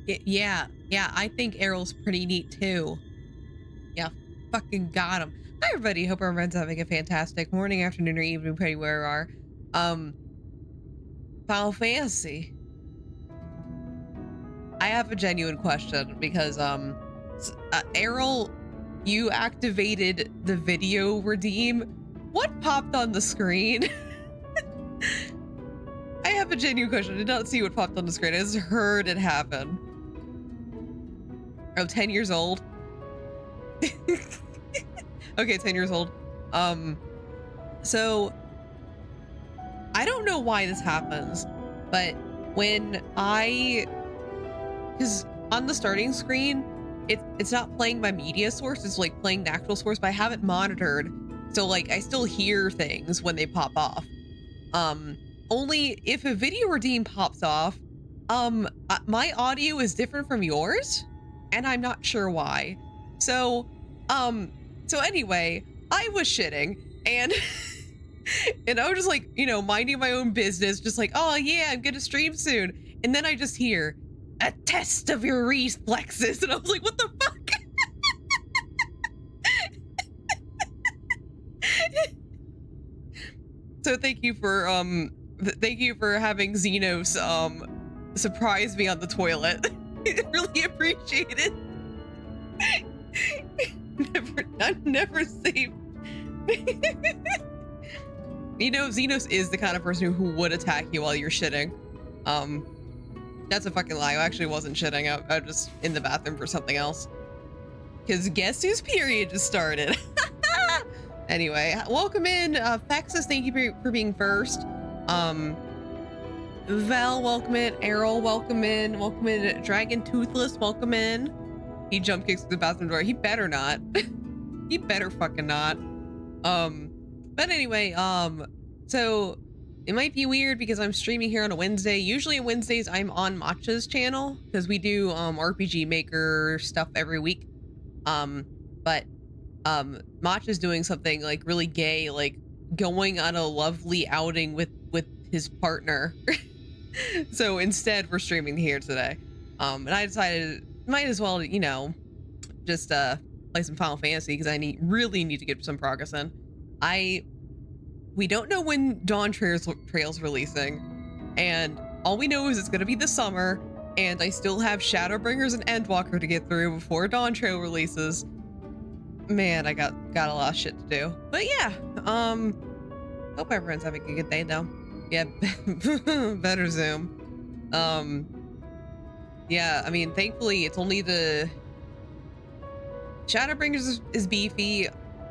Yeah, I think Errol's pretty neat too. Yeah, fucking got him. Hi everybody, hope everyone's having a fantastic morning, afternoon, or evening, depending where you are. Final Fantasy. I have a genuine question because Errol, you activated the video redeem. What popped on the screen? I have a genuine question. I did not see what popped on the screen. I just heard it happen. Oh, 10 years old. Okay, 10 years old. So I don't know why this happens, but when because on the starting screen, it's not playing my media source, it's like playing the actual source, but I have it monitored. So like I still hear things when they pop off. Only if a video redeem pops off, my audio is different from yours, and I'm not sure why. So anyway, I was shitting and and I was just like, you know, minding my own business, just like, oh yeah, I'm gonna stream soon. And then I just hear a test of your reflexes, and I was like, what the fuck? So thank you for having Xenos surprise me on the toilet. I really appreciate it. never safe. You know, Xenos is the kind of person who would attack you while you're shitting. That's a fucking lie. I actually wasn't shitting. I was just in the bathroom for something else. Because guess whose period just started? Anyway, welcome in, Fexus, thank you for being first. Val, welcome in. Errol, welcome in. Welcome in. Dragon Toothless, welcome in. He jump kicks through the bathroom door. He better not. He better fucking not. But anyway, so it might be weird because I'm streaming here on a Wednesday. Usually on Wednesdays, I'm on Matcha's channel because we do RPG Maker stuff every week. But Matcha's doing something like really gay, like going on a lovely outing with his partner. So instead we're streaming here today. And I decided might as well, you know, just play some Final Fantasy because I really need to get some progress in. We don't know when Dawn Trail's releasing, and all we know is it's gonna be this summer, and I still have Shadowbringers and Endwalker to get through before Dawn Trail releases. Man, I got a lot of shit to do. But yeah, hope everyone's having a good day though. Yeah, better Zoom. Yeah, I mean, thankfully it's only the Shadowbringers is beefy,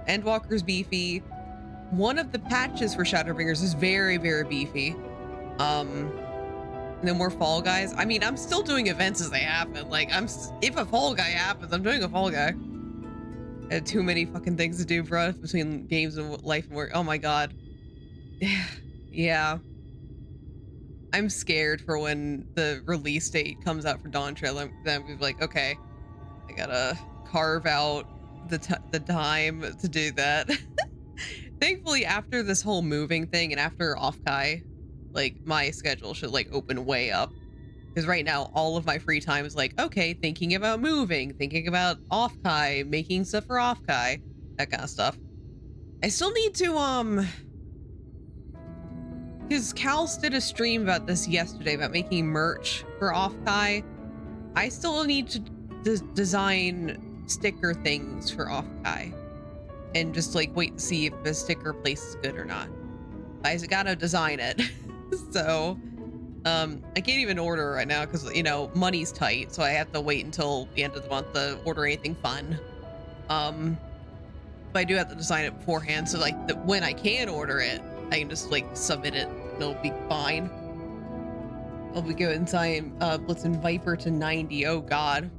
Endwalker's beefy. One of the patches for Shadowbringers is very, very beefy. And then more Fall Guys. I mean, I'm still doing events as they happen. Like, if a Fall Guy happens, I'm doing a Fall Guy. I had too many fucking things to do, bro, between games and life and work. Oh my god. Yeah. I'm scared for when the release date comes out for Dawn Trail. Then we'll be like, okay, I gotta carve out the time to do that. Thankfully, after this whole moving thing and after Offkai, like, my schedule should like open way up. Because right now, all of my free time is like, okay, thinking about moving, thinking about Offkai, making stuff for Offkai, that kind of stuff. I still need to, because Kals did a stream about this yesterday, about making merch for Offkai. I still need to design sticker things for Offkai. And just like wait to see if the sticker place is good or not. I just gotta design it. So I can't even order right now because, you know, money's tight, so I have to wait until the end of the month to order anything fun. But I do have to design it beforehand, so like when I can order it, I can just like submit it and it'll be fine. I'll be going inside Blitzen Viper to 90. Oh god.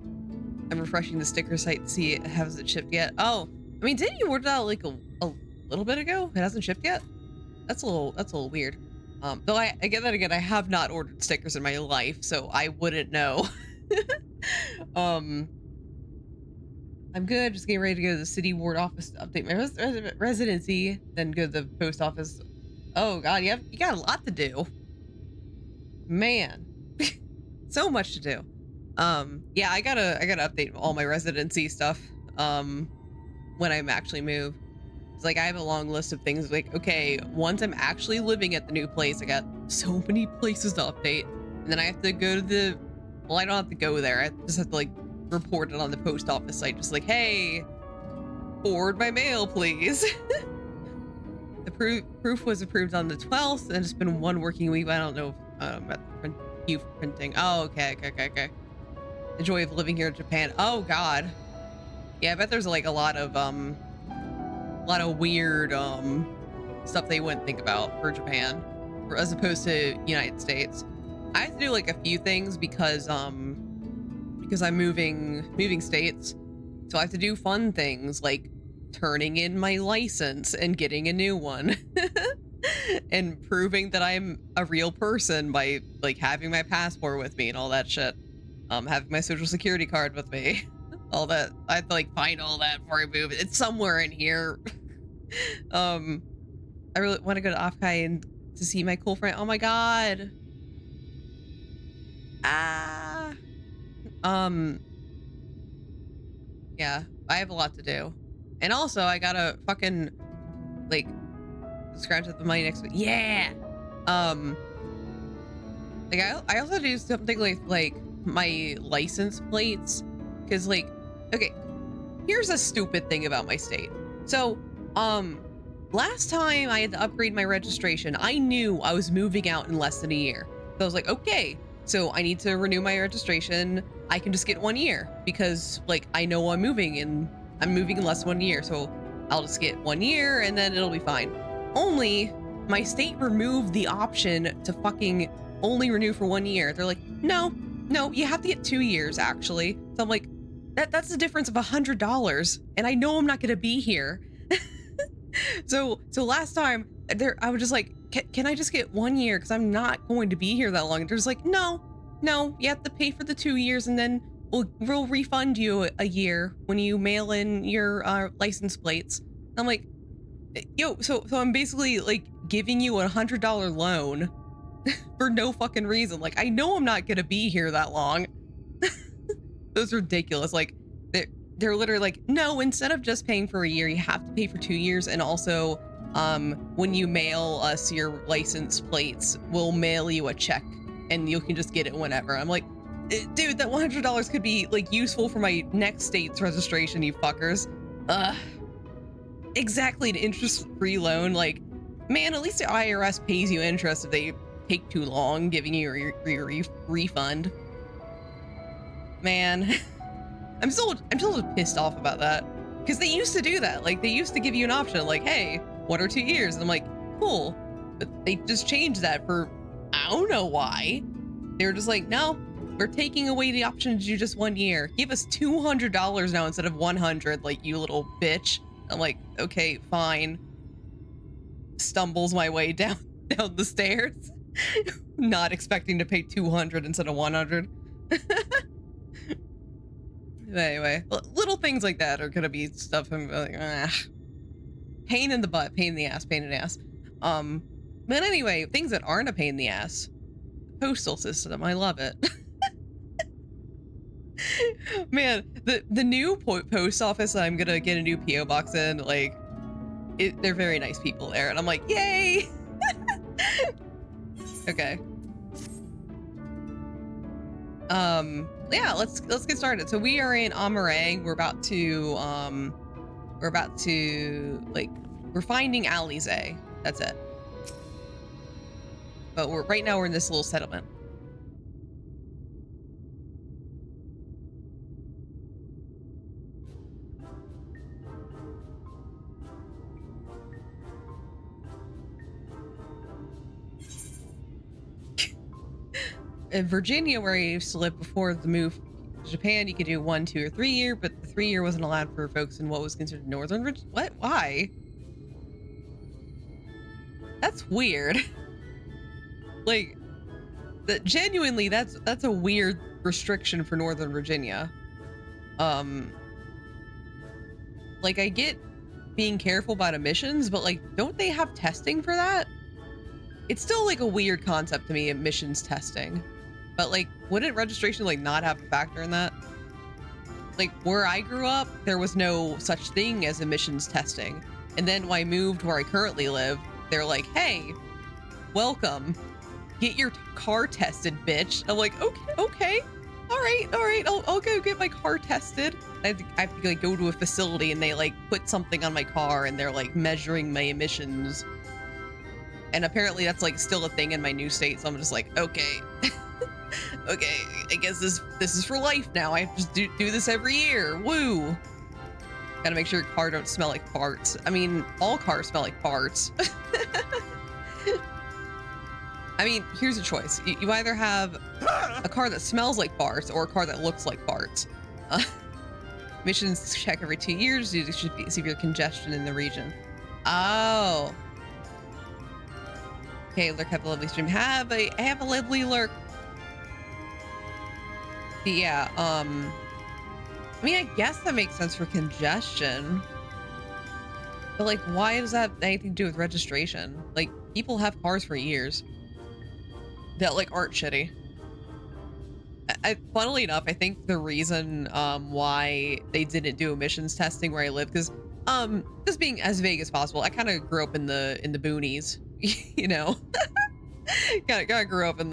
I'm refreshing the sticker site to see has it shipped yet. Oh, I mean, didn't you order that like a little bit ago? It hasn't shipped yet? That's a little weird. Though I get that again, I have not ordered stickers in my life, so I wouldn't know. I'm good. Just getting ready to go to the city ward office to update my residency, then go to the post office. Oh god, you got a lot to do. Man. So much to do. Yeah, I gotta update all my residency stuff when I'm actually move. It's like I have a long list of things like, okay, once I'm actually living at the new place, I got so many places to update. And then I have to go to the, well, I don't have to go there. I just have to like report it on the post office site. Just like, hey, forward my mail, please. The proof was approved on the 12th and it's been one working week. I don't know if you printing. Oh, okay. The joy of living here in Japan. Oh God. Yeah, I bet there's like a lot of weird stuff they wouldn't think about for Japan, as opposed to United States. I have to do like a few things because I'm moving states, so I have to do fun things like turning in my license and getting a new one, and proving that I'm a real person by like having my passport with me and all that shit. Having my social security card with me. All that. I have to like find all that before I move. It's somewhere in here. I really want to go to Afkai and to see my cool friend. Oh my God. Yeah, I have a lot to do. And also I gotta fucking like scratch up the money next week. Yeah. Like I also do something like my license plates, because like, okay, here's a stupid thing about my state. So last time I had to upgrade my registration, I knew I was moving out in less than a year. So I was like, okay, so I need to renew my registration. I can just get 1 year because like I know I'm moving in less than 1 year, so I'll just get 1 year and then it'll be fine. Only my state removed the option to fucking only renew for 1 year. They're like, no, you have to get 2 years actually. So I'm like, that's the difference of $100, and I know I'm not gonna be here. So last time I was just like, can I just get 1 year, because I'm not going to be here that long. And they're just like, no, you have to pay for the 2 years, and then we'll refund you a year when you mail in your license plates. I'm like, yo, so I'm basically like giving you a $100 loan for no fucking reason. Like, I know I'm not gonna be here that long. Those are ridiculous. Like, they're literally like, no, instead of just paying for a year, you have to pay for 2 years. And also, when you mail us your license plates, we'll mail you a check and you can just get it whenever. I'm like, dude, that $100 could be like useful for my next state's registration, you fuckers. Exactly, an interest-free loan. Like, man, at least the IRS pays you interest if they take too long giving you your refund. Man, I'm still pissed off about that, because they used to do that. Like, they used to give you an option like, hey, 1 or 2 years, and I'm like, cool, but they just changed that for I don't know why. They were just like, no, we're taking away the option to do just 1 year. Give us $200 now instead of 100, like, you little bitch. I'm like, okay, fine. Stumbles my way down the stairs, not expecting to pay 200 instead of 100. Anyway, little things like that are gonna be stuff I'm like, pain in the butt, pain in the ass. But anyway, things that aren't a pain in the ass. Postal system, I love it. Man, the new post office that I'm gonna get a new PO box in, like, they're very nice people there, and I'm like, yay. Okay. Yeah, let's get started. So we are in Amarang. We're about to like, we're finding Alize. That's it. But right now we're in this little settlement. In Virginia, where I used to live before the move to Japan, you could do 1, 2, or 3 year, but the 3 year wasn't allowed for folks in what was considered northern Virginia. What? Why? That's weird. Like, genuinely, that's a weird restriction for Northern Virginia. Like, I get being careful about emissions, but like, don't they have testing for that? It's still like a weird concept to me, emissions testing. but like, wouldn't registration like not have a factor in that? Like where I grew up, there was no such thing as emissions testing. And then when I moved where I currently live, they're like, hey, welcome. Get your car tested, bitch. I'm like, okay. All right. I'll go get my car tested. I have to like go to a facility and they like put something on my car and they're like measuring my emissions. And apparently that's like still a thing in my new state. So I'm just like, okay. Okay, I guess this is for life now. I have to just do this every year. Woo. Gotta make sure your car don't smell like farts. I mean, all cars smell like farts. I mean, here's a choice. You either have a car that smells like farts or a car that looks like farts. Emissions check every 2 years due to severe congestion in the region. Oh. Okay, Lurk, have a lovely stream. Have a lovely Lurk. Yeah, I mean, I guess that makes sense for congestion. But like, why does that have anything to do with registration? Like, people have cars for years that like aren't shitty. Funnily enough, I think the reason why they didn't do emissions testing where I live, because just being as vague as possible, I kind of grew up in the boonies, you know. kind of grew up in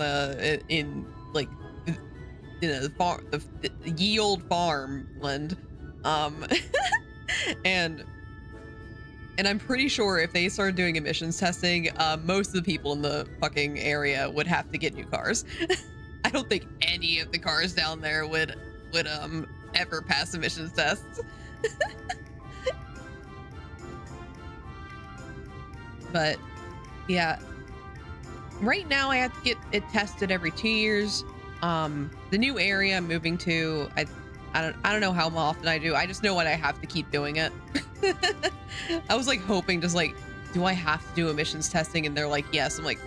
like you know, the ye old farmland, and I'm pretty sure if they started doing emissions testing, most of the people in the fucking area would have to get new cars. I don't think any of the cars down there would ever pass emissions tests. But yeah, right now I have to get it tested every 2 years. The new area I'm moving to, I don't know how often I do. I just know what I have to keep doing it. I was like hoping, just like, do I have to do emissions testing? And they're like, yes. I'm like,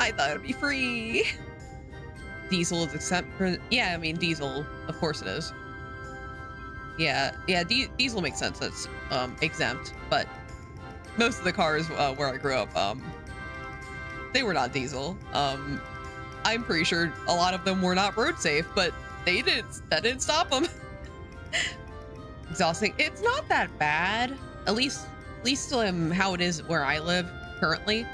I thought it'd be free. Diesel is exempt for, yeah, I mean, diesel, of course it is. Yeah, diesel makes sense. That's exempt, but most of the cars where I grew up, they were not diesel. I'm pretty sure a lot of them were not road safe, but that didn't stop them. Exhausting. It's not that bad. At least how it is where I live currently.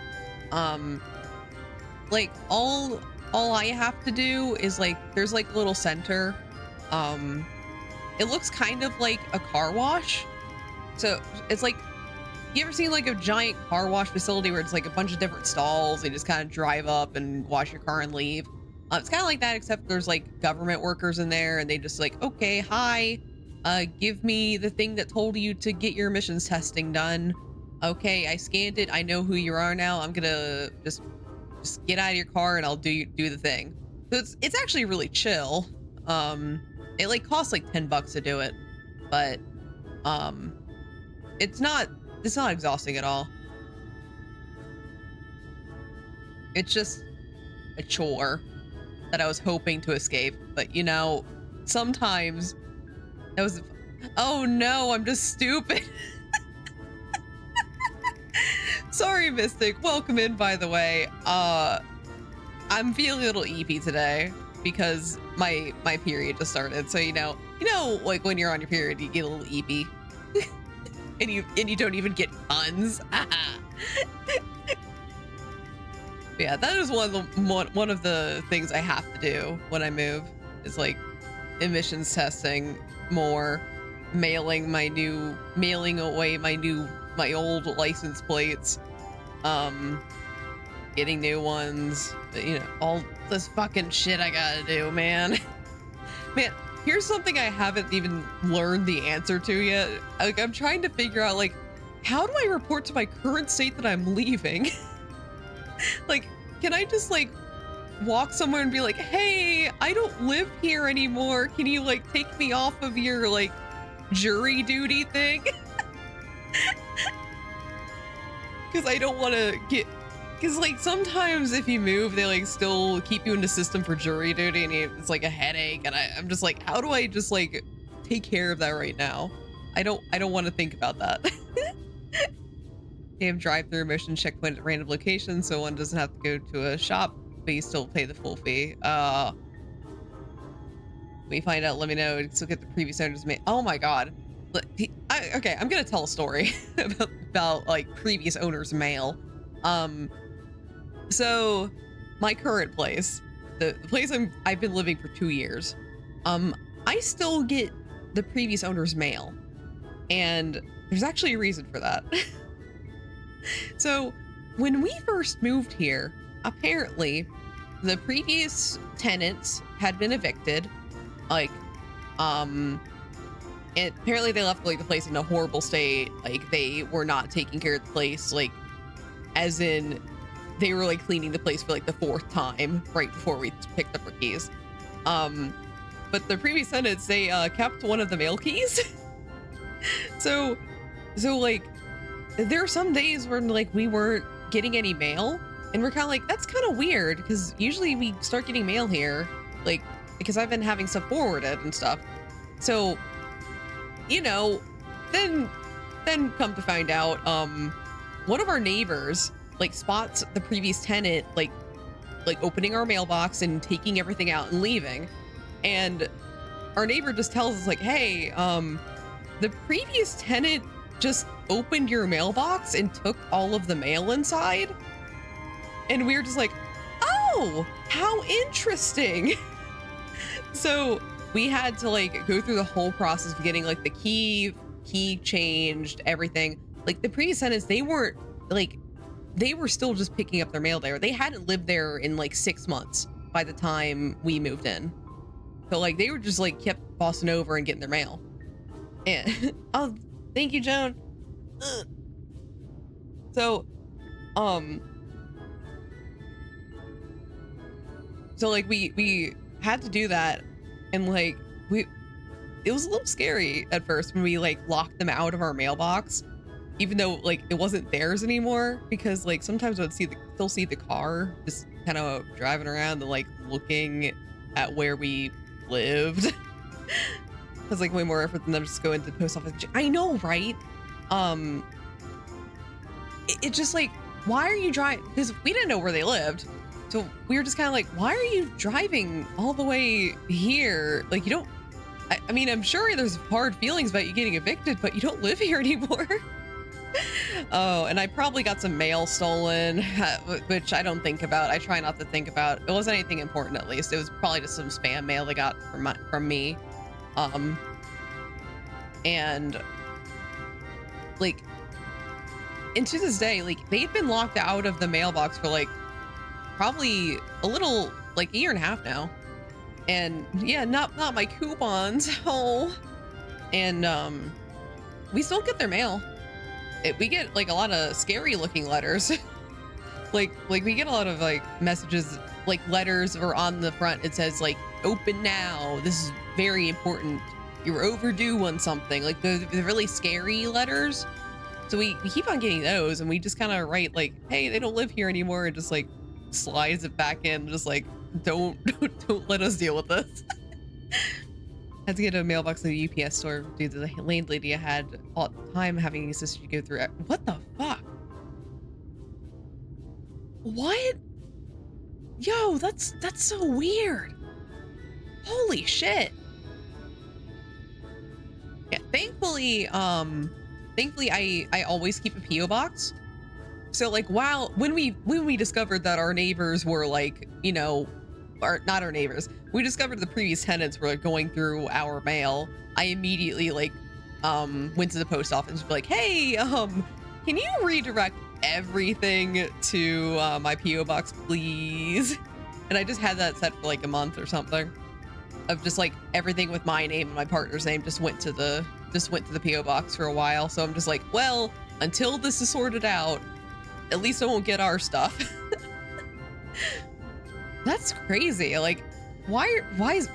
Like all I have to do is like, there's like a little center. It looks kind of like a car wash. So it's like, you ever seen like a giant car wash facility where it's like a bunch of different stalls? You just kind of drive up and wash your car and leave. It's kind of like that, except there's like government workers in there and they just like, okay, hi, give me the thing that told you to get your emissions testing done. Okay, I scanned it. I know who you are now. I'm gonna just get out of your car and I'll do the thing. So it's actually really chill. It like costs like $10 to do it, but it's not exhausting at all. It's just a chore that I was hoping to escape, but you know, sometimes that was, oh no, I'm just stupid. Sorry, Mystic. Welcome in, by the way. I'm feeling a little eepy today because my period just started. So you know, like when you're on your period, you get a little eepy. And you don't even get puns. Yeah, that is one of the things I have to do when I move, is like emissions testing more, mailing away my old license plates, getting new ones, you know, all this fucking shit I gotta do, man. Man, here's something I haven't even learned the answer to yet. Like, I'm trying to figure out, like, how do I report to my current state that I'm leaving? Like, can I just, like, walk somewhere and be like, hey, I don't live here anymore. Can you, like, take me off of your, like, jury duty thing? Because I don't want to get... Because, like, sometimes if you move, they, like, still keep you in the system for jury duty, and it's, like, a headache, and I'm just like, how do I just, like, take care of that right now? I don't want to think about that. They have drive-through mission checkpoint at random locations, so one doesn't have to go to a shop but you still pay the full fee. When you find out, let me know. Still get the previous owner's mail. Oh my god. Okay, I'm gonna tell a story about like previous owner's mail. So my current place, the place I've been living for 2 years, I still get the previous owner's mail, and there's actually a reason for that. So when we first moved here, apparently the previous tenants had been evicted, like, and apparently they left like the place in a horrible state. Like they were not taking care of the place, like as in they were like cleaning the place for like the 4th time right before we picked up our keys. But the previous tenants, they kept one of the mail keys. so like there are some days when like we weren't getting any mail, and we're kind of like, that's kind of weird, because usually we start getting mail here, like, because I've been having stuff forwarded and stuff. So, you know, then come to find out, one of our neighbors like spots the previous tenant like opening our mailbox and taking everything out and leaving, and our neighbor just tells us like, hey, the previous tenant just opened your mailbox and took all of the mail inside. And we were just like, oh, how interesting. So we had to like go through the whole process of getting like the key changed, everything. Like the previous tenants, they weren't like, they were still just picking up their mail there. They hadn't lived there in like 6 months by the time we moved in. So like they were just like kept bossing over and getting their mail. And oh, thank you, Joan. So like we had to do that, and like it was a little scary at first when we like locked them out of our mailbox, even though like it wasn't theirs anymore, because like sometimes I would still see the car just kind of driving around and like looking at where we lived. It's like way more effort than them just go into the post office. I know, right? It's just like, why are you driving? Because we didn't know where they lived. So we were just kind of like, why are you driving all the way here? Like, you don't, I mean, I'm sure there's hard feelings about you getting evicted, but you don't live here anymore. Oh, and I probably got some mail stolen, which I don't think about. I try not to think about. It wasn't anything important, at least. It was probably just some spam mail they got from me. And like, and to this day, like they've been locked out of the mailbox for like probably a little, like a year and a half now. And yeah, not my coupons. Oh, and we still get their mail. We get like a lot of scary looking letters. like we get a lot of like messages, like letters, or on the front it says like, open now, this is very important, you're overdue on something, like the really scary letters. So we keep on getting those, and we just kind of write like, hey, they don't live here anymore, and just like slides it back in, just like, don't let us deal with this. Had to get a mailbox at the UPS store due to the landlady I had all the time having a sister go through it. What the fuck? What? Yo, that's so weird. Holy shit. Yeah, thankfully I always keep a PO box. So like, when we discovered that our neighbors were like, you know, or not our neighbors, we discovered the previous tenants were like going through our mail, I immediately like went to the post office and be like, hey, can you redirect everything to my PO box, please? And I just had that set for like a month or something, of just like everything with my name and my partner's name just went to the PO box for a while. So I'm just like, well, until this is sorted out, at least I won't get our stuff. That's crazy. Like, why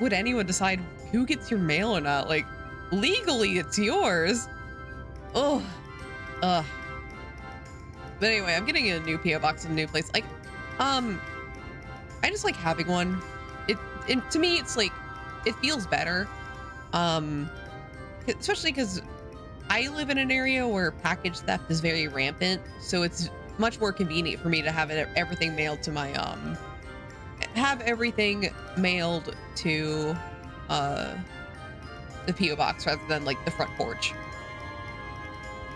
would anyone decide who gets your mail or not? Like, legally it's yours. Ugh. But anyway, I'm getting a new PO box in a new place. Like, I just like having one. It to me, it's like, it feels better. Especially because I live in an area where package theft is very rampant, so it's much more convenient for me to have everything mailed to my have everything mailed to the PO box rather than like the front porch.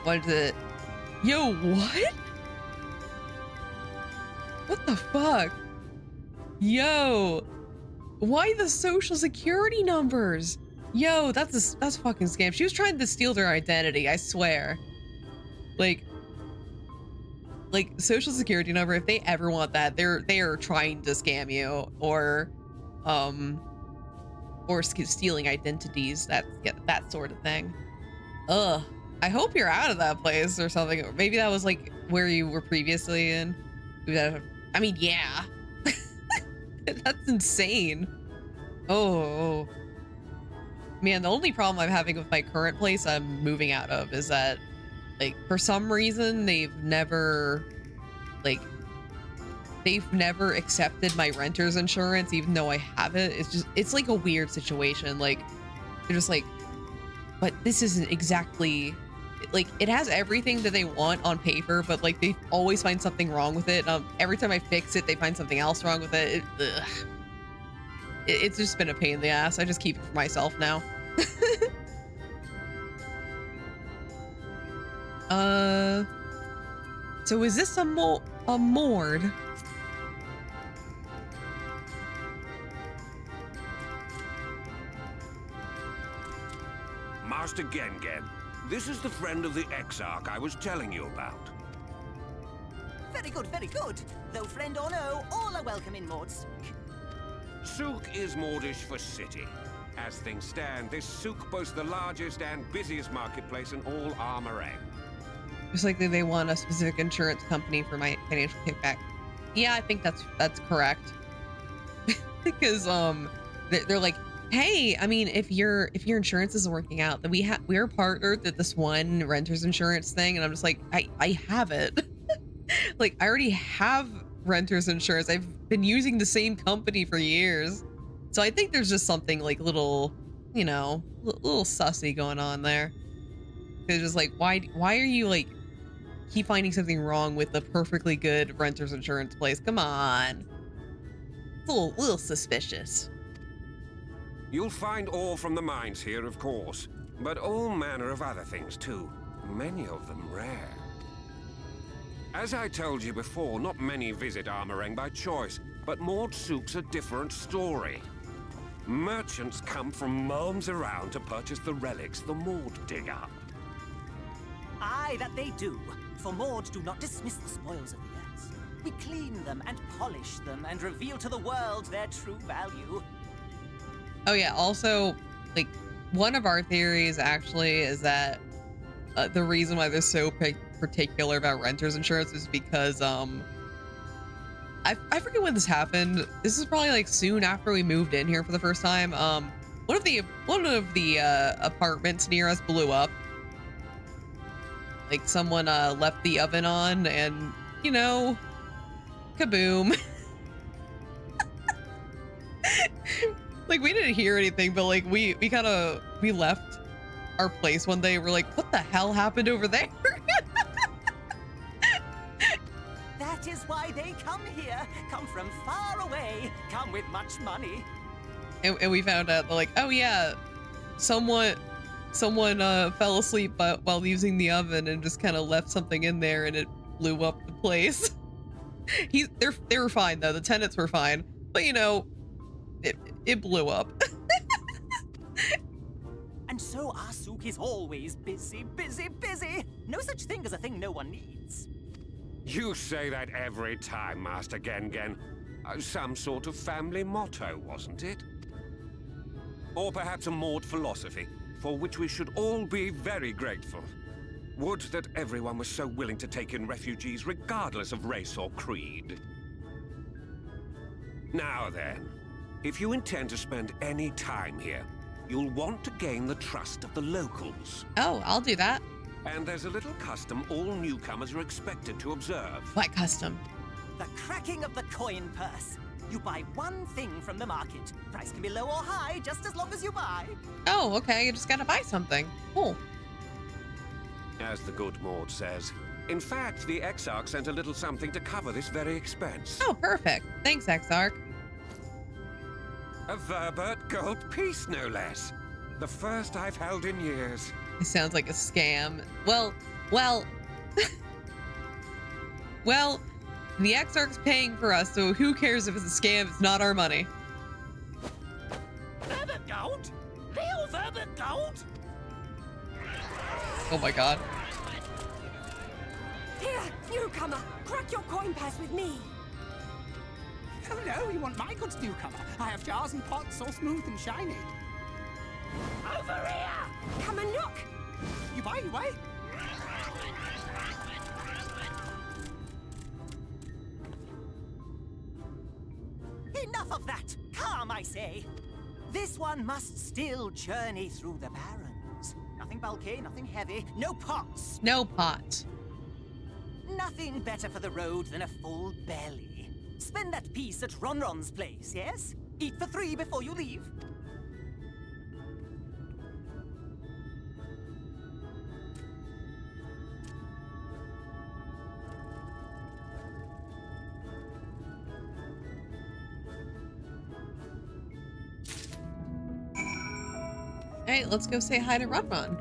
What is it? Yo, what? What the fuck? Yo, why the social security numbers? Yo, that's a fucking scam. She was trying to steal their identity, I swear. Like social security number, if they ever want that, they are trying to scam you or stealing identities, that sort of thing. Ugh. I hope you're out of that place or something. Or maybe that was like where you were previously in. I mean, yeah. That's insane. Oh. Man, the only problem I'm having with my current place I'm moving out of is that, like, for some reason, they've never accepted my renter's insurance, even though I have it. It's like a weird situation. Like, they're just like, but this isn't exactly, like, it has everything that they want on paper, but like they always find something wrong with it. Every time I fix it, they find something else wrong with it. It's just been a pain in the ass. I just keep it for myself now. So is this a mord? Master Gengen, this is the friend of the Exarch I was telling you about. Very good, very good. Though friend or no, all are welcome in Maud's. Souk is Mordish for city. As things stand, this souk boasts the largest and busiest marketplace in all Armorang. Just like they want a specific insurance company for my financial kickback. Yeah, I think that's correct. Because they're like, hey, I mean, if your insurance isn't working out, then we're partnered with this one renter's insurance thing, and I'm just like, I have it. Like, I already have renter's insurance. I've been using the same company for years. So I think there's just something like little, you know, little sussy going on there. It's just like, why are you like keep finding something wrong with the perfectly good renter's insurance place? Come on. It's a little suspicious. You'll find ore from the mines here, of course, but all manner of other things too. Many of them rare. As I told you before, not many visit Armorang by choice, but Maud Souk's a different story. Merchants come from miles around to purchase the relics the Maud dig up. Aye, that they do. For Maud do not dismiss the spoils of the earth. We clean them and polish them and reveal to the world their true value. Oh yeah, also, like, one of our theories actually is that the reason why they're so particular about renter's insurance is because I forget when this happened. This is probably like soon after we moved in here for the first time. One of the apartments near us blew up. Like, someone left the oven on, and, you know, kaboom. Like, we didn't hear anything, but like we left our place one day. We're like, what the hell happened over there? That is why they come here. Come from far away. Come with much money. And we found out, like, oh yeah, someone fell asleep while using the oven and just kind of left something in there, and it blew up the place. They were fine though. The tenants were fine, but you know, it blew up. And so our souk is always busy, busy, busy. No such thing as a thing no one needs. You say that every time, Master Gengen. Some sort of family motto, wasn't it? Or perhaps a Maud philosophy, for which we should all be very grateful. Would that everyone was so willing to take in refugees regardless of race or creed. Now then, if you intend to spend any time here, you'll want to gain the trust of the locals. Oh, I'll do that. And there's a little custom all newcomers are expected to observe. What custom? The cracking of the coin purse. You buy one thing from the market. Price can be low or high, just as long as you buy. Oh, okay. You just gotta buy something. Cool. As the good Maud says. In fact, the Exarch sent a little something to cover this very expense. Oh, perfect. Thanks, Exarch. A Verbert gold piece, no less. The first I've held in years. It sounds like a scam. Well, well, the Exarch's paying for us, so who cares if it's a scam? It's not our money. Verbert gold? Real Verbert gold? Oh my god. Here, newcomer, crack your coin purse with me. Hello, you want my goods, newcomer? I have jars and pots all smooth and shiny. Over here! Come and look. You buy. Enough of that! Calm, I say! This one must still journey through the barrens. Nothing bulky, nothing heavy, no pots. No pot. Nothing better for the road than a full belly. Spend that piece at Ronron's place, yes? Eat for 3 before you leave. Alright, let's go say hi to Ronron.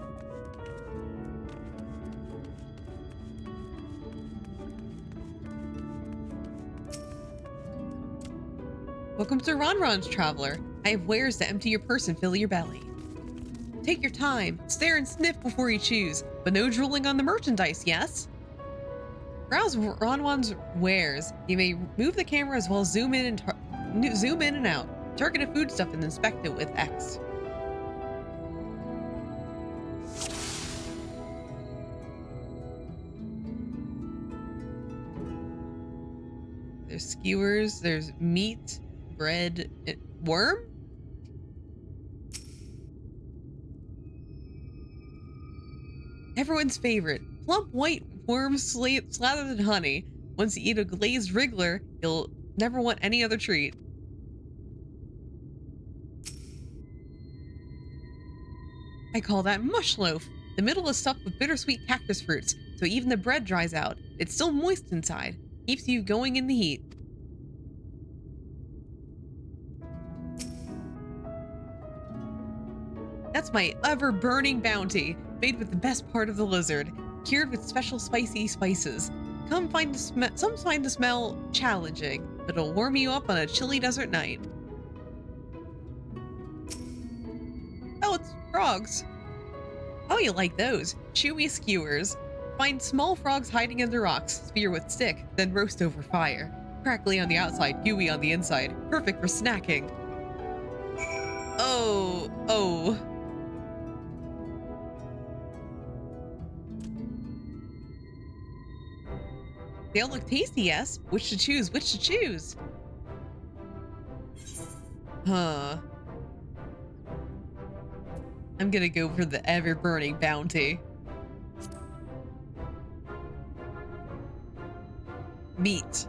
Welcome to Ronron's, traveler. I have wares to empty your purse and fill your belly. Take your time, stare and sniff before you choose, but no drooling on the merchandise, yes? Browse Ronron's wares. You may move the camera as well as zoom in and out. Target a foodstuff and inspect it with X. There's skewers, there's meat, bread, worm? Everyone's favorite, plump white worms slathered in honey. Once you eat a glazed wriggler, you'll never want any other treat. I call that mush loaf. The middle is stuffed with bittersweet cactus fruits, so even the bread dries out. It's still moist inside. Keeps you going in the heat. That's my ever-burning bounty, made with the best part of the lizard, cured with special spicy spices. Some find the smell challenging, but it'll warm you up on a chilly desert night. Oh, it's frogs. Oh, you like those. Chewy skewers. Find small frogs hiding under rocks, spear with stick, then roast over fire. Crackly on the outside, gooey on the inside. Perfect for snacking. Oh. They all look tasty, yes? Which to choose? Huh. I'm gonna go for the ever-burning bounty. Meat.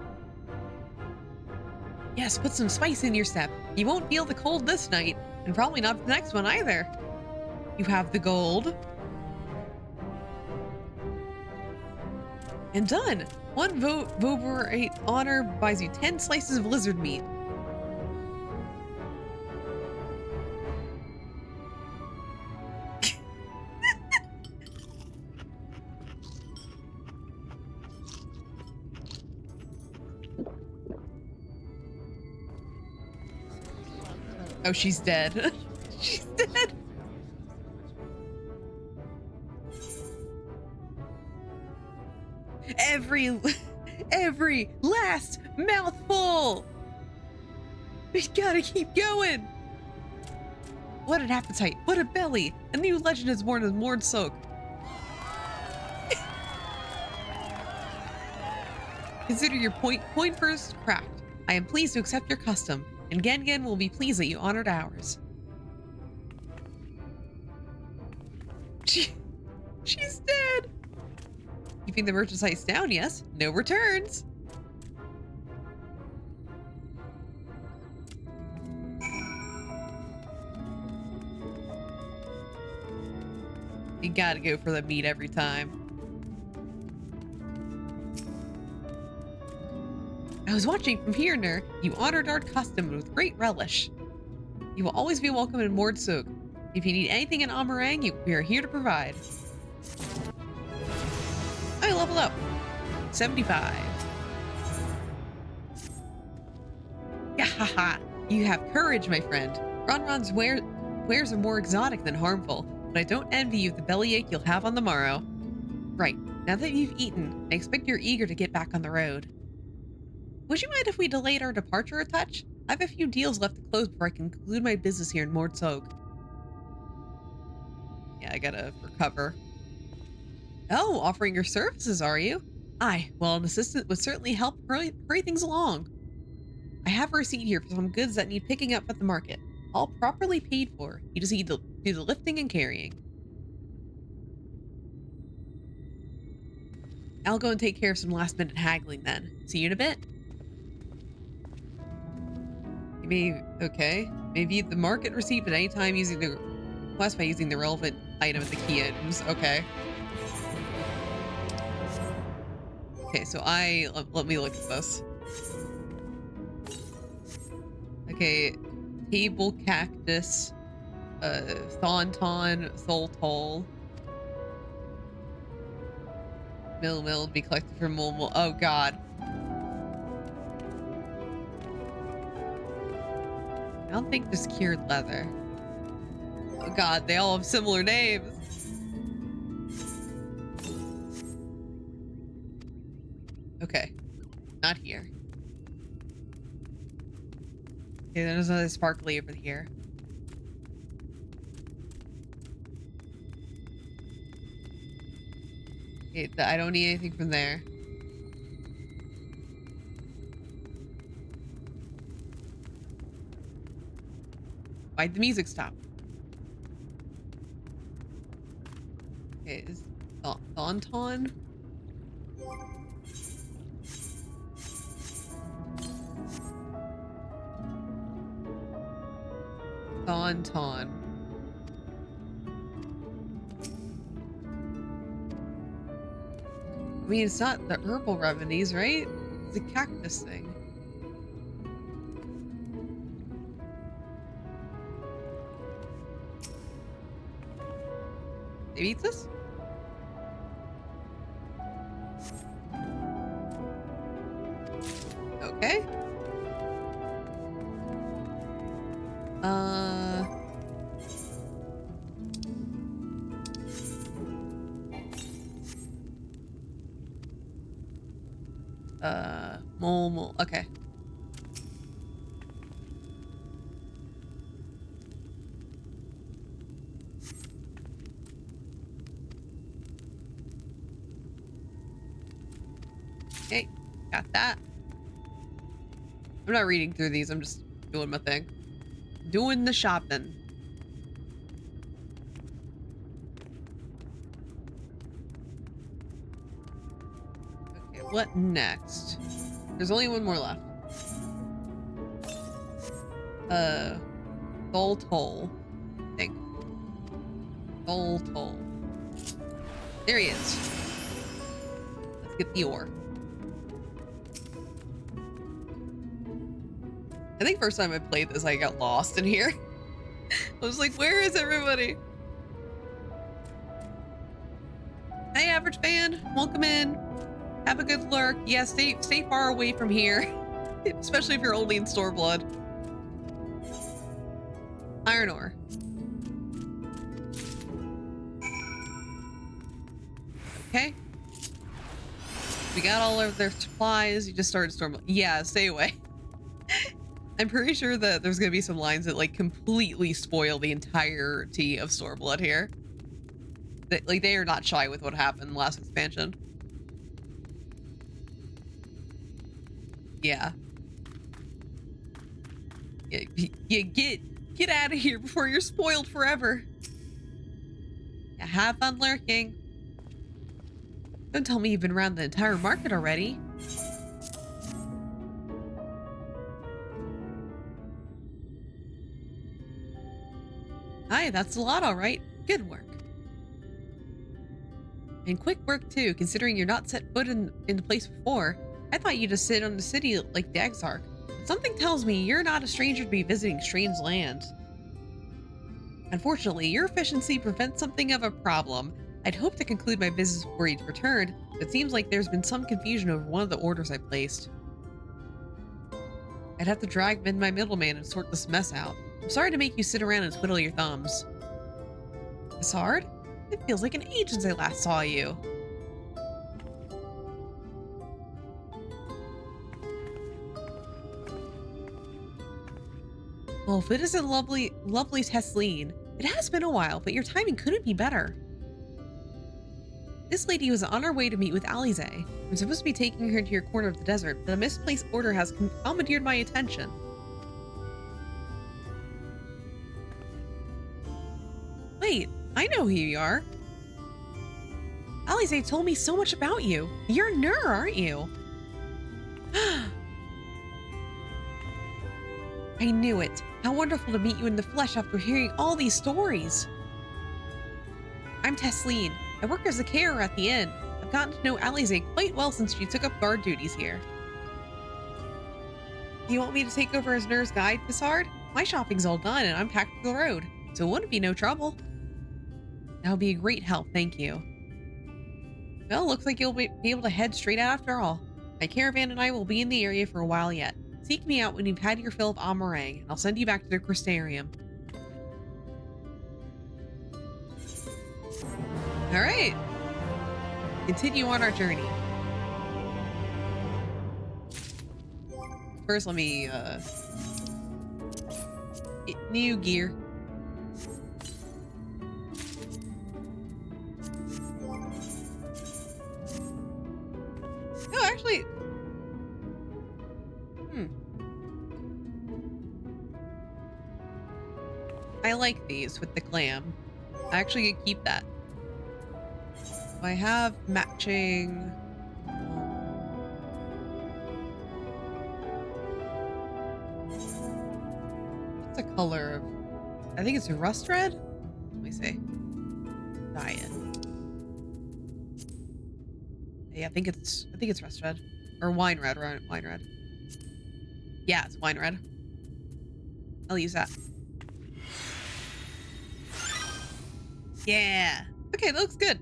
Yes, put some spice in your step. You won't feel the cold this night, and probably not the next one either. You have the gold. And done! One Voborate honor buys you 10 slices of lizard meat. Oh, she's dead. She's dead. Every last mouthful. We gotta keep going. What an appetite, what a belly. A new legend is born of Mord Soak. Consider your coin purse cracked. I am pleased to accept your custom, and Gengen will be pleased that you honored ours. She's dead. Keeping the merchandise down, yes. No returns. You gotta go for the meat every time. I was watching from here, Ner. You honored our custom with great relish. You will always be welcome in Mordsug. If you need anything in Amarang, we are here to provide. I level up. 75. Yahaha! You have courage, my friend. Ronron's wares are more exotic than harmful, but I don't envy you the bellyache you'll have on the morrow. Right, now that you've eaten, I expect you're eager to get back on the road. Would you mind if we delayed our departure a touch? I have a few deals left to close before I can conclude my business here in Mordsog. Yeah, I gotta recover. Oh, offering your services, are you? Aye, well, an assistant would certainly help hurry things along. I have a receipt here for some goods that need picking up at the market. All properly paid for. You just need to do the lifting and carrying. I'll go and take care of some last-minute haggling then. See you in a bit. Okay. Maybe the market receipt at any time using the request by using the relevant item at the key items. Okay. Okay, so let me look at this. Okay, table cactus, Thonton, Tholtol. Mill to be collected from Mulmul. Oh god. I don't think this cured leather. Oh god, they all have similar names. Okay, not here. Okay, there's another sparkly over here. Okay, I don't need anything from there. Why'd the music stop? Okay, is Thonton? Thonton. I mean, it's not the herbal remedies, right? It's a cactus thing. They eat this? Okay. Mole. Okay. Okay, got that. I'm not reading through these, I'm just doing my thing. Doing the shopping. Okay, what next? There's only one more left. Tholtol, I think. Tholtol. There he is. Let's get the ore. I think first time I played this, I got lost in here. I was like, where is everybody? Hey, average fan, welcome in. Have a good lurk. Yeah, stay far away from here, especially if you're only in Storeblood. Iron ore. Okay. We got all of their supplies. You just started Stormblood. Yeah, stay away. I'm pretty sure that there's gonna be some lines that like completely spoil the entirety of Storeblood here. Like they are not shy with what happened in the last expansion. Yeah. Yeah, get out of here before you're spoiled forever. Yeah, have fun lurking. Don't tell me you've been around the entire market already. Hi, that's a lot, all right. Good work. And quick work too, considering you're not set foot in the place before. I thought you'd just sit on the city like Dagsark. Something tells me you're not a stranger to be visiting strange lands. Unfortunately, your efficiency prevents something of a problem. I'd hoped to conclude my business before you'd returned, but it seems like there's been some confusion over one of the orders I placed. I'd have to drag in my middleman and sort this mess out. I'm sorry to make you sit around and twiddle your thumbs. It's hard? It feels like an age since I last saw you. Well, if it isn't lovely Tesleen, it has been a while, but your timing couldn't be better. This lady was on her way to meet with Alize. I'm supposed to be taking her to your corner of the desert, but a misplaced order has commandeered my attention. Wait, I know who you are. Alize told me so much about you. You're Nur, aren't you? I knew it. How wonderful to meet you in the flesh after hearing all these stories. I'm Tesleen. I work as a carer at the inn. I've gotten to know Alize quite well since she took up guard duties here. Do you want me to take over as Nur's guide, Pissard? My shopping's all done and I'm packed for the road, so it wouldn't be no trouble. That would be a great help, thank you. Well, looks like you'll be able to head straight out after all. My caravan and I will be in the area for a while yet. Seek me out when you've had your fill of Amarang, and I'll send you back to the Crystarium. Alright. Continue on our journey. First, let me, get new gear. Oh, actually... I like these with the glam. I actually could keep that. I have matching... what's the color of... I think it's rust red? Let me see. Diane. Yeah, I think it's rust red. Or wine red, wine red. Yeah, it's wine red. I'll use that. Yeah. Okay, that looks good.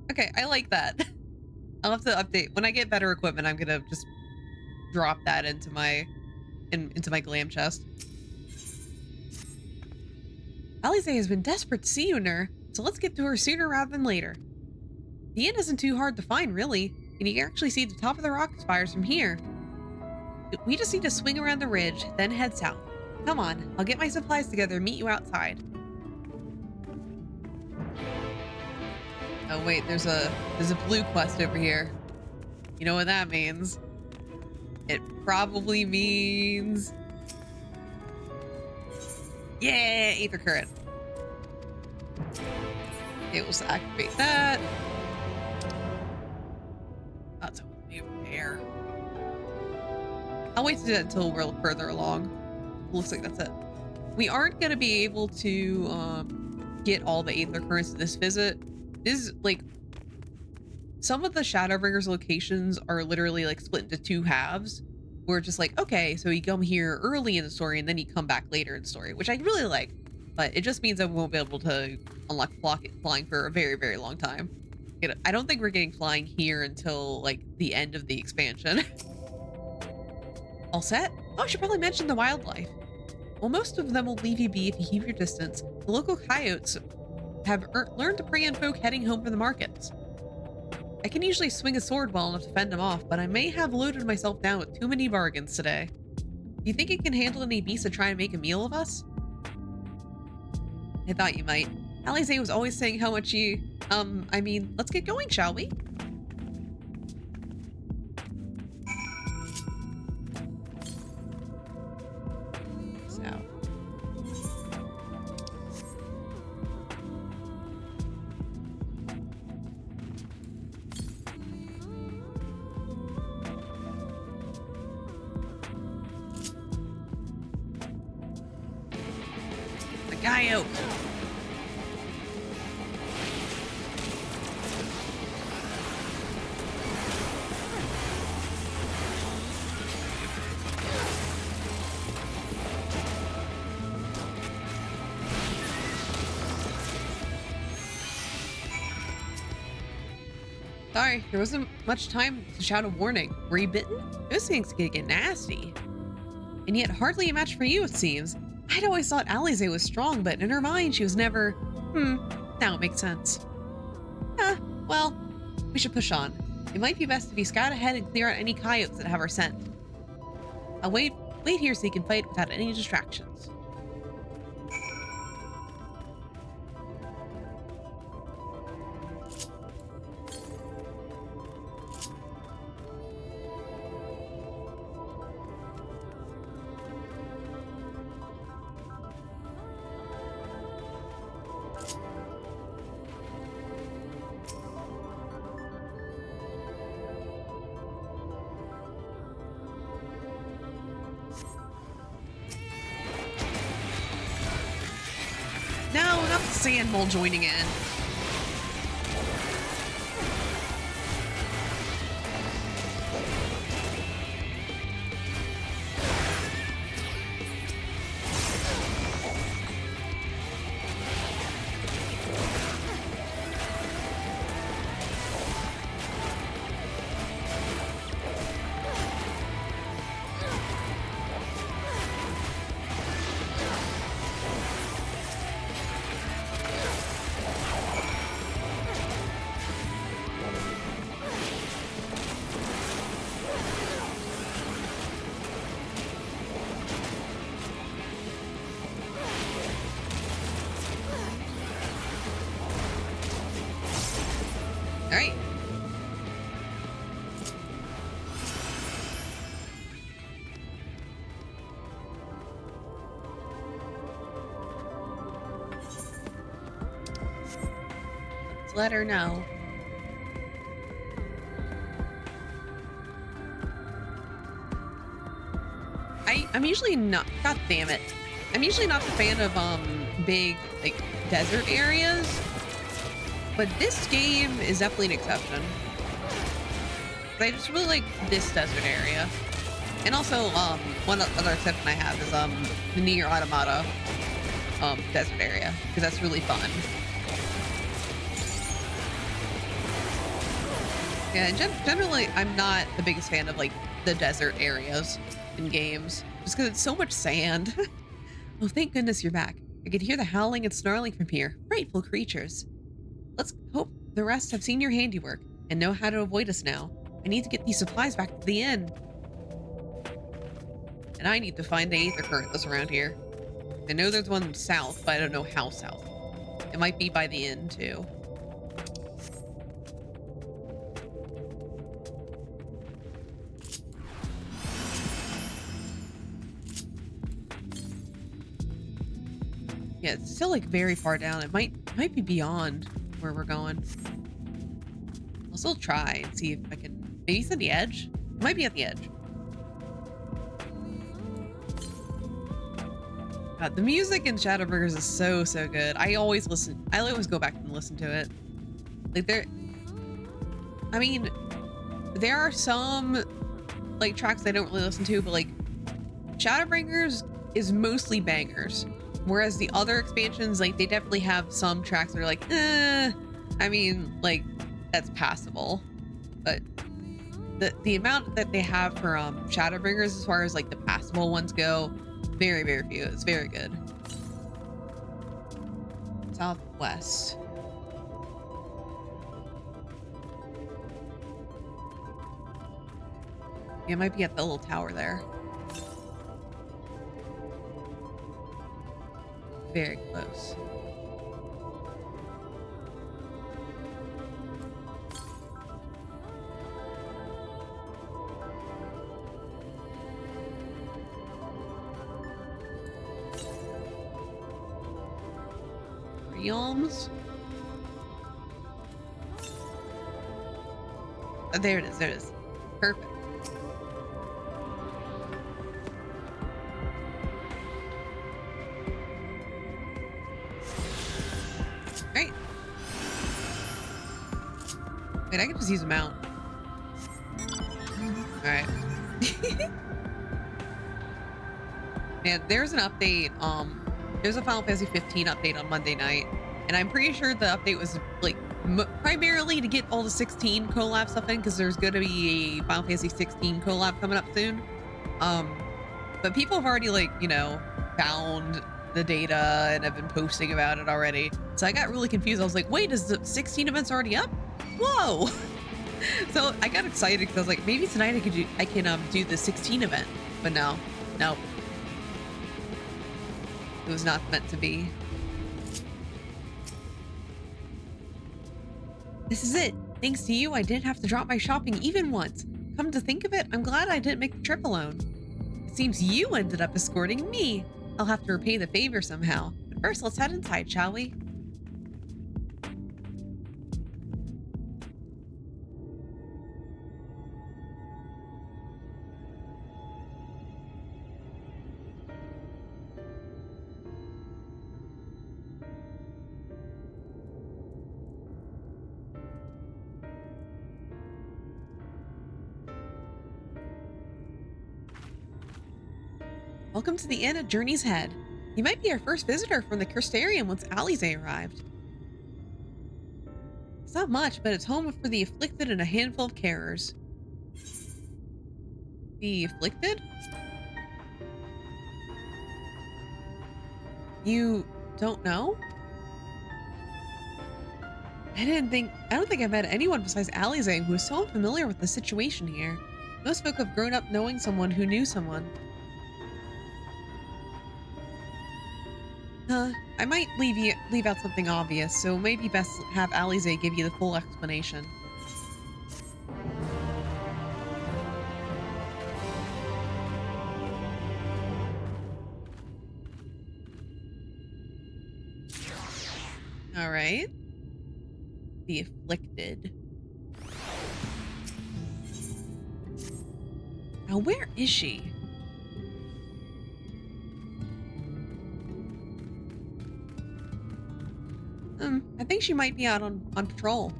Okay, I like that. I'll have to update. When I get better equipment, I'm gonna just drop that into my glam chest. Alize has been desperate to see you, Nur, so let's get to her sooner rather than later. The inn isn't too hard to find, really, and you can actually see the top of the rock spires from here. We just need to swing around the ridge, then head south. Come on, I'll get my supplies together and meet you outside. Oh wait, there's a blue quest over here. You know what that means? It probably means... yeah, Aether Current. Okay, we'll activate that. That's a new pair. I'll wait to do that until we're further along. Looks like that's it. We aren't gonna be able to get all the Aether Currents in this visit. This is like, some of the Shadowbringers locations are literally like split into two halves. Where it's just like, okay, so you come here early in the story and then you come back later in the story, which I really like. But it just means I won't be able to unlock flying for a very, very long time. I don't think we're getting flying here until like the end of the expansion. All set? Oh, I should probably mention the wildlife. Well, most of them will leave you be if you keep your distance. The local coyotes have learned to prey on folk heading home from the markets. I can usually swing a sword well enough to fend them off, but I may have loaded myself down with too many bargains today. Do you think it can handle any beasts to try and make a meal of us? I thought you might. Alize was always saying how much you... I mean, let's get going, shall we? Coyote. Sorry, there wasn't much time to shout a warning. Were you bitten? Those things could get nasty. And yet hardly a match for you, it seems. I'd always thought Alize was strong, but in her mind, she was never... now it makes sense. Well, we should push on. It might be best if you scout ahead and clear out any coyotes that have our scent. I'll wait here so you can fight without any distractions. No, not the sand mole joining in. All right. Let's let her know. I'm usually not, god damn it. I'm usually not the fan of big like desert areas. But this game is definitely an exception. I just really like this desert area. And also, one other exception I have is the Nier Automata desert area, because that's really fun. Yeah, and generally, I'm not the biggest fan of like the desert areas in games, just because it's so much sand. Oh, thank goodness you're back. I could hear the howling and snarling from here. Frightful creatures. Let's hope the rest have seen your handiwork and know how to avoid us now. I need to get these supplies back to the inn. And I need to find the aether current that's around here. I know there's one south, but I don't know how south. It might be by the inn, too. Yeah, it's still like very far down. It might be beyond where we're going. I'll still try and see if I can. Maybe it's at the edge. It might be at the edge. God, the music in Shadowbringers is so good. I always go back and listen to it. Like I mean, there are some like tracks I don't really listen to, but like Shadowbringers is mostly bangers. Whereas the other expansions, like they definitely have some tracks that are like, I mean, like that's passable. But the amount that they have for Shadowbringers as far as like the passable ones go, very few. It's very good. Southwest. Yeah, it might be at the little tower there. Very close. Realms. Oh, there it is. There it is. Perfect. Great. Wait, I can just use a mount. All right. Man, there's an update. There's a Final Fantasy 15 update on Monday night, and I'm pretty sure the update was like primarily to get all the 16 collab stuff in, because there's going to be a Final Fantasy 16 collab coming up soon. But people have already, like, you know, found the data and have been posting about it already. So I got really confused. I was like, wait, is the 16 events already up? Whoa. So I got excited because I was like, maybe tonight I can do the 16 event. But no. It was not meant to be. This is it. Thanks to you, I didn't have to drop my shopping even once. Come to think of it, I'm glad I didn't make the trip alone. It seems you ended up escorting me. I'll have to repay the favor somehow. But first, let's head inside, shall we? Welcome to the inn at Journey's Head. You might be our first visitor from the Crystarium once Alize arrived. It's not much, but it's home for the afflicted and a handful of carers. The afflicted? You don't know? I don't think I've met anyone besides Alize who is so unfamiliar with the situation here. Most folk have grown up knowing someone who knew someone. I might leave out something obvious, so it may be best to have Alize give you the full explanation. All right. The afflicted. Now, where is she? I think she might be out on patrol.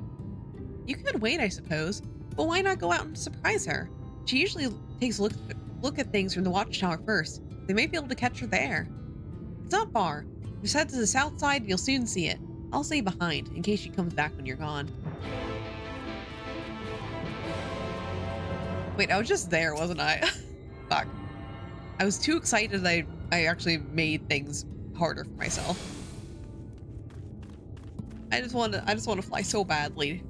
You could wait, I suppose, but why not go out and surprise her? She usually takes a look at things from the watchtower first. They may be able to catch her there. It's not far. Just head to the south side and you'll soon see it. I'll stay behind in case she comes back when you're gone. Wait, I was just there, wasn't I? Fuck. I was too excited that I actually made things harder for myself. I just want to fly so badly.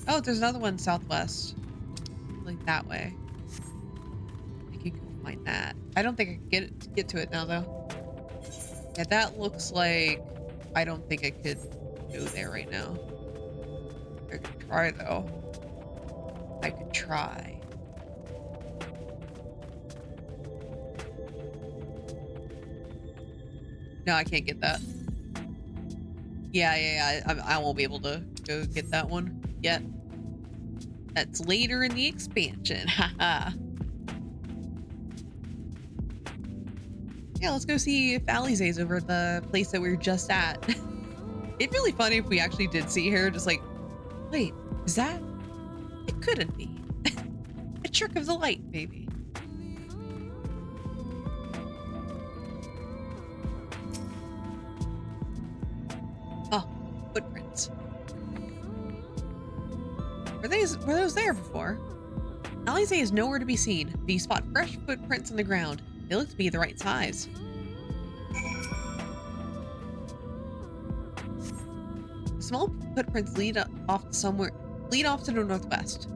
Oh, there's another one southwest. Like that way. I can go find that. I don't think I can get to it now though. Yeah, that looks like I don't think I could go there right now. I could try though. I could try. No, I can't get that. Yeah. I won't be able to go get that one yet. That's later in the expansion. Haha. Yeah, let's go see if Alize's over at the place that we were just at. It'd be really funny if we actually did see her, just like, wait, is that? It couldn't be. A trick of the light, baby. Footprints. Were those there before? Alize is nowhere to be seen, but you spot fresh footprints on the ground. They look to be the right size. The small footprints lead off to the northwest.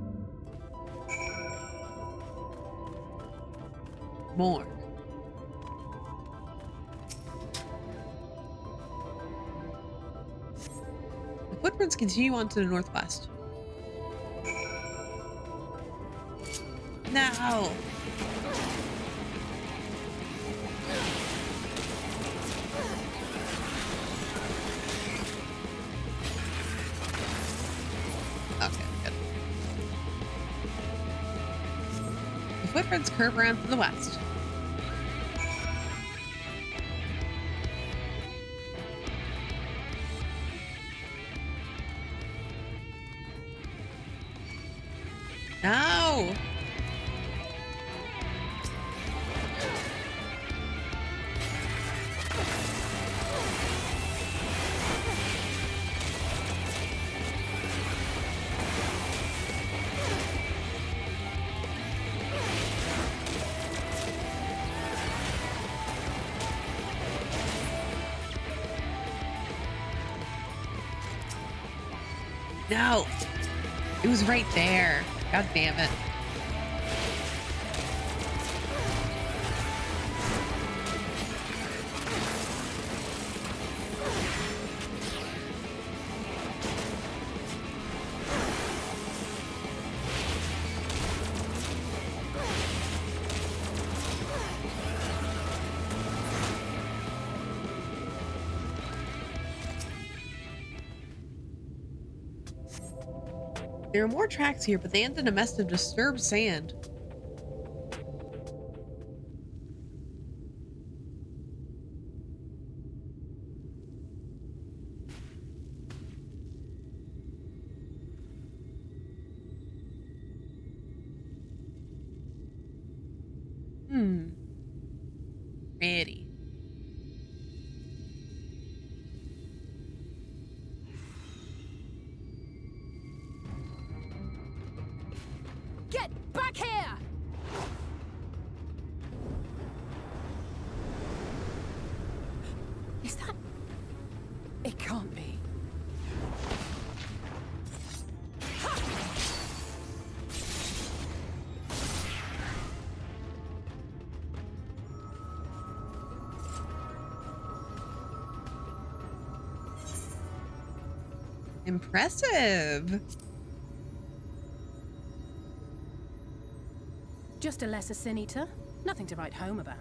More. Footprints continue on to the northwest. No! Okay, good. The footprints curve around to the west. No! No. It was right there. God damn it. There are more tracks here, but they end in a mess of disturbed sand. Ready. Get back here! Is that... It can't be. Impressive. Just a lesser sin eater. Nothing to write home about.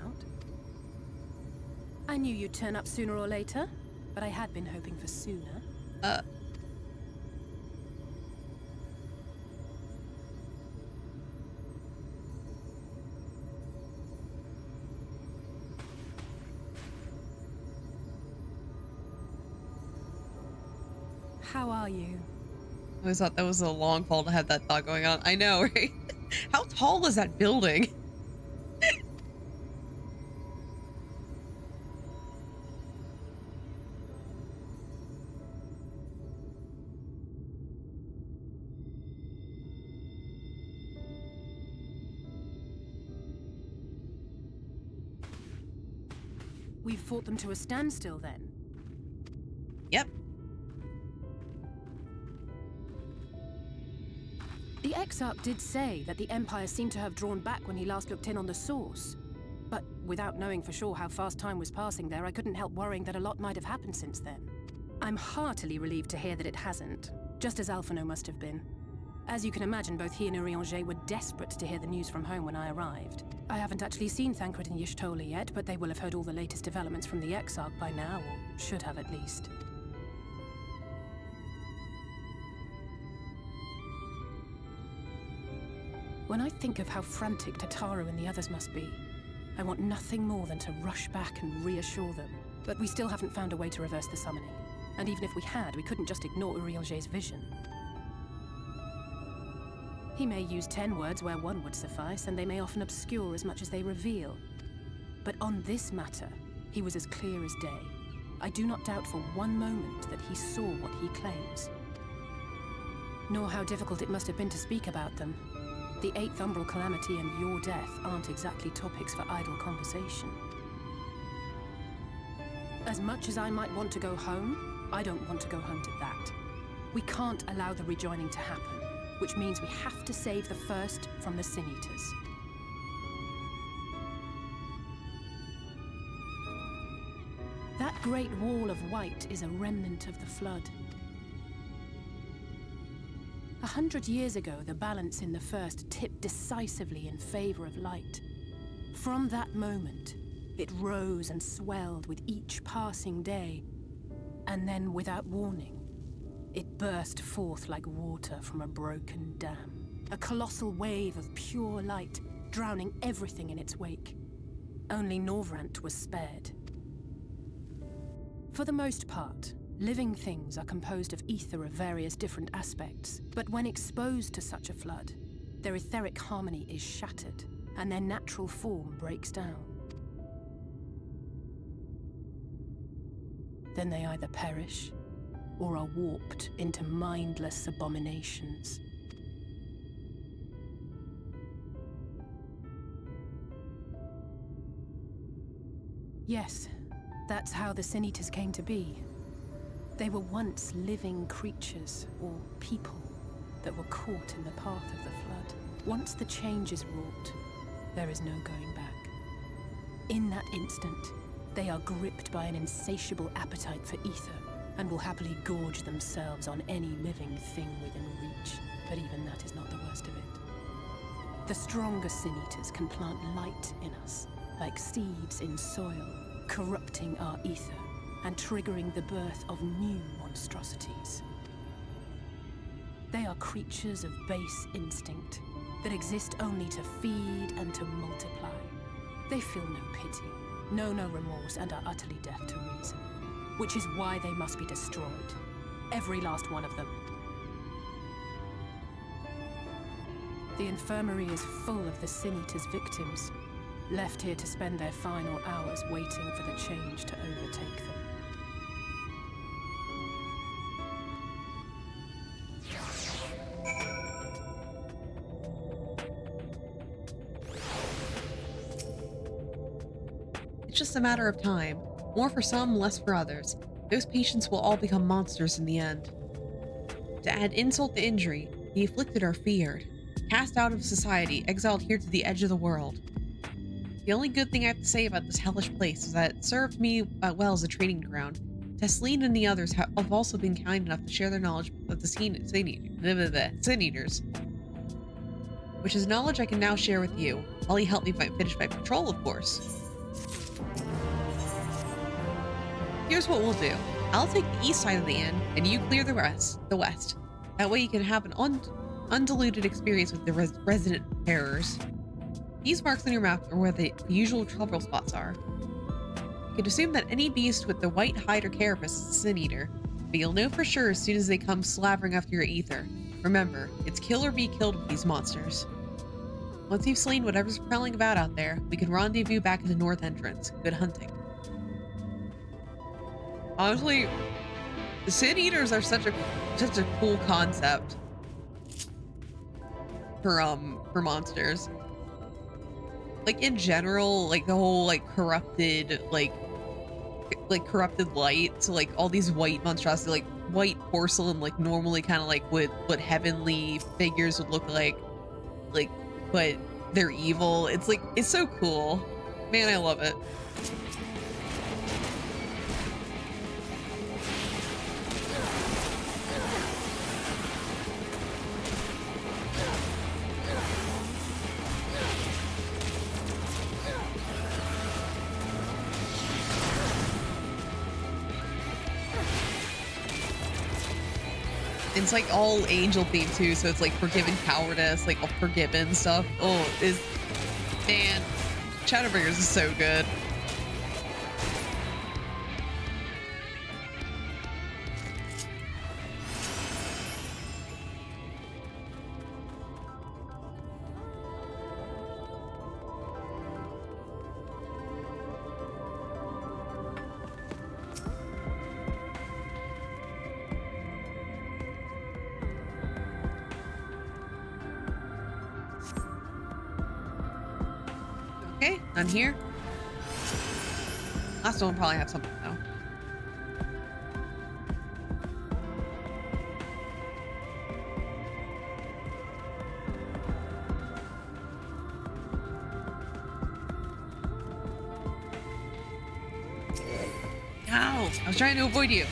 I knew you'd turn up sooner or later, but I had been hoping for sooner. How are you? I always thought that was a long fall to have that thought going on. I know, right? How tall is that building? We've fought them to a standstill then. Yep. The Exarch did say that the Empire seemed to have drawn back when he last looked in on the source. But without knowing for sure how fast time was passing there, I couldn't help worrying that a lot might have happened since then. I'm heartily relieved to hear that it hasn't, just as Alphino must have been. As you can imagine, both he and Urianger were desperate to hear the news from home when I arrived. I haven't actually seen Thancred and Y'shtola yet, but they will have heard all the latest developments from the Exarch by now, or should have at least. When I think of how frantic Tataru and the others must be, I want nothing more than to rush back and reassure them. But we still haven't found a way to reverse the summoning. And even if we had, we couldn't just ignore Urianger's vision. He may use 10 words where one would suffice, and they may often obscure as much as they reveal. But on this matter, he was as clear as day. I do not doubt for one moment that he saw what he claims. Nor how difficult it must have been to speak about them. The 8th Umbral Calamity and your death aren't exactly topics for idle conversation. As much as I might want to go home, I don't want to go home to that. We can't allow the rejoining to happen, which means we have to save the first from the Sin Eaters. That great wall of white is a remnant of the Flood. 100 years ago, the balance in the First tipped decisively in favor of light. From that moment, it rose and swelled with each passing day, and then, without warning, it burst forth like water from a broken dam. A colossal wave of pure light, drowning everything in its wake. Only Norvrant was spared. For the most part, living things are composed of ether of various different aspects, but when exposed to such a flood, their etheric harmony is shattered, and their natural form breaks down. Then they either perish, or are warped into mindless abominations. Yes, that's how the Sin Eaters came to be. They were once living creatures, or people, that were caught in the path of the flood. Once the change is wrought, there is no going back. In that instant, they are gripped by an insatiable appetite for ether, and will happily gorge themselves on any living thing within reach. But even that is not the worst of it. The stronger sin-eaters can plant light in us, like seeds in soil, corrupting our ether and triggering the birth of new monstrosities. They are creatures of base instinct that exist only to feed and to multiply. They feel no pity, know no remorse, and are utterly deaf to reason, which is why they must be destroyed. Every last one of them. The infirmary is full of the Sin-Eater's victims, left here to spend their final hours waiting for the change to overtake them. It's just a matter of time. More for some, less for others. Those patients will all become monsters in the end. To add insult to injury, the afflicted are feared. Cast out of society, exiled here to the edge of the world. The only good thing I have to say about this hellish place is that it served me well as a training ground. Tesleen and the others have also been kind enough to share their knowledge of the Sin-Eaters, which is knowledge I can now share with you, while you help me finish my patrol, of course. Here's what we'll do. I'll take the east side of the inn, and you clear the west. That way you can have an undiluted experience with the resident terrors. These marks on your map are where the usual trouble spots are. You can assume that any beast with the white hide or carapace is a sin-eater, but you'll know for sure as soon as they come slavering after your ether. Remember, it's kill or be killed with these monsters. Once you've slain whatever's prowling about out there, we can rendezvous back at the north entrance. Good hunting. Honestly, the Sin-Eaters are such a cool concept for monsters. Like in general, like the whole like corrupted corrupted light. So like all these white monstrosities, like white porcelain, like normally kind of like what heavenly figures would look like, but they're evil. It's like, it's so cool. Man, I love it. It's like all angel themed too, so it's like forgiven cowardice, like all forgiven stuff. Oh, man, Shadowbringers is so good. Okay, none here. Last one will probably have something though. Ow! I was trying to avoid you.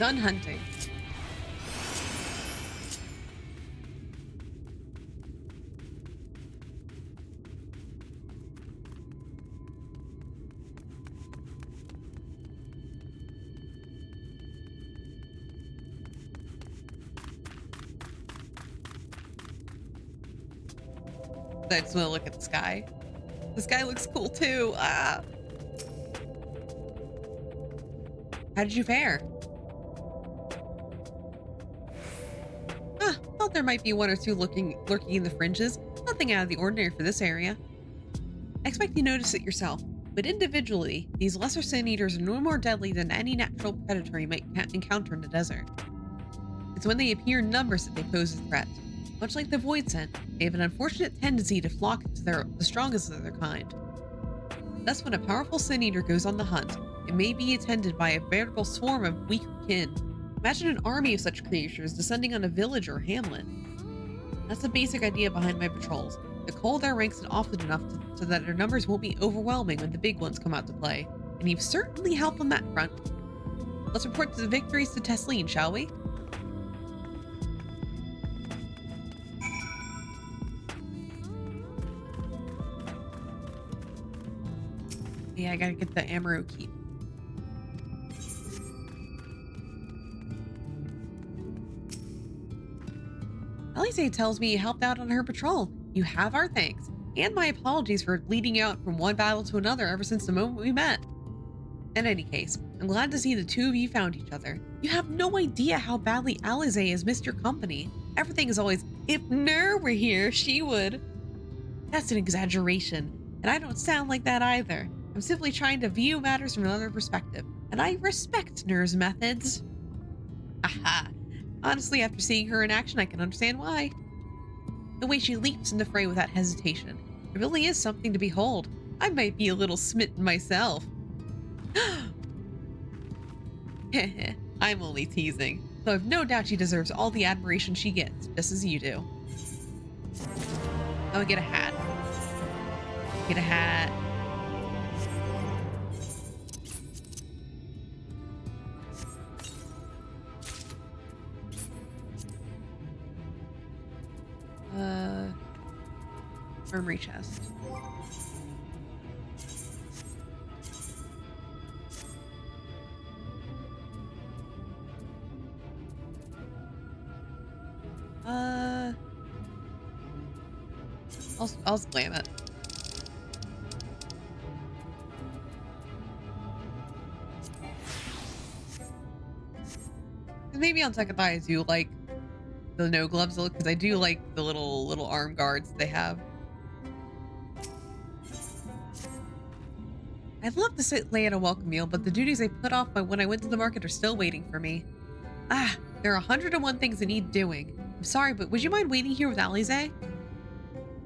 begun hunting. I just want to look at the sky. The sky looks cool too. Ah. How did you fare? Thought there might be one or two lurking in the fringes. Nothing out of the ordinary for this area. I expect you notice it yourself, but individually, these lesser sin eaters are no more deadly than any natural predator you might encounter in the desert. It's when they appear in numbers that they pose a threat. Much like the void scent, they have an unfortunate tendency to flock to the strongest of their kind. Thus, when a powerful sin eater goes on the hunt, it may be attended by a veritable swarm of weaker kin. Imagine an army of such creatures descending on a village or hamlet. That's the basic idea behind my patrols. To cull their ranks often enough so that their numbers won't be overwhelming when the big ones come out to play. And you've certainly helped on that front. Let's report the victories to Tesleen, shall we? Yeah, I gotta get the Amaru Keep. Alice tells me you helped out on her patrol. You have our thanks, and my apologies for leading you out from one battle to another ever since the moment we met. In any case, I'm glad to see the two of you found each other. You have no idea how badly Alice has missed your company. Everything is always, if Nur were here, she would. That's an exaggeration, and I don't sound like that either. I'm simply trying to view matters from another perspective, and I respect Nur's methods. Aha! Honestly, after seeing her in action, I can understand why. The way she leaps in the fray without hesitation. It really is something to behold. I might be a little smitten myself. I'm only teasing, though I've no doubt she deserves all the admiration she gets, just as you do. Oh, I get a hat. Get a hat. Armory chest. I'll slam it. Maybe on second thought I do like the no gloves look, because I do like the little arm guards they have. I'd love to sit lay at a welcome meal, but the duties I put off by when I went to the market are still waiting for me. There are 101 things that need doing. I'm sorry, but would you mind waiting here with Alize?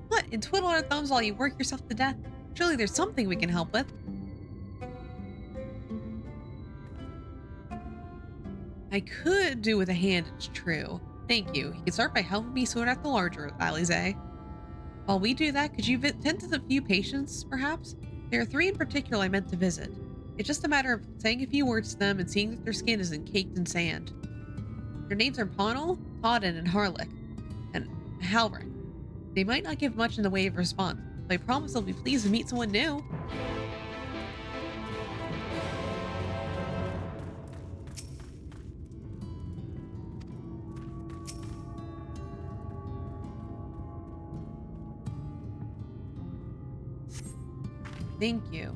What, and twiddle our thumbs while you work yourself to death? Surely there's something we can help with. I could do with a hand, it's true. Thank you. You can start by helping me sort out the larger Alize. While we do that, could you tend to the few patients, perhaps? There are 3 in particular I meant to visit. It's just a matter of saying a few words to them and seeing that their skin isn't caked in sand. Their names are Ponel, Todden, and Harlick, and Halrick. They might not give much in the way of response, but I promise I'll be pleased to meet someone new. Thank you.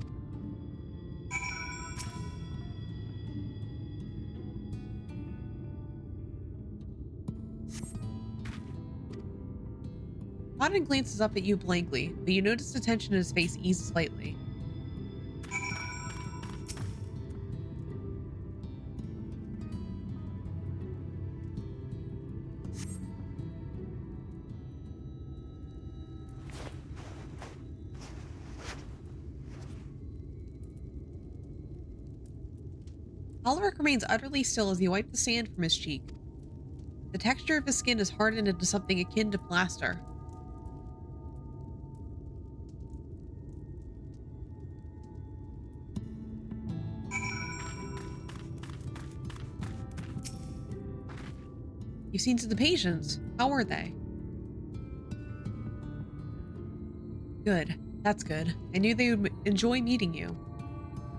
Todden glances up at you blankly, but you notice the tension in his face ease slightly. Halrick remains utterly still as you wipe the sand from his cheek. The texture of his skin is hardened into something akin to plaster. You've seen to the patients. How were they? Good. That's good. I knew they would enjoy meeting you.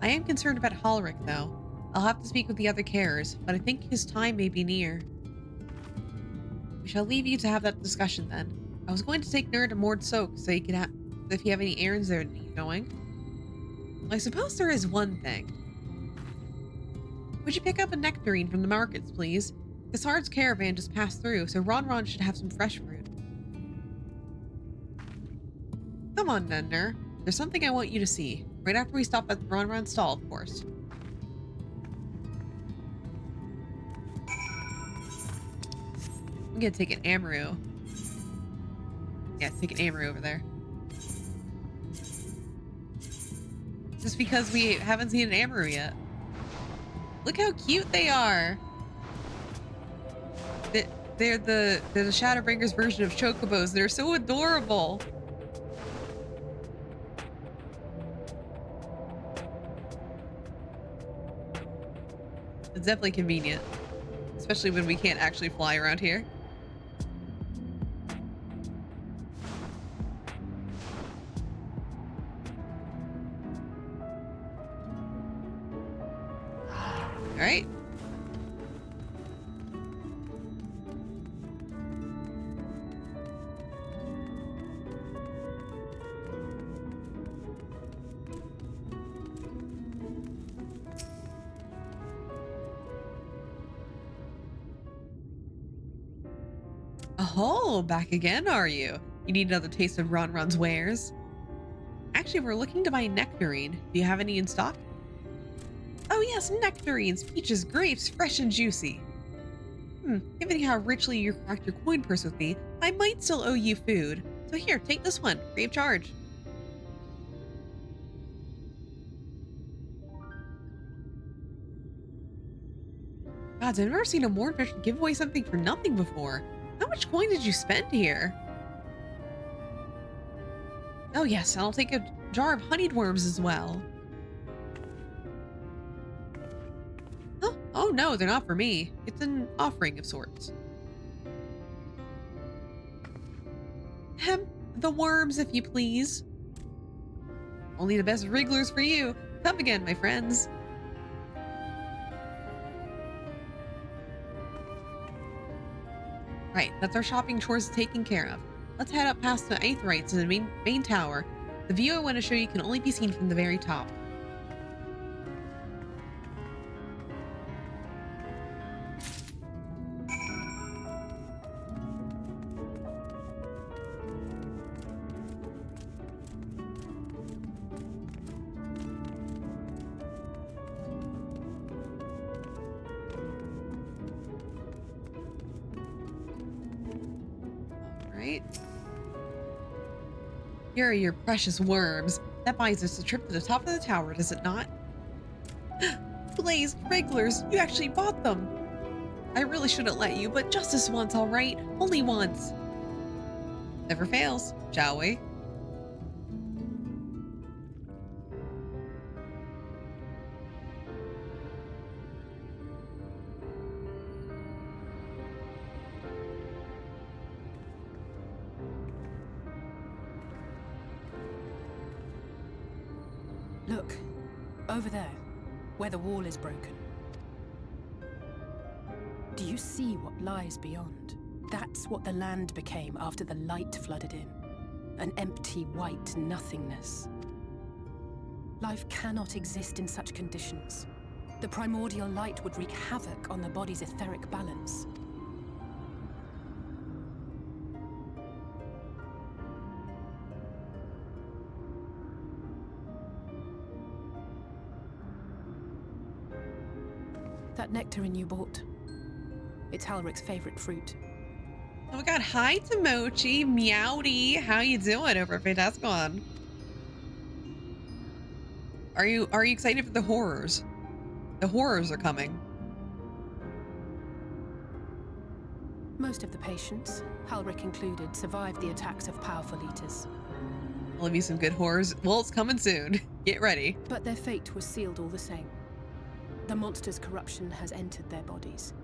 I am concerned about Halric, though. I'll have to speak with the other carers, but I think his time may be near. We shall leave you to have that discussion then. I was going to take Nerd to Mord Soak so you could if you have any errands there that need going. Well, I suppose there is one thing. Would you pick up a nectarine from the markets, please? Cassard's caravan just passed through, so Ron should have some fresh fruit. Come on, Nunner. There's something I want you to see. Right after we stop at the Ron stall, of course. I'm gonna take an Amaru. Yeah, take an Amaru over there. Just because we haven't seen an Amaru yet. Look how cute they are. They're the Shadowbringers version of Chocobos. They're so adorable. It's definitely convenient, especially when we can't actually fly around here. All right. Oh, back again, are you? You need another taste of Ron's wares? Actually, we're looking to buy nectarine. Do you have any in stock? Oh yes, nectarines, peaches, grapes, fresh and juicy. Given how richly you cracked your coin purse with me, I might still owe you food. So here, take this one, free of charge. God, I've never seen a Mord merchant give away something for nothing before. How much coin did you spend here? Oh yes, I'll take a jar of honeyed worms as well. Oh no, they're not for me. It's an offering of sorts. The worms, if you please. Only the best wrigglers for you. Come again, my friends. Right, that's our shopping chores taken care of. Let's head up past the Aetherites to the main tower. The view I want to show you can only be seen from the very top. Here are your precious worms. That buys us a trip to the top of the tower, does it not? Blazed wrigglers, you actually bought them. I really shouldn't let you, but just this once, all right? Only once. Never fails, shall we? Look, over there, where the wall is broken. Do you see what lies beyond? That's what the land became after the light flooded in. An empty, white nothingness. Life cannot exist in such conditions. The primordial light would wreak havoc on the body's etheric balance. That nectarine you bought. It's Halric's favorite fruit. Oh my god, hi to Mochi, Meowdy. How you doing over at Fantascon? Are you excited for the horrors? The horrors are coming. Most of the patients, Halric included, survived the attacks of powerful eaters. I'll give you some good horrors. Well, it's coming soon. Get ready. But their fate was sealed all the same. The monster's corruption has entered their bodies.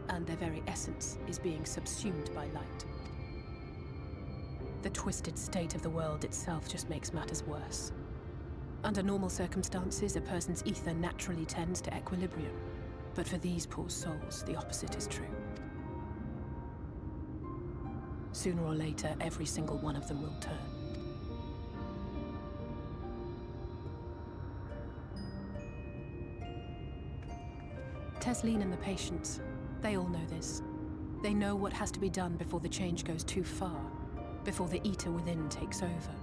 and their very essence is being subsumed by light. The twisted state of the world itself just makes matters worse. Under normal circumstances, a person's ether naturally tends to equilibrium. But for these poor souls, the opposite is true. Sooner or later, every single one of them will turn. Tesleen and the patients, they all know this. They know what has to be done before the change goes too far, before the eater within takes over.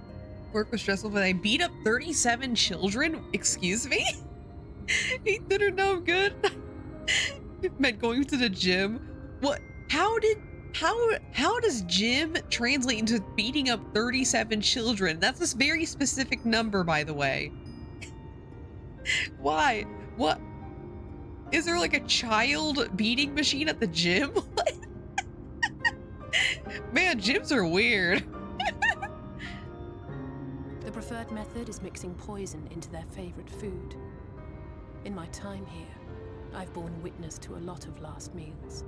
Work was stressful, but I beat up 37 children? Excuse me? He didn't know good. It meant going to the gym. What? How does gym translate into beating up 37 children? That's a very specific number, by the way. Why? What? Is there like a child beating machine at the gym? Man, gyms are weird. The preferred method is mixing poison into their favorite food. In my time here, I've borne witness to a lot of last meals.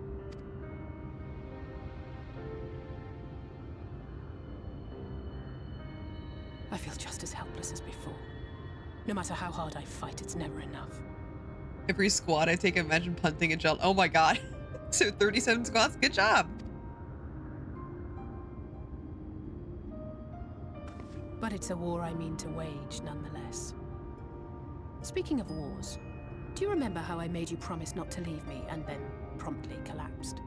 I feel just as helpless as before. No matter how hard I fight, it's never enough. Every squat I take, imagine punting a child. Oh my god. So 37 squats, good job. But it's a war I mean to wage, nonetheless. Speaking of wars, do you remember how I made you promise not to leave me and then promptly collapsed?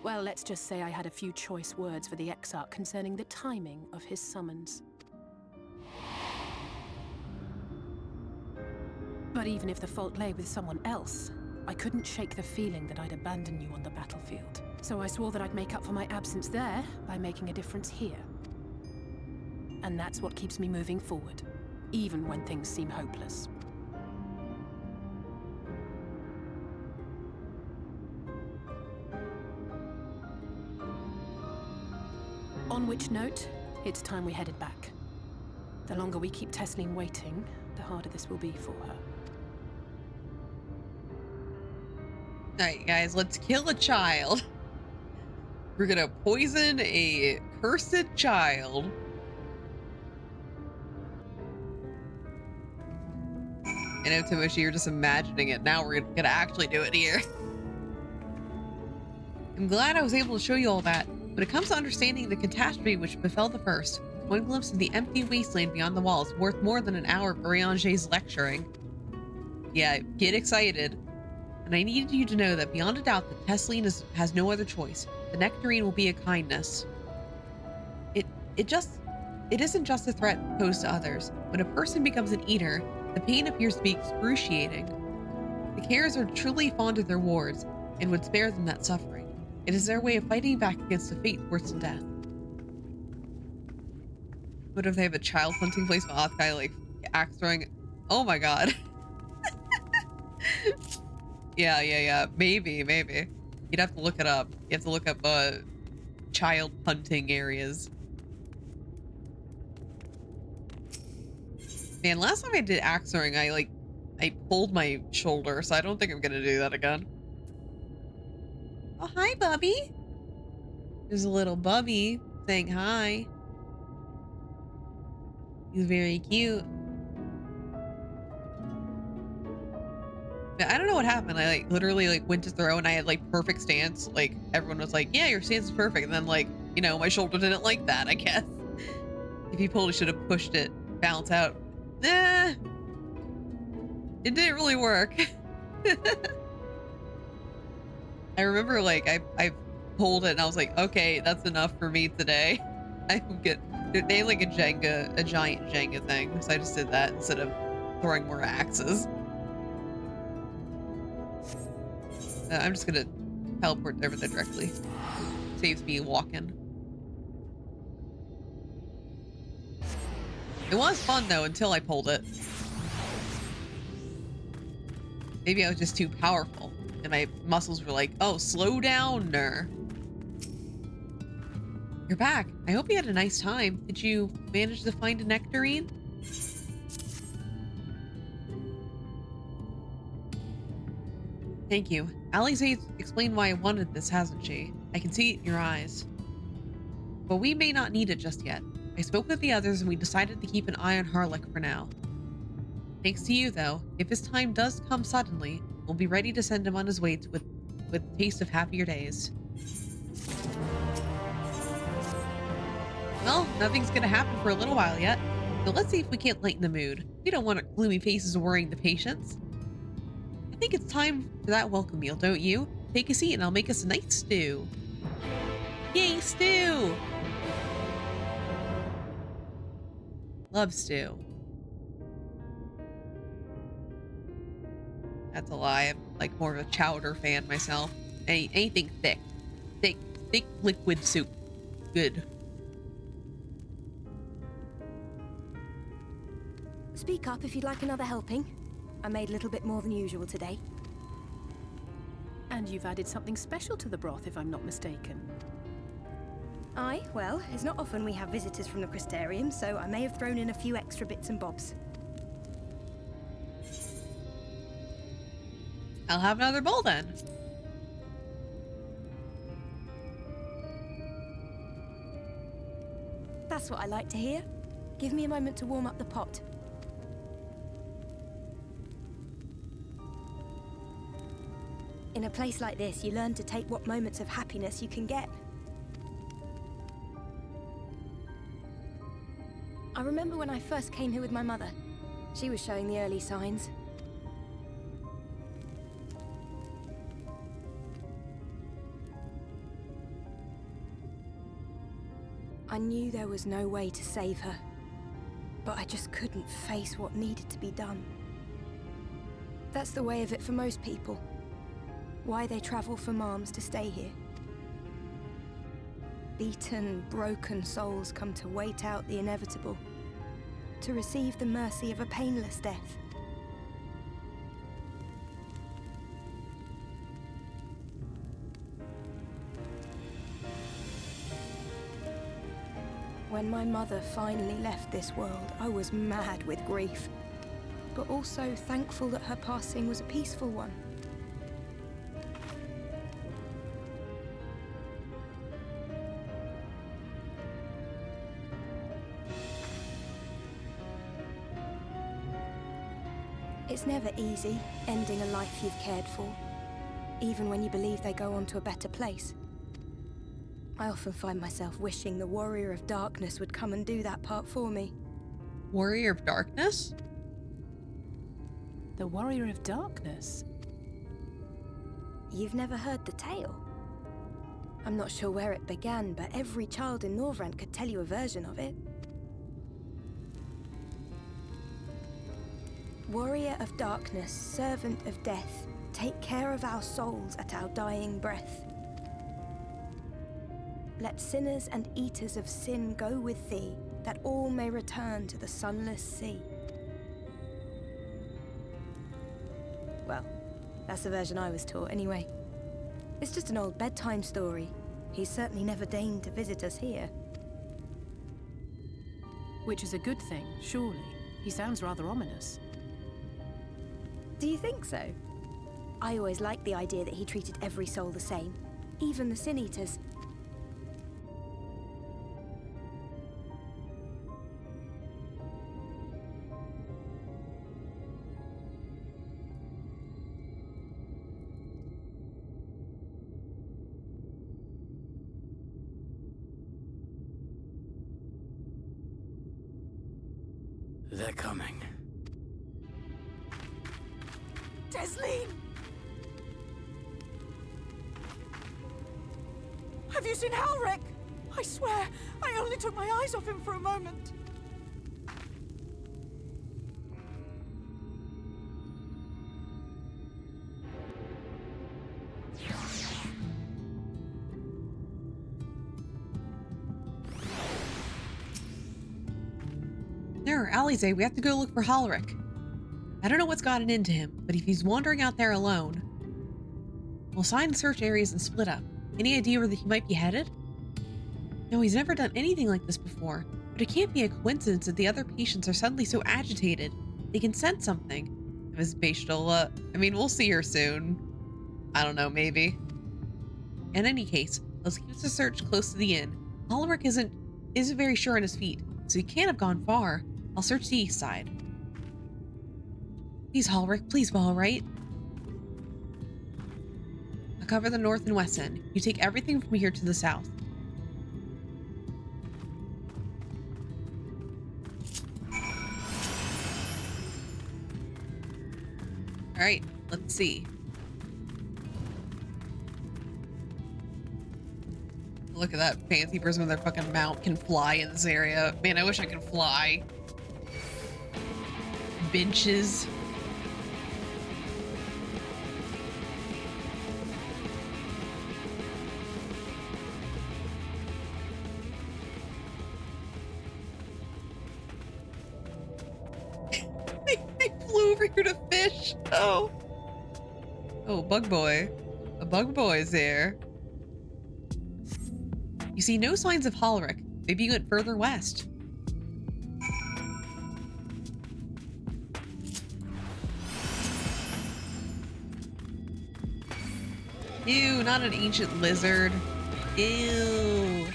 Well, let's just say I had a few choice words for the Exarch concerning the timing of his summons. But even if the fault lay with someone else, I couldn't shake the feeling that I'd abandon you on the battlefield. So I swore that I'd make up for my absence there by making a difference here. And that's what keeps me moving forward, even when things seem hopeless. On which note, it's time we headed back. The longer we keep Tesleen waiting, the harder this will be for her. Alright guys, let's kill a child. We're gonna poison a cursed child. I know, Timoshi, you're just imagining it. Now we're gonna actually do it here. I'm glad I was able to show you all that. When it comes to understanding the catastrophe which befell the first, one glimpse of the empty wasteland beyond the walls is worth more than an hour of Brianger's lecturing. Yeah, get excited. And I needed you to know that beyond a doubt that Tesleen has no other choice. The nectarine will be a kindness. It isn't just a threat posed to others. When a person becomes an eater, the pain appears to be excruciating. The Cares are truly fond of their wards and would spare them that suffering. It is their way of fighting back against a fate worse than death. What if they have a child hunting place with Othkai, like axe throwing? Oh my god. Yeah. Maybe. You'd have to look it up. You have to look up child hunting areas. Man, last time I did axe throwing, I pulled my shoulder, so I don't think I'm gonna do that again. Oh, hi, Bubby. There's a little Bubby saying hi. He's very cute. I don't know what happened. I literally went to throw and I had perfect stance. Everyone was like, yeah, your stance is perfect. And then my shoulder didn't like that, I guess. If you probably should have pushed it, bounce out. It didn't really work. I remember I pulled it and I was like, okay, that's enough for me today. I'm good. They had a giant Jenga thing. So I just did that instead of throwing more axes. I'm just gonna teleport over there directly. Saves me walking. It was fun though until I pulled it. Maybe I was just too powerful and my muscles were like, oh, slow down. You're back. I hope you had a nice time. Did you manage to find a nectarine? Thank you. Alize's explained why I wanted this, hasn't she? I can see it in your eyes. But we may not need it just yet. I spoke with the others and we decided to keep an eye on Harlech for now. Thanks to you, though, if his time does come suddenly, we'll be ready to send him on his way with a taste of happier days. Well, nothing's gonna happen for a little while yet, so let's see if we can't lighten the mood. We don't want gloomy faces worrying the patients. I think it's time for that welcome meal, don't you? Take a seat and I'll make us a nice stew. Yay, stew! Love stew. That's a lie. I'm like more of a chowder fan myself. Anything thick. Thick liquid soup. Good. Speak up if you'd like another helping. I made a little bit more than usual today. And you've added something special to the broth, if I'm not mistaken. Aye, well, it's not often we have visitors from the Crystarium, so I may have thrown in a few extra bits and bobs. I'll have another bowl then. That's what I like to hear. Give me a moment to warm up the pot. In a place like this, you learn to take what moments of happiness you can get. I remember when I first came here with my mother. She was showing the early signs. I knew there was no way to save her, but I just couldn't face what needed to be done. That's the way of it for most people. Why they travel from arms to stay here. Beaten, broken souls come to wait out the inevitable, to receive the mercy of a painless death. When my mother finally left this world, I was mad with grief, but also thankful that her passing was a peaceful one. It's never easy, ending a life you've cared for, even when you believe they go on to a better place. I often find myself wishing the Warrior of Darkness would come and do that part for me. Warrior of Darkness? The Warrior of Darkness? You've never heard the tale? I'm not sure where it began, but every child in Norvrent could tell you a version of it. Warrior of Darkness, servant of death, take care of our souls at our dying breath. Let sinners and eaters of sin go with thee, that all may return to the sunless sea. Well, that's the version I was taught anyway. It's just an old bedtime story. He's certainly never deigned to visit us here. Which is a good thing, surely. He sounds rather ominous. Do you think so? I always liked the idea that he treated every soul the same, even the Sin Eaters. They're coming. Desleen! Have you seen Halric? I swear, I only took my eyes off him for a moment. There, Alize, we have to go look for Halric. I don't know what's gotten into him, but if he's wandering out there alone, we'll assign search areas and split up. Any idea where he might be headed? No, he's never done anything like this before, but it can't be a coincidence that the other patients are suddenly so agitated. They can sense something. Ms. Bechtel, I mean, we'll see her soon. I don't know, maybe. In any case, let's keep the search close to the inn. Ulrich isn't very sure on his feet, so he can't have gone far. I'll search the east side. Please, Ulrich, please be all right. I'll cover the north and west end. You take everything from here to the south. All right, let's see. Look at that fancy person with their fucking mount can fly in this area. Man, I wish I could fly. Benches. They flew over here to fish. Oh. Oh, Bug Boy. A Bug Boy's there. You see no signs of Ulrich. Maybe you went further west. Ew, not an ancient lizard. Ew.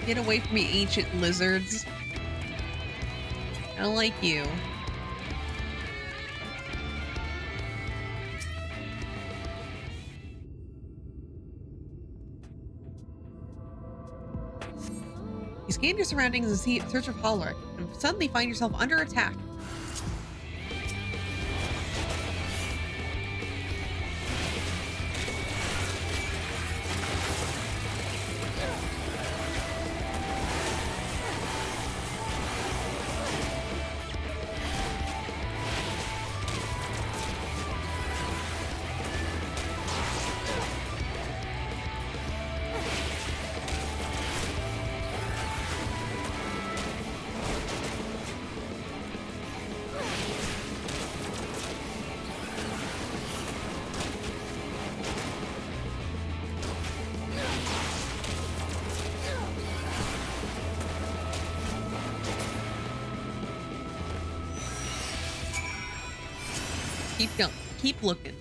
Get away from me, ancient lizards. I don't like you. You scan your surroundings in search of Ulrich, and suddenly find yourself under attack. Keep going. Keep looking.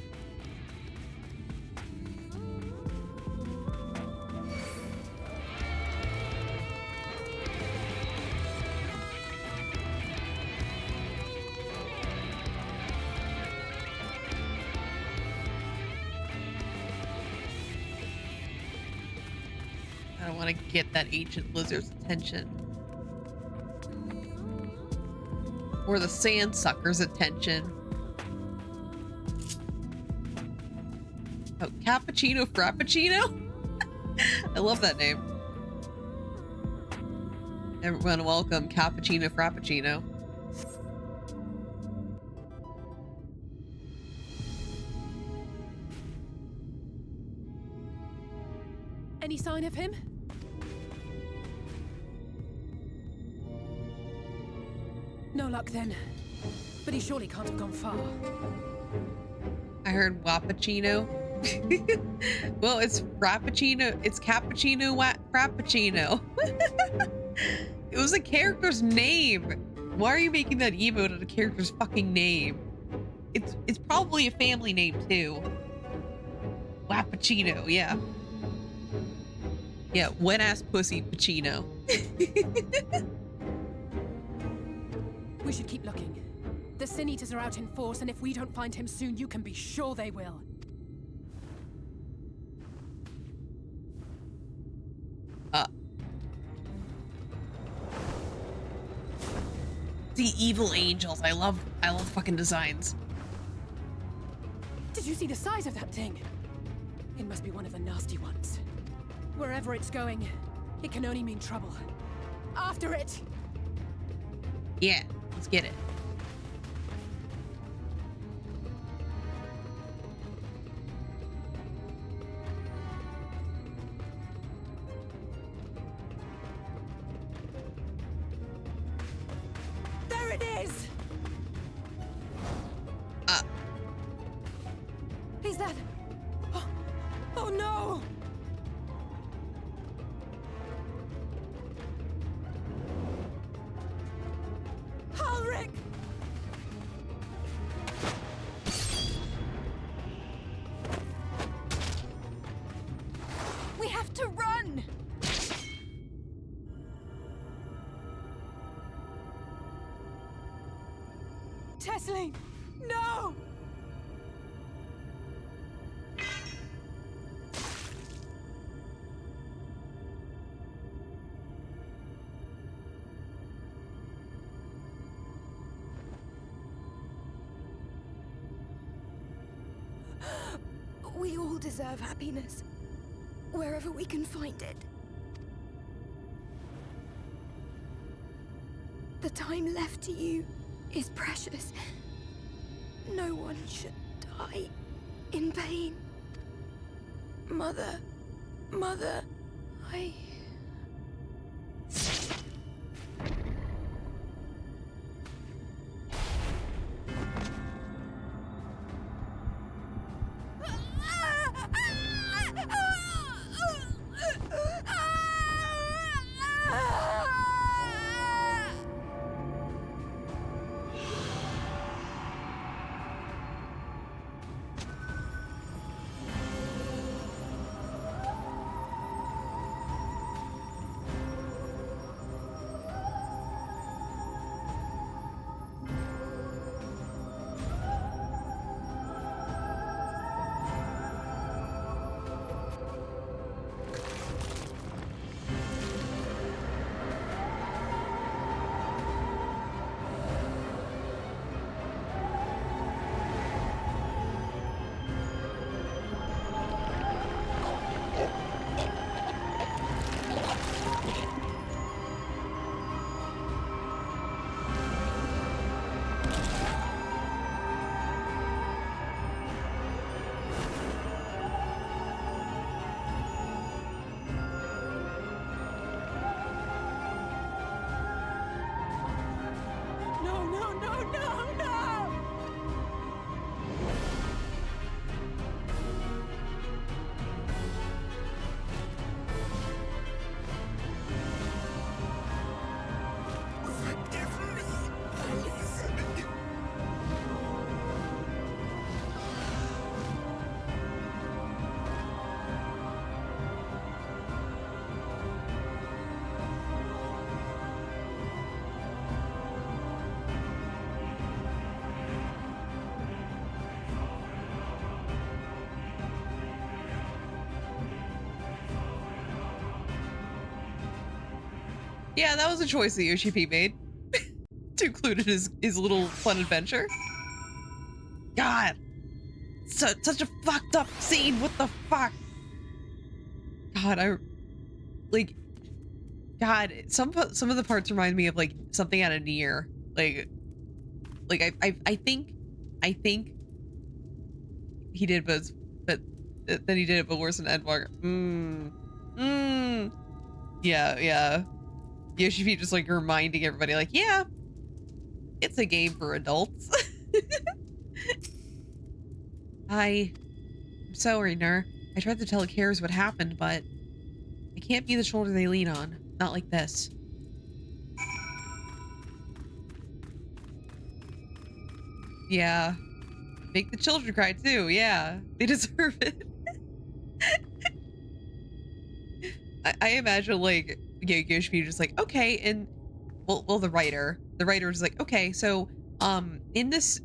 I don't want to get that ancient lizard's attention. Or the sand sucker's attention. Oh, Cappuccino Frappuccino? I love that name. Everyone welcome Cappuccino Frappuccino. Any sign of him? No luck then. But he surely can't have gone far. I heard Wappuccino. Well, it's Frappuccino. It's Cappuccino Frappuccino. It was a character's name. Why are you making that emote out of a character's fucking name? It's probably a family name too. Wappuccino, yeah. Yeah, wet ass pussy Pacino. We should keep looking. The Sin Eaters are out in force, and if we don't find him soon, you can be sure they will. The evil angels. I love fucking designs. Did you see the size of that thing? It must be one of the nasty ones. Wherever it's going, it can only mean trouble. After it! Yeah, let's get it. There it is! Is that... Oh no! Tesleen, no! We all deserve happiness, wherever we can find it. The time left to you is precious. No one should die in pain. Mother, I... Yeah, that was a choice that ShB made to include in his little fun adventure. God, such a fucked up scene. What the fuck? God, some of the parts remind me of like something out of Nier. I think he did, but then he did it, but worse than Edward. Yeah. ShB just like reminding everybody, like, yeah, it's a game for adults. I'm sorry, Nur. I tried to tell the Cares what happened, but I can't be the shoulder they lean on. Not like this. Yeah. Make the children cry too, yeah. They deserve it. I imagine like ShB just like, okay, and well the writer is like, okay, so in this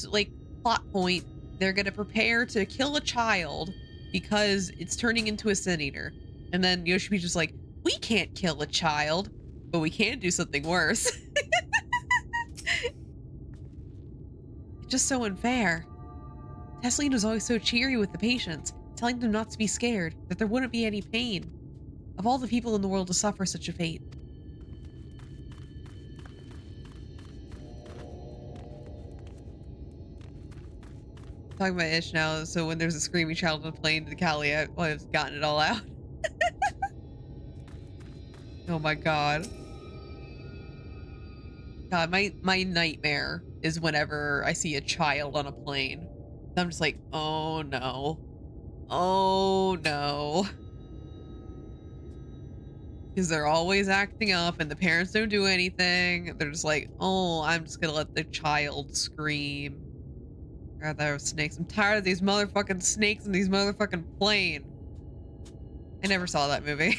like plot point, they're gonna prepare to kill a child because it's turning into a sin eater. And then ShB's just like, we can't kill a child, but we can do something worse. It's just so unfair. Tesleen was always so cheery with the patients, telling them not to be scared, that there wouldn't be any pain. Of all the people in the world to suffer such a fate. Talking about Ish now, so when there's a screaming child on a plane to the Cali, I've gotten it all out. Oh my god. God, my nightmare is whenever I see a child on a plane. I'm just like, oh no. Oh no. Because they're always acting up and the parents don't do anything. They're just like, oh, I'm just gonna let the child scream. God, there are snakes. I'm tired of these motherfucking snakes in these motherfucking plane. I never saw that movie.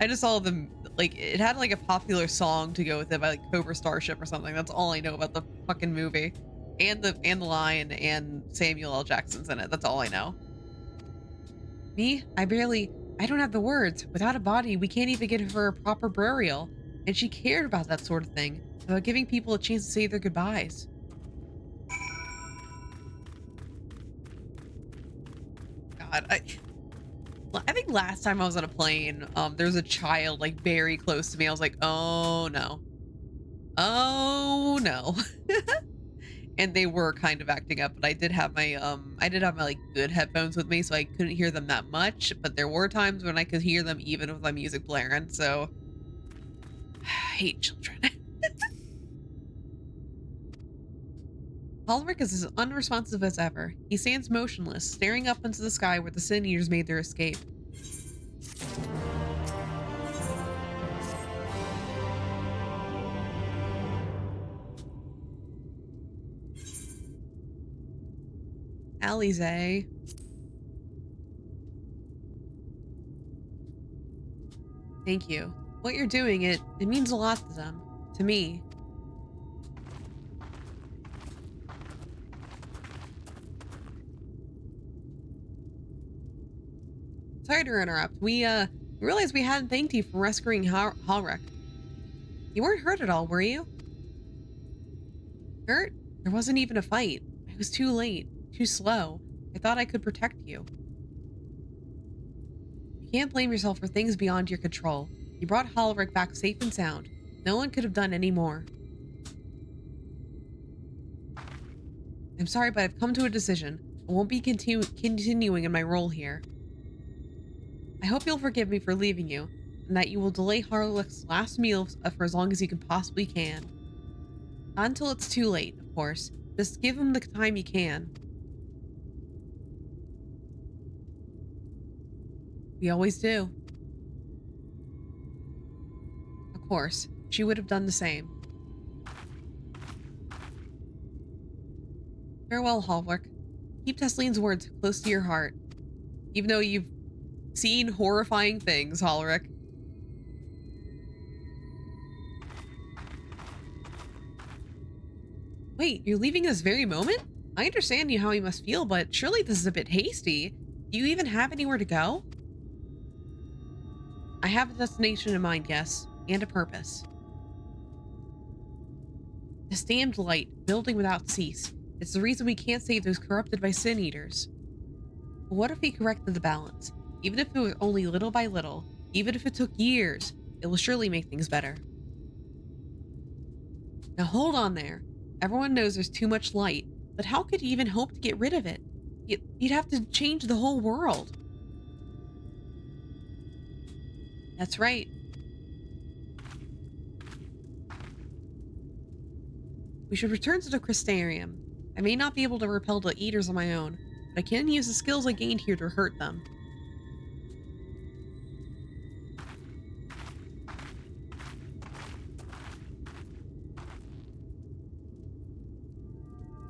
I just saw them like it had like a popular song to go with it by like Cobra Starship or something. That's all I know about the fucking movie. And the Lion and Samuel L. Jackson's in it. That's all I know. Me? I don't have the words. Without a body, we can't even give her a proper burial. And she cared about that sort of thing, about giving people a chance to say their goodbyes. God, I think last time I was on a plane, there was a child like very close to me. I was like, oh no. Oh no. And they were kind of acting up, but I did have my like good headphones with me, so I couldn't hear them that much, but there were times when I could hear them even with my music blaring. So I hate children. Ulrich is as unresponsive as ever. He stands motionless, staring up into the sky where the Sin Eaters made their escape. Alize. Thank you. What you're doing, it means a lot to them. To me. Sorry to interrupt. We realized we hadn't thanked you for rescuing Ulrich. You weren't hurt at all, were you? Hurt? There wasn't even a fight. I was too late. Too slow. I thought I could protect you. You can't blame yourself for things beyond your control. You brought Ulrich back safe and sound. No one could have done any more. I'm sorry, but I've come to a decision. I won't be continuing in my role here. I hope you'll forgive me for leaving you, and that you will delay Ulrich's last meal for as long as you can possibly can. Not until it's too late, of course. Just give him the time you can. We always do. Of course, she would have done the same. Farewell, Ulrich. Keep Tessline's words close to your heart. Even though you've seen horrifying things, Ulrich. Wait, you're leaving this very moment? I understand how you must feel, but surely this is a bit hasty. Do you even have anywhere to go? I have a destination in mind, yes, and a purpose. This damned light, building without cease. It's the reason we can't save those corrupted by Sin Eaters. But what if we corrected the balance? Even if it was only little by little, even if it took years, it will surely make things better. Now hold on there. Everyone knows there's too much light, but how could you even hope to get rid of it? You'd have to change the whole world. That's right. We should return to the Crystarium. I may not be able to repel the Eaters on my own, but I can use the skills I gained here to hurt them.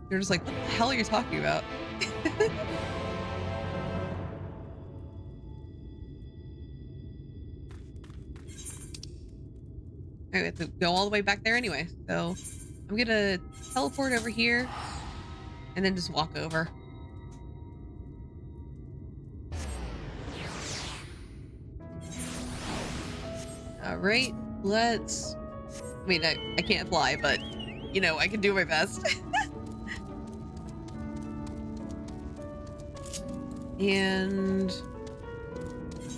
You're just like, what the hell are you talking about? Alright, we have to go all the way back there anyway. So I'm gonna teleport over here and then just walk over. Alright, let's... I mean, I can't fly, but, you know, I can do my best. And...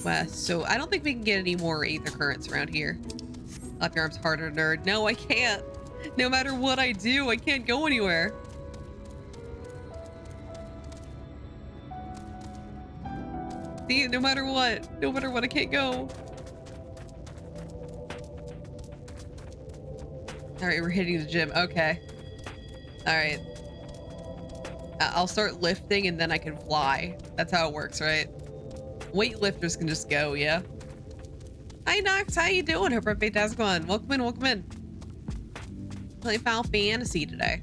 west. So I don't think we can get any more Aether Currents around here. Up your arms harder, nerd. No, I can't. No matter what I do, I can't go anywhere. See, no matter what, I can't go. All right, we're hitting the gym. Okay. All right. I'll start lifting and then I can fly. That's how it works, right? Weightlifters can just go, yeah? Hi, Nox. How you doing? Hope everybody has gone. Welcome in, welcome in. Playing Final Fantasy today.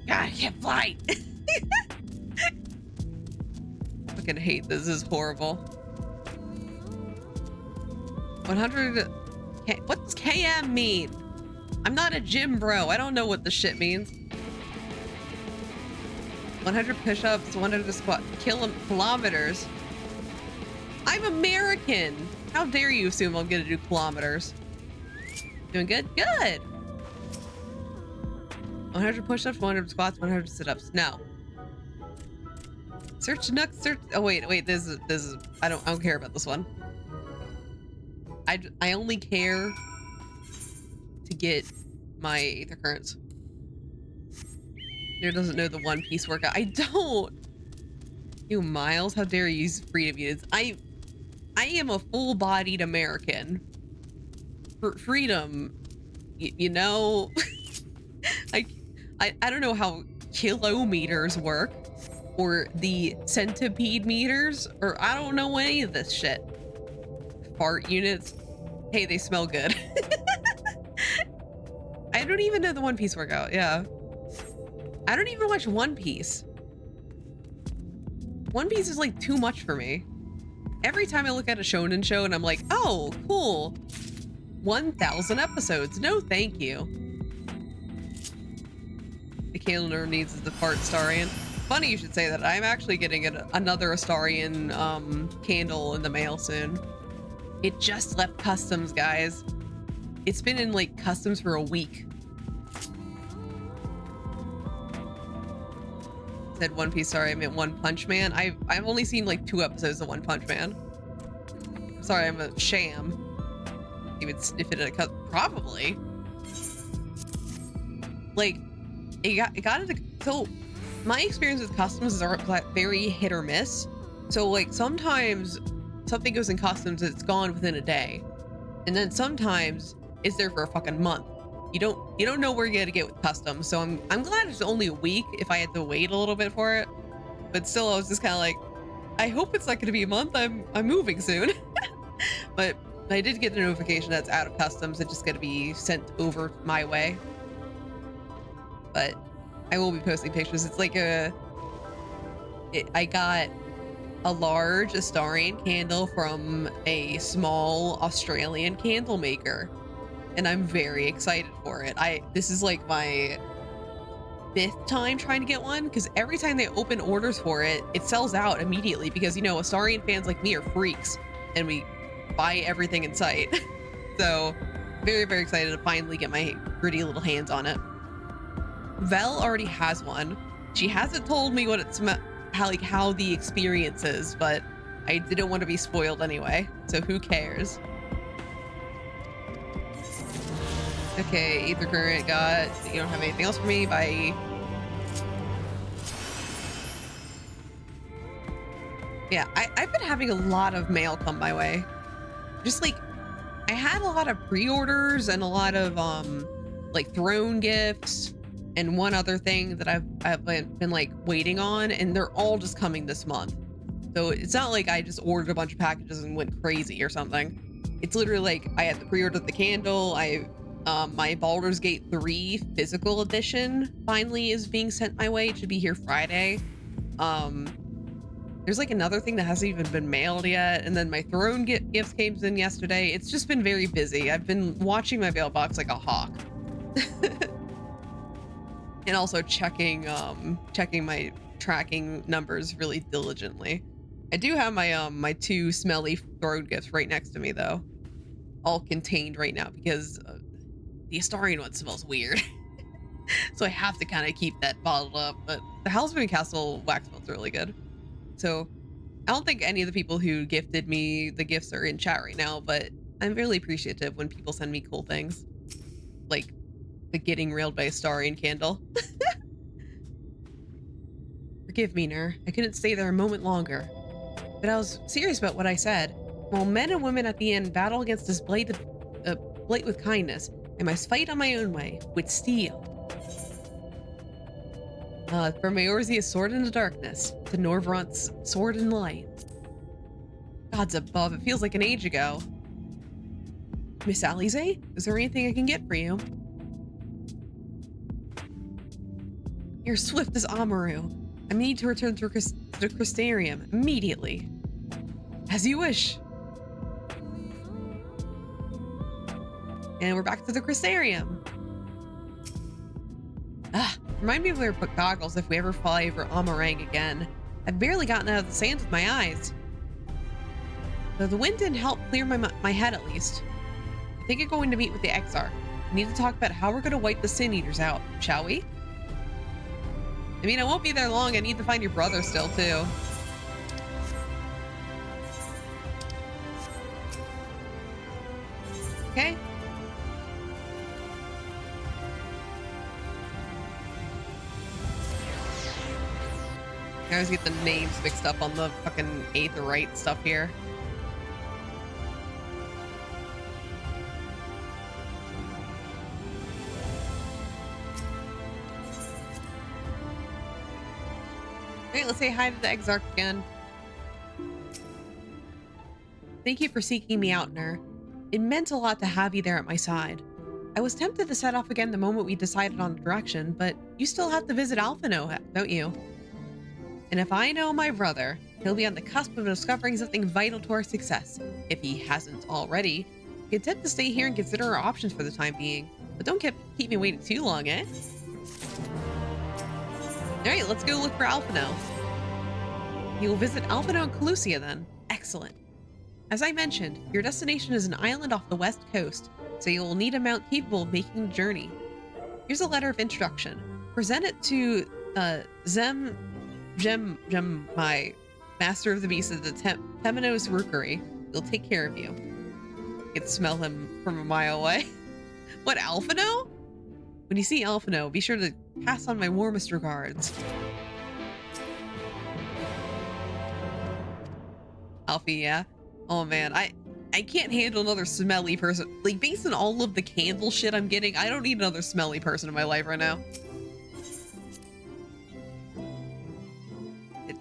God, I can't fly. fucking hate this. This is horrible. 100... What does KM mean? I'm not a gym bro. I don't know what the shit means. 100 push-ups, 100 squat, kilometers. I'm American. How dare you assume I'm gonna do kilometers? Doing good? Good. 100 push-ups, 100 squats, 100 sit-ups. No. Search Nook, search. Oh wait. This is. I don't care about this one. I only care to get my Aether Currents. There doesn't know the One Piece workout. I don't. You Miles, how dare you use freedom units? I am a full-bodied American. Freedom, you know. I don't know how kilometers work, or the centipede meters, or I don't know any of this shit. Fart units. Hey, they smell good. I don't even know the One Piece workout. Yeah. I don't even watch One Piece. One Piece is like too much for me. Every time I look at a shonen show and I'm like, oh, cool. 1,000 episodes. No, thank you. The calendar needs the fart Astarion. Funny you should say that. I'm actually getting another Astarion candle in the mail soon. It just left customs, guys. It's been in like customs for a week. Said One Piece, sorry, I meant One Punch Man. I've only seen like 2 episodes of One Punch Man. Sorry, I'm a sham. Even sniff it in a cut, probably. Like, it got into, so my experience with customs are very hit or miss. So like sometimes something goes in customs and it's gone within a day, and then sometimes it's there for a fucking month. You don't know where you're gonna get with customs. So I'm glad it's only a week if I had to wait a little bit for it. But still, I was just kind of like, I hope it's not gonna be a month. I'm moving soon. But I did get the notification that's out of customs. It's just gonna be sent over my way. But I will be posting pictures. It's like I got a large Astarion candle from a small Australian candle maker, and I'm very excited for it. This is like my 5th time trying to get one, because every time they open orders for it, it sells out immediately, because, you know, Astarion fans like me are freaks and we buy everything in sight. So very, very excited to finally get my pretty little hands on it. Vel already has one. She hasn't told me what it smells, how the experience is, but I didn't want to be spoiled anyway, so who cares? Okay, Aether Current got. You don't have anything else for me? Bye. Yeah, I've been having a lot of mail come my way. Just like, I had a lot of pre-orders and a lot of like throne gifts and one other thing that I've been like waiting on, and they're all just coming this month. So it's not like I just ordered a bunch of packages and went crazy or something. It's literally like I had to pre-order the candle. My Baldur's Gate 3 physical edition finally is being sent my way. It should be here Friday. There's like another thing that hasn't even been mailed yet, and then my throne gifts came in yesterday. It's just been very busy. I've been watching my mailbox like a hawk. And also checking my tracking numbers really diligently. I do have my my 2 smelly throne gifts right next to me though, all contained right now, because the Astarion one smells weird. So I have to kind of keep that bottled up. But the Hellsman Castle wax smells really good. So I don't think any of the people who gifted me the gifts are in chat right now, but I'm really appreciative when people send me cool things, like the getting railed by Astarion candle. Forgive me, Nur. I couldn't stay there a moment longer. But I was serious about what I said. While men and women at the end battle against this blight with kindness, I must fight on my own way, with steel. From Eorzea's sword in the darkness to Norvrant's sword in light. Gods above, it feels like an age ago. Miss Alize, is there anything I can get for you? You're swift as Amaru. I need to return to to the Crystarium immediately. As you wish. And we're back to the Crystarium. Remind me to wear goggles if we ever fly over Amarang again. I've barely gotten out of the sand with my eyes. Though the wind didn't help clear my head at least. I think I'm going to meet with the Exarch. We need to talk about how we're going to wipe the Sin Eaters out, shall we? I mean, I won't be there long. I need to find your brother still, too. Okay. I always get the names mixed up on the fucking Aetherite stuff here. Okay, let's say hi to the Exarch again. Thank you for seeking me out, Nur. It meant a lot to have you there at my side. I was tempted to set off again the moment we decided on the direction, but you still have to visit Alphino, don't you? And if I know my brother, he'll be on the cusp of discovering something vital to our success, if he hasn't already. Content to stay here and consider our options for the time being, but don't keep me waiting too long, eh? Alright, let's go look for Alphino. You will visit Alphino and Calusia then. Excellent. As I mentioned, your destination is an island off the west coast, so you will need a mount capable of making the journey. Here's a letter of introduction. Present it to Zem, my master of the beast of the Temenos Rookery. He'll take care of you. You can smell him from a mile away. What, Alphino? When you see Alphino, be sure to pass on my warmest regards. Alfie, yeah? Oh man, I can't handle another smelly person. Like, based on all of the candle shit I'm getting, I don't need another smelly person in my life right now.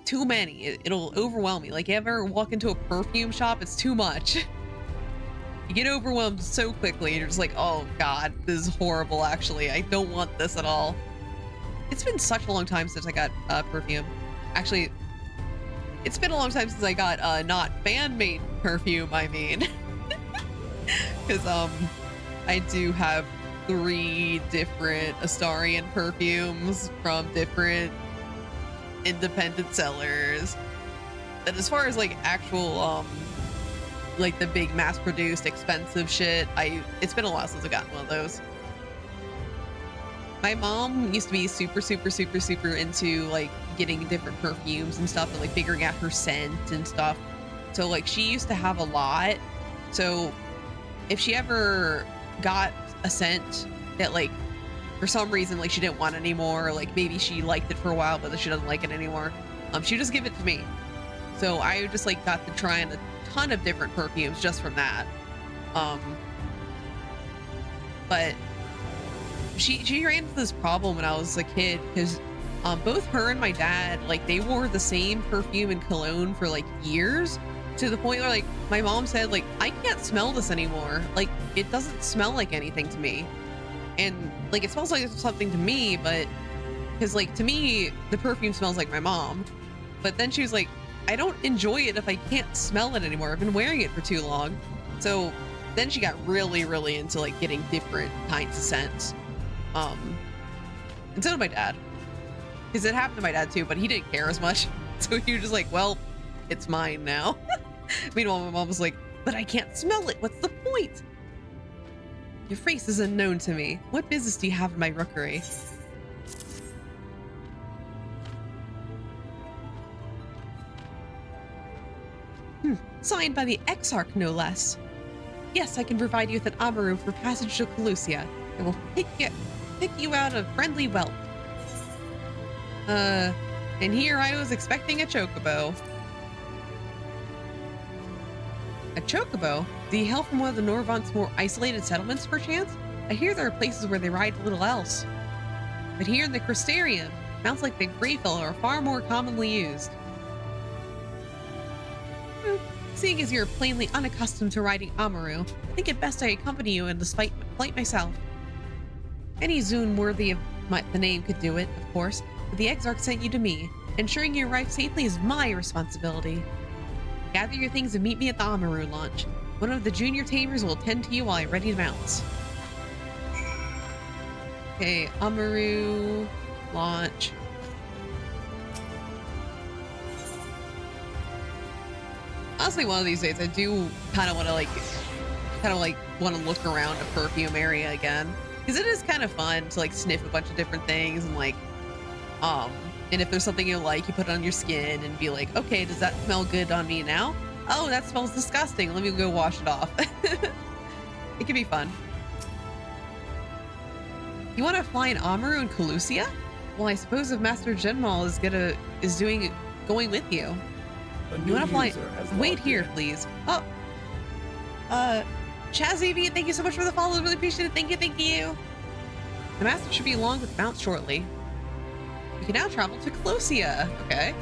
Too many. It'll overwhelm me. Like, you ever walk into a perfume shop, it's too much. You get overwhelmed so quickly. You're just like, oh god, this is horrible, actually. I don't want this at all. It's been such a long time since I got perfume. Actually, it's been a long time since I got not fan-made perfume, I mean. Because I do have 3 different Astarian perfumes from different independent sellers. And as far as like actual like the big mass-produced expensive shit, it's been a while since I got one of those. My mom used to be super into like getting different perfumes and stuff and like figuring out her scent and stuff. So like she used to have a lot. So if she ever got a scent that like for some reason like she didn't want anymore, or like maybe she liked it for a while but she doesn't like it anymore, she'd just give it to me. So I just like got to try a ton of different perfumes just from that. But she ran into this problem when I was a kid because both her and my dad, like they wore the same perfume and cologne for like years, to the point where like my mom said like, I can't smell this anymore. Like it doesn't smell like anything to me. And like it smells like something to me, but because like to me the perfume smells like my mom. But then she was like, I don't enjoy it if I can't smell it anymore. I've been wearing it for too long. So then she got really into like getting different kinds of scents. And so did my dad, because it happened to my dad too, but he didn't care as much. So he was just like, well, it's mine now. Meanwhile, my mom was like, but I can't smell it. What's the point? Your face is unknown to me. What business do you have in my rookery? Signed by the Exarch, no less. Yes, I can provide you with an Amaru for passage to Calusia. I will pick you out a friendly whelp. And here I was expecting a chocobo. A chocobo? Do you hail from one of the Norvant's more isolated settlements, perchance? I hear there are places where they ride little else. But here in the Crystarium, mounts like the Greyfell are far more commonly used. Seeing as you're plainly unaccustomed to riding Amaru, I think it best I accompany you in this flight myself. Any Zune worthy of the name could do it, of course, but the Exarch sent you to me. Ensuring you arrive safely is my responsibility. Gather your things and meet me at the Amaru launch. One of the junior tamers will attend to you while I'm ready to bounce. Okay, Amaru launch. Honestly, one of these days I do kind of want to look around a perfume area again, because it is kind of fun to like sniff a bunch of different things and like and if there's something you like, you put it on your skin and be like, okay, does that smell good on me now? Oh, that smells disgusting, let me go wash it off. It can be fun. You want to fly in Amaru and Calusia? Well, I suppose if Master Genmal is going with you. You want to fly? Wait here, please. Oh, Chazzy, thank you so much for the follow. Really appreciate it. Thank you. The master should be along with bounce shortly. We can now travel to Calusia. Okay.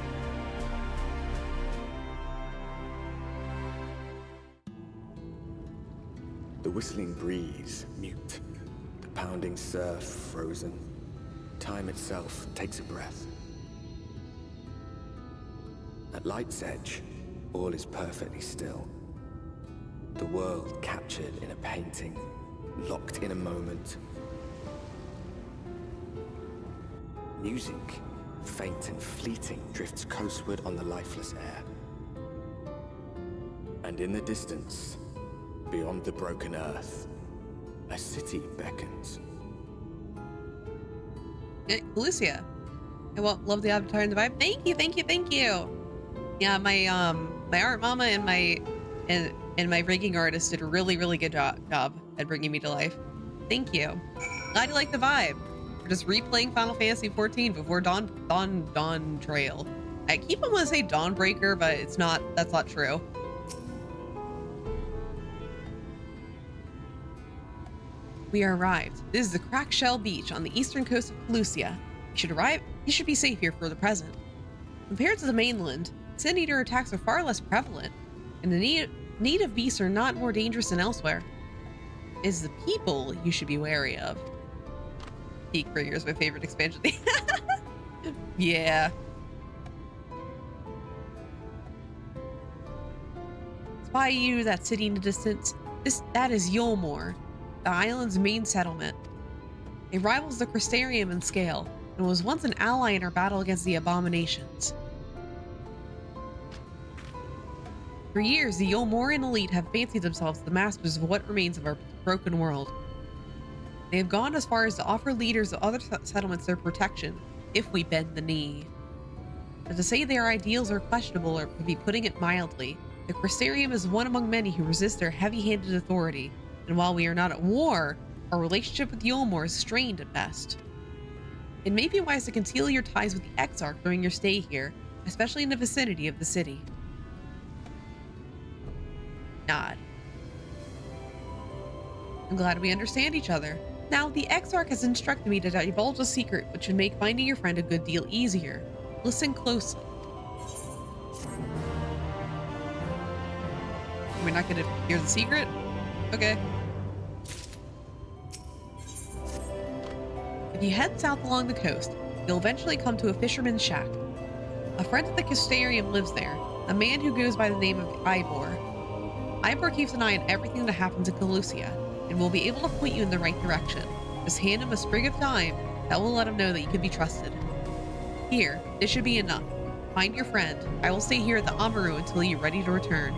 The whistling breeze, mute. The pounding surf, frozen. Time itself takes a breath. At light's edge, all is perfectly still. The world captured in a painting, locked in a moment. Music, faint and fleeting, drifts coastward on the lifeless air. And in the distance, beyond the broken earth, a city beckons. Calusia. I love the avatar and the vibe. Thank you. Yeah, my art mama and my rigging artist did a really good job at bringing me to life. Thank you. Glad you like the vibe. We're just replaying Final Fantasy XIV before Dawn Trail. I keep on wanting to say Dawnbreaker, but that's not true. We are arrived. This is the Crack Shell Beach on the eastern coast of Calusia. You should be safe here for the present. Compared to the mainland, Sin Eater attacks are far less prevalent, and the native beasts are not more dangerous than elsewhere. It's the people you should be wary of. Peak Rigger is my favorite expansion. Yeah. Spy you, that city in the distance. That is Yulmore, the island's main settlement. It rivals the Crystarium in scale, and was once an ally in our battle against the Abominations. For years, the Yulmorean elite have fancied themselves the masters of what remains of our broken world. They have gone as far as to offer leaders of other settlements their protection, if we bend the knee. But to say their ideals are questionable would be putting it mildly. The Crystarium is one among many who resist their heavy-handed authority, and while we are not at war, our relationship with Yulmore is strained at best. It may be wise to conceal your ties with the Exarch during your stay here, especially in the vicinity of the city. Nod. I'm glad we understand each other. Now, the Exarch has instructed me to divulge a secret which should make finding your friend a good deal easier. Listen closely. We're not going to hear the secret? Okay. If you head south along the coast, you'll eventually come to a fisherman's shack. A friend of the Crystarium lives there, a man who goes by the name of Ivor. Ivor keeps an eye on everything that happens in Calusia, and will be able to point you in the right direction. Just hand him a sprig of thyme that will let him know that you can be trusted. Here, this should be enough. Find your friend. I will stay here at the Amaru until you're ready to return.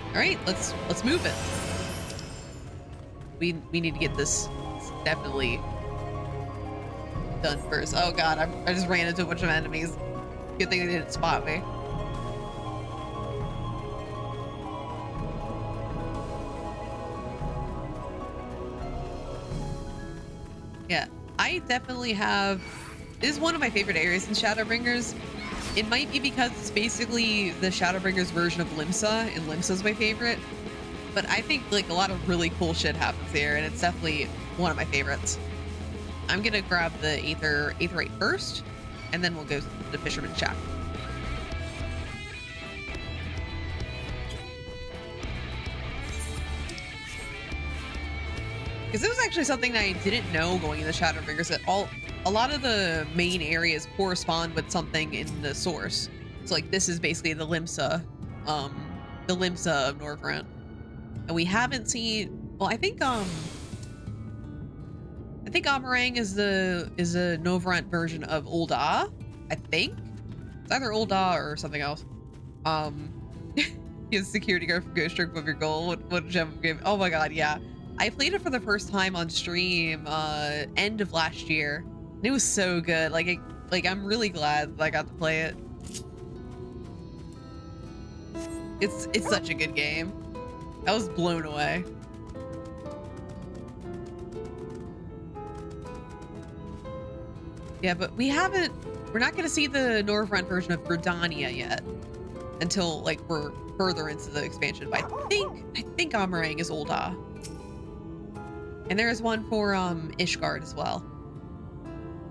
Alright, let's move it. We need to get this definitely done first. Oh god, I just ran into a bunch of enemies. Good thing they didn't spot me. Yeah, I definitely have... This is one of my favorite areas in Shadowbringers. It might be because it's basically the Shadowbringers version of Limsa, and Limsa's my favorite. But I think like a lot of really cool shit happens here, and it's definitely one of my favorites. I'm gonna grab the Aetherite first, and then we'll go to the Fisherman's Shack. Because it was actually something that I didn't know going into Shadowbringers, that a lot of the main areas correspond with something in the source. So like this is basically the Limsa of Norvrent. And we haven't seen, well, I think Amarang is a Norvrent version of Ul'dah. I think it's either Ul'dah or something else. He has security guard from Ghost Trick of your goal. What gem game? Oh my god, yeah. I played it for the first time on stream end of last year. And it was so good. Like I'm really glad that I got to play it. It's such a good game. I was blown away. Yeah, but we're not going to see the Norvrent version of Gridania yet until like we're further into the expansion. But I think Amarang is Ul'dah. And there's one for Ishgard as well.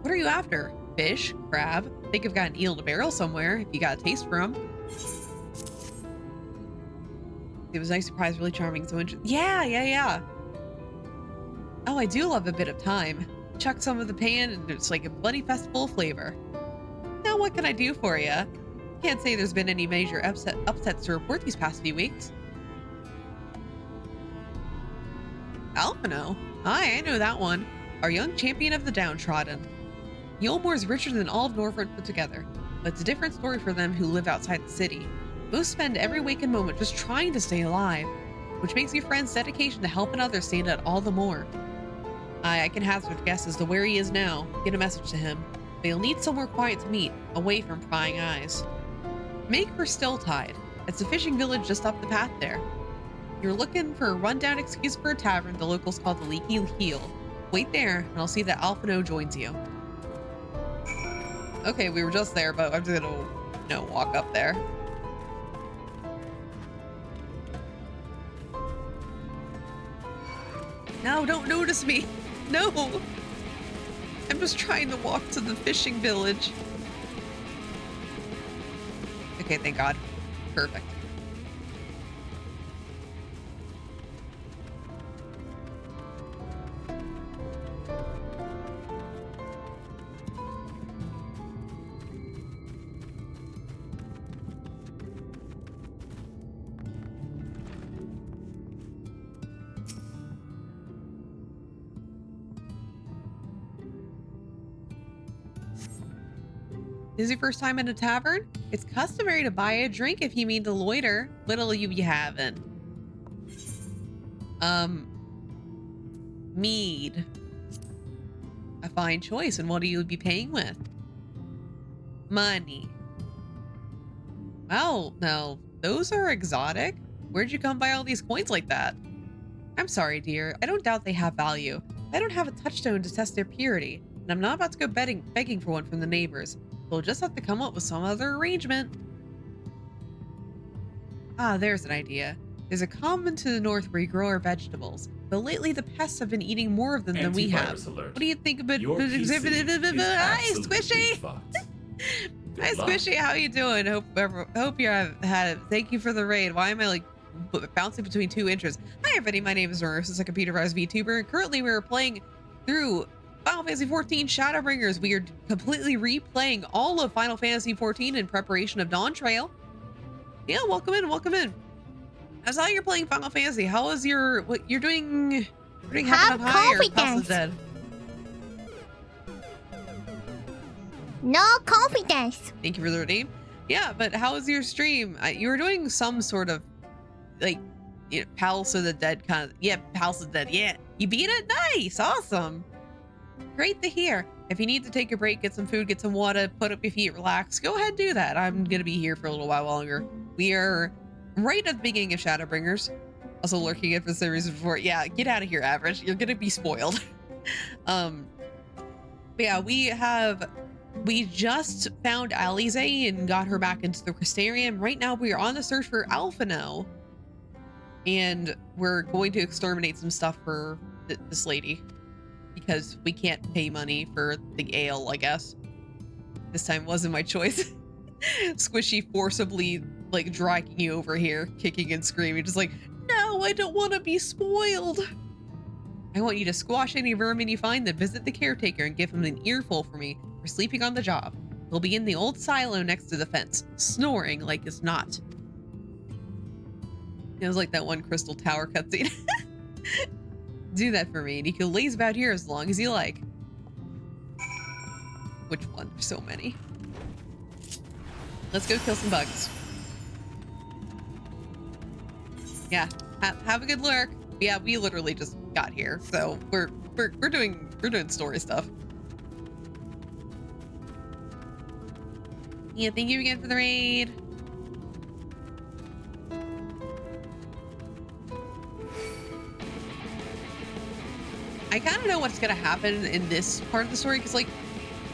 What are you after? Fish? Crab? I think I've got an eel in a barrel somewhere if you got a taste for them. It was a nice surprise, really charming. So yeah. Oh, I do love a bit of time. Chuck some of the pan and it's like a bloody festival of flavor. Now what can I do for you? Can't say there's been any major upsets to report these past few weeks. Alphino? Aye, I know that one. Our young champion of the downtrodden. Yolmore's richer than all of Norvrent put together, but it's a different story for them who live outside the city. Most spend every waking moment just trying to stay alive, which makes your friend's dedication to helping others stand out all the more. I can hazard a guess as to where he is now. Get a message to him. But you'll need somewhere quiet to meet, away from prying eyes. Make for Stilltide. It's a fishing village just up the path there. You're looking for a rundown excuse for a tavern the locals call the Leaky Heel. Wait there, and I'll see that Alphino joins you. Okay, we were just there, but I'm just gonna, walk up there. No, don't notice me. No. I'm just trying to walk to the fishing village. Okay, thank God. Perfect. This is your first time in a tavern? It's customary to buy a drink if you mean to loiter. Little you be having. Mead. A fine choice. And what will you be paying with? Money. Well, now, those are exotic. Where'd you come by all these coins like that? I'm sorry, dear. I don't doubt they have value. I don't have a touchstone to test their purity, and I'm not about to go begging for one from the neighbors. We'll just have to come up with some other arrangement. Ah, there's an idea. There's a common to the north where you grow our vegetables, but lately the pests have been eating more of them than we have. Alert. What do you think about Your PC is Hi, absolutely Squishy! fucked. Hi, Squishy, how you doing? Hope you have had it. Thank you for the raid. Why am I like bouncing between two intros? Hi everybody, my name is Nurse. This is a computerized VTuber, and currently we're playing through Final Fantasy XIV Shadowbringers. We are completely replaying all of Final Fantasy XIV in preparation of Dawn Trail. Yeah, welcome in, welcome in. I saw you're playing Final Fantasy. How is your, what you're doing? Heaven on High or House of the Dead? No confidence. Thank you for the name. Yeah, but how was your stream? You were doing some sort of, like, Palace of the Dead kind of, yeah, Palace of the Dead, yeah. You beat it? Nice, awesome. Great to hear. If you need to take a break, get some food, get some water, put up your feet, relax, go ahead and do that. I'm going to be here for a little while longer. We are right at the beginning of Shadowbringers. Also lurking at the series before. Yeah, get out of here, Average. You're going to be spoiled. But yeah, we just found Alize and got her back into the Crystarium. Right now, we are on the search for Alphino. And we're going to exterminate some stuff for this lady. Because we can't pay money for the ale, I guess. This time wasn't my choice. Squishy forcibly, like, dragging you over here, kicking and screaming, just like, no, I don't want to be spoiled. I want you to squash any vermin you find, then visit the caretaker and give him an earful for me for sleeping on the job. He'll be in the old silo next to the fence, snoring like it's not. It was like that one Crystal Tower cutscene. Do that for me, and you can laze about here as long as you like. Which one? There's so many. Let's go kill some bugs. Yeah, have a good lurk. Yeah, we literally just got here, so we're doing story stuff. Yeah, thank you again for the raid. I kind of know what's gonna happen in this part of the story, because like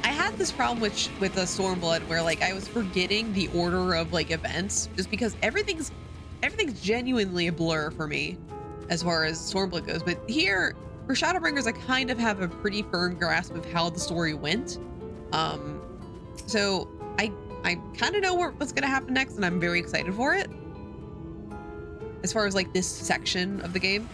I had this problem with the Stormblood where like I was forgetting the order of like events just because everything's genuinely a blur for me as far as Stormblood goes. But here for Shadowbringers, I kind of have a pretty firm grasp of how the story went. So I kind of know what's gonna happen next, and I'm very excited for it. As far as like this section of the game.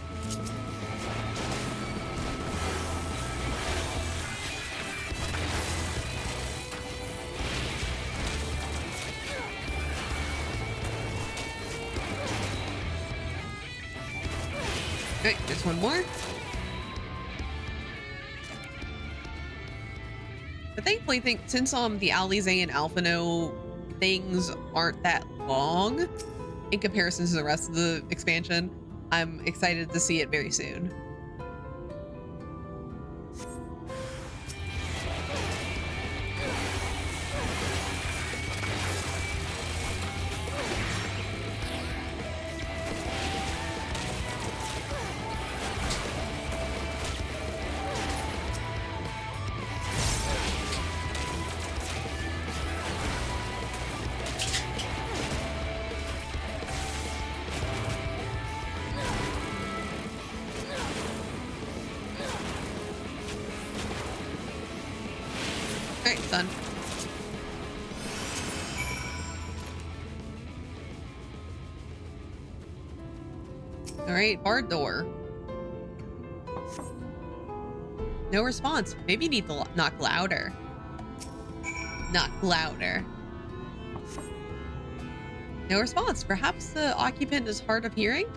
Okay, there's one more. But thankfully, since the Alizé and Alphino things aren't that long in comparison to the rest of the expansion, I'm excited to see it very soon. Done. All right, barred door. No response. Maybe you need to knock louder. Knock louder. No response. Perhaps the occupant is hard of hearing?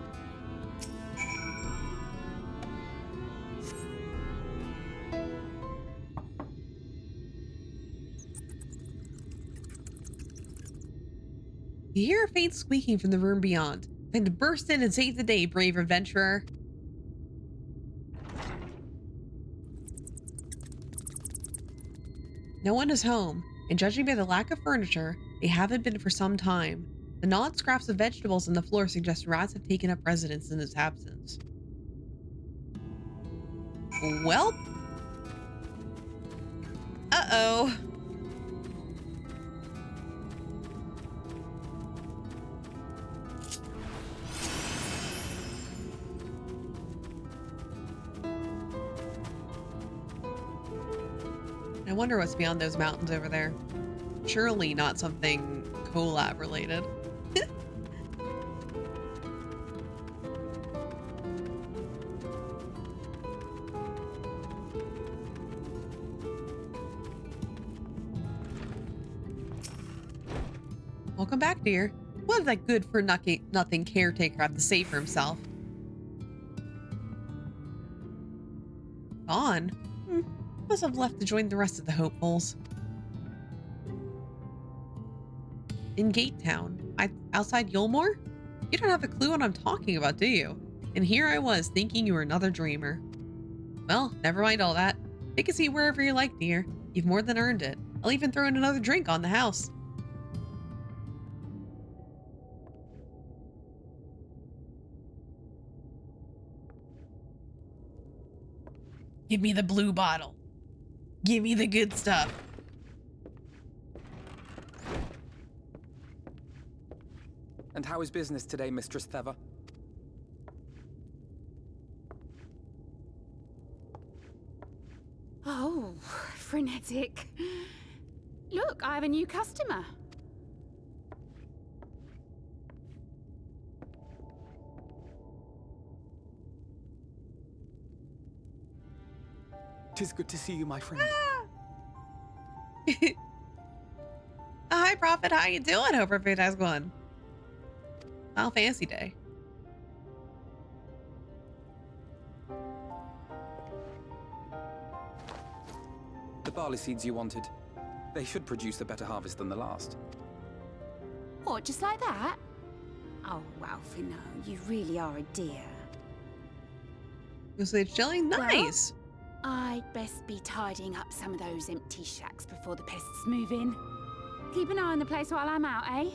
You hear a faint squeaking from the room beyond. Time to burst in and save the day, brave adventurer. No one is home, and judging by the lack of furniture, they haven't been for some time. The gnawed scraps of vegetables on the floor suggest rats have taken up residence in his absence. Well. Uh-oh. I wonder what's beyond those mountains over there. Surely not something collab related. Welcome back, dear. What did that good-for-nothing caretaker have to say for himself? Gone? Must have left to join the rest of the hopefuls. In Gate Town, outside Yulmore? You don't have a clue what I'm talking about, do you? And here I was, thinking you were another dreamer. Well, never mind all that. Take a seat wherever you like, dear. You've more than earned it. I'll even throw in another drink on the house. Give me the blue bottle. Give me the good stuff. And how is business today, Mistress Theva? Oh, frenetic. Look, I have a new customer. 'Tis good to see you, my friend. Hi, Prophet. How you doing? Hope everything's going. Final Fantasy Day. The barley seeds you wanted. They should produce a better harvest than the last. What, just like that? Oh, wow, Finno, you really are a dear. Usage jelly? Nice. Well, I'd best be tidying up some of those empty shacks before the pests move in. Keep an eye on the place while I'm out, eh?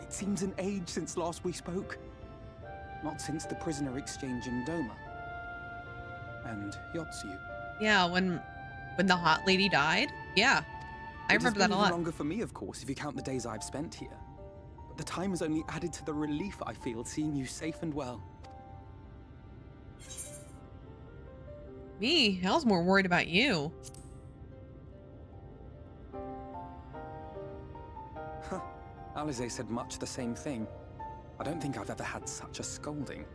It seems an age since last we spoke. Not since the prisoner exchange in Doma. And Yotsu. Yeah, when the hot lady died. Yeah, I remember that a lot. Longer for me, of course, if you count the days I've spent here. But the time has only added to the relief I feel seeing you safe and well. Me? I was more worried about you. Huh. Alize said much the same thing. I don't think I've ever had such a scolding.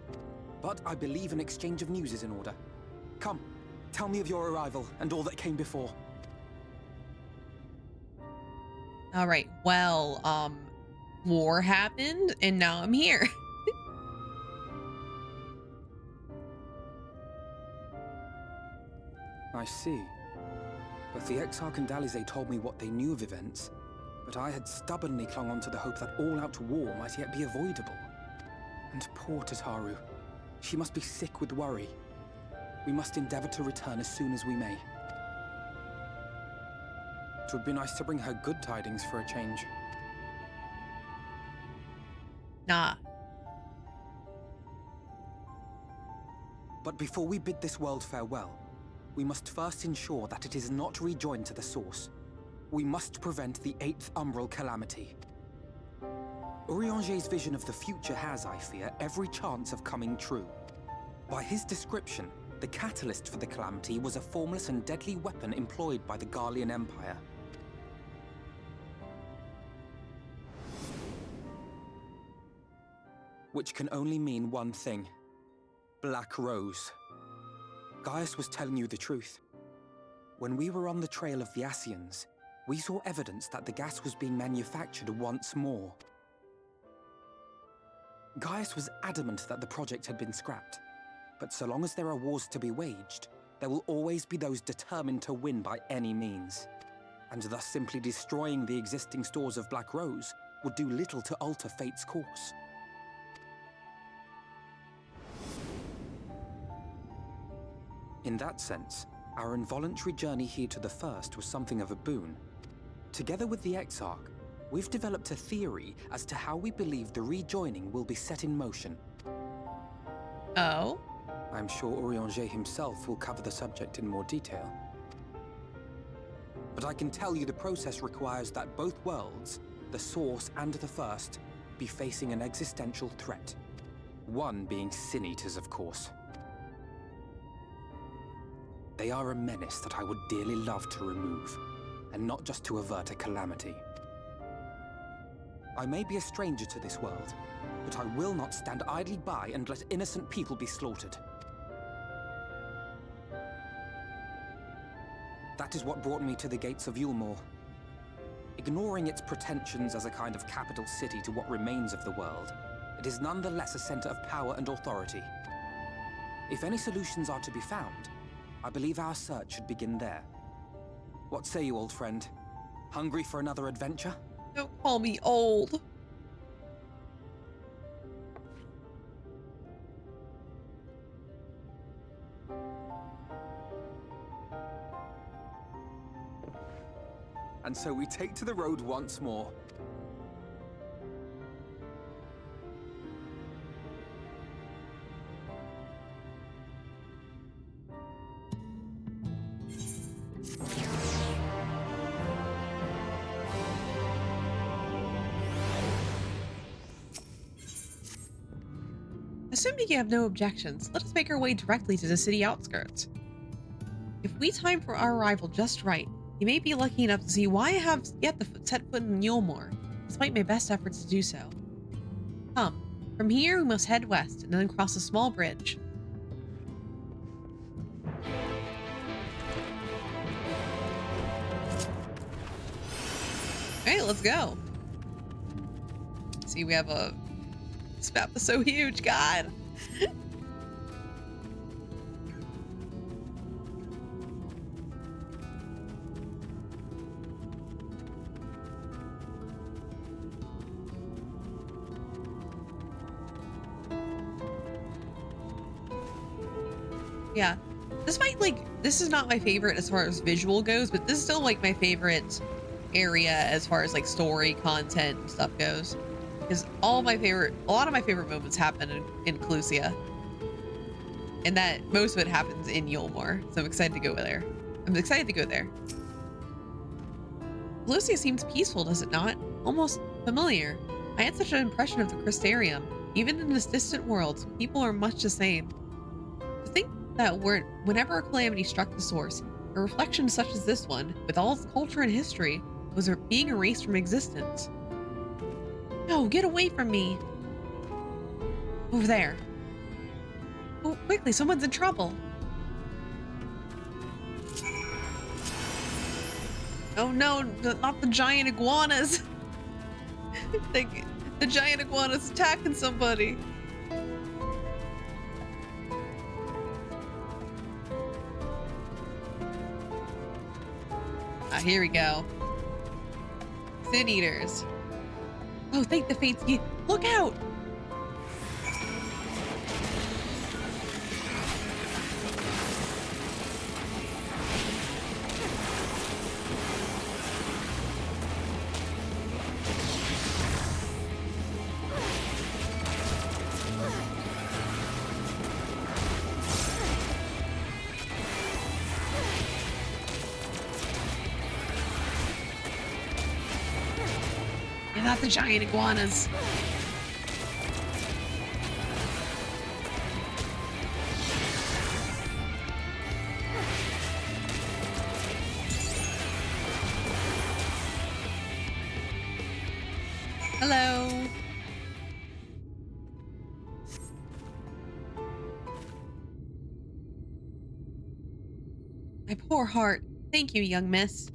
But I believe an exchange of news is in order. Come, tell me of your arrival and all that came before. All right. Well, war happened and now I'm here. I see. Both the Exarch and Alize told me what they knew of events, but I had stubbornly clung on to the hope that all-out war might yet be avoidable. And poor Tataru. She must be sick with worry. We must endeavor to return as soon as we may. It would be nice to bring her good tidings for a change. Nah. But before we bid this world farewell, we must first ensure that it is not rejoined to the source. We must prevent the 8th Umbral calamity. Urianger's vision of the future has, I fear, every chance of coming true. By his description, the catalyst for the calamity was a formless and deadly weapon employed by the Garlean Empire. Which can only mean one thing. Black Rose. Gaius was telling you the truth. When we were on the trail of the Ascians, we saw evidence that the gas was being manufactured once more. Gaius was adamant that the project had been scrapped. But so long as there are wars to be waged, there will always be those determined to win by any means. And thus simply destroying the existing stores of Black Rose would do little to alter fate's course. In that sense, our involuntary journey here to the First was something of a boon. Together with the Exarch, we've developed a theory as to how we believe the rejoining will be set in motion. Oh? I'm sure Urianger himself will cover the subject in more detail. But I can tell you the process requires that both worlds, the Source and the First, be facing an existential threat. One being Sin Eaters, of course. They are a menace that I would dearly love to remove, and not just to avert a calamity. I may be a stranger to this world, but I will not stand idly by and let innocent people be slaughtered. That is what brought me to the gates of Yulmore. Ignoring its pretensions as a kind of capital city to what remains of the world, it is nonetheless a center of power and authority. If any solutions are to be found, I believe our search should begin there. What say you, old friend? Hungry for another adventure? Don't call me old. And so we take to the road once more. Assuming you have no objections, let us make our way directly to the city outskirts. If we time for our arrival just right, You may be lucky enough to see why I have yet to set foot in Yulmore, despite my best efforts to do so. Come, from here we must head west and then cross a small bridge. Alright, let's go. See, we have a... This map is so huge, God! Yeah, this is not my favorite as far as visual goes, but this is still like my favorite area as far as like story content and stuff goes, because a lot of my favorite moments happen in Clusia, and that most of it happens in Yulmore, so I'm excited to go there. Clusia seems peaceful, does it not? Almost familiar. I had such an impression of the Crystarium. Even in this distant world, people are much the same. To think that whenever a calamity struck the source, a reflection such as this one, with all its culture and history, was being erased from existence. No, get away from me! Over there. Oh, quickly, someone's in trouble. Oh no, not the giant iguanas. The giant iguana's attacking somebody. Ah, here we go. Sin Eaters. Oh, thank the fates. Look out! Not the giant iguanas. Hello. My poor heart. Thank you, young miss.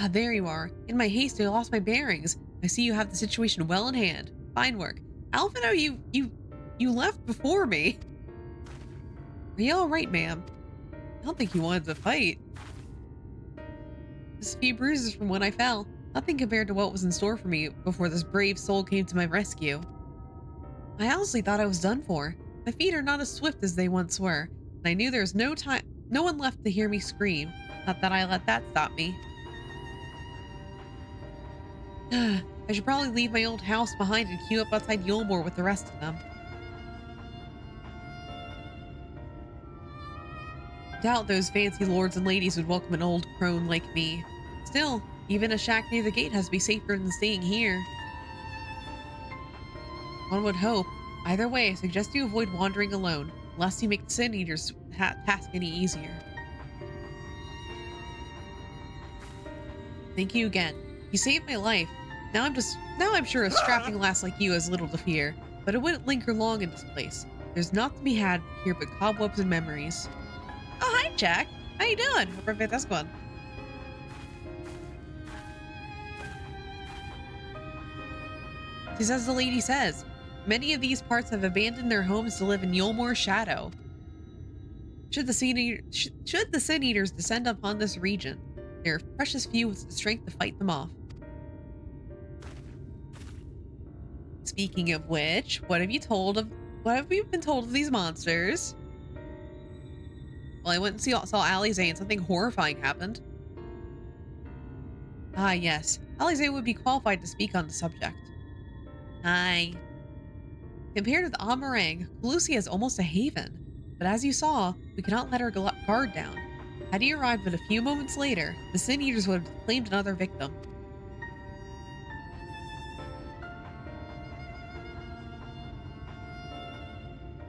Ah, there you are. In my haste, I lost my bearings. I see you have the situation well in hand. Fine work. Alphino, you left before me. Are you all right, ma'am? I don't think you wanted to fight. Just a few bruises from when I fell. Nothing compared to what was in store for me before this brave soul came to my rescue. I honestly thought I was done for. My feet are not as swift as they once were, and I knew there was no one left to hear me scream. Not that I let that stop me. I should probably leave my old house behind and queue up outside Yulmore with the rest of them. Doubt those fancy lords and ladies would welcome an old crone like me. Still, even a shack near the gate has to be safer than staying here. One would hope. Either way, I suggest you avoid wandering alone, lest you make the Sin Eater's task any easier. Thank you again. You saved my life. Now I'm sure a strapping lass like you has little to fear, but it wouldn't linger long in this place. There's naught to be had here but cobwebs and memories. Oh, hi, Jack. How you doing? Hope everything's going. Just as the lady says, many of these parts have abandoned their homes to live in Yulmore's shadow. Should the Sin Eaters descend upon this region, there are precious few with the strength to fight them off. Speaking of which, what have you been told of these monsters? Well, I went and saw Alize and something horrifying happened. Ah, yes. Alize would be qualified to speak on the subject. Hi. Compared with Amarang, Clusia is almost a haven. But as you saw, we cannot let our guard down. Had he arrived but a few moments later, the Sin Eaters would have claimed another victim.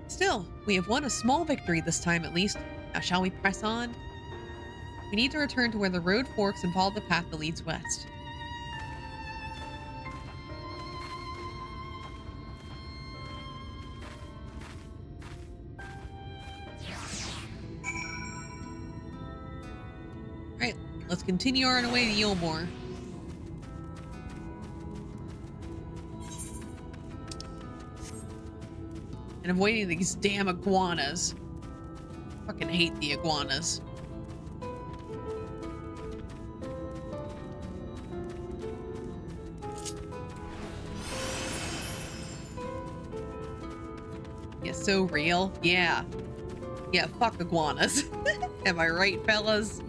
Still, we have won a small victory this time at least. Now shall we press on? We need to return to where the road forks and follow the path that leads west. Alright, let's continue on our way to Yulmore. And avoiding these damn iguanas. Fucking hate the iguanas. Yeah, so real. Yeah. Yeah, fuck iguanas. Am I right, fellas?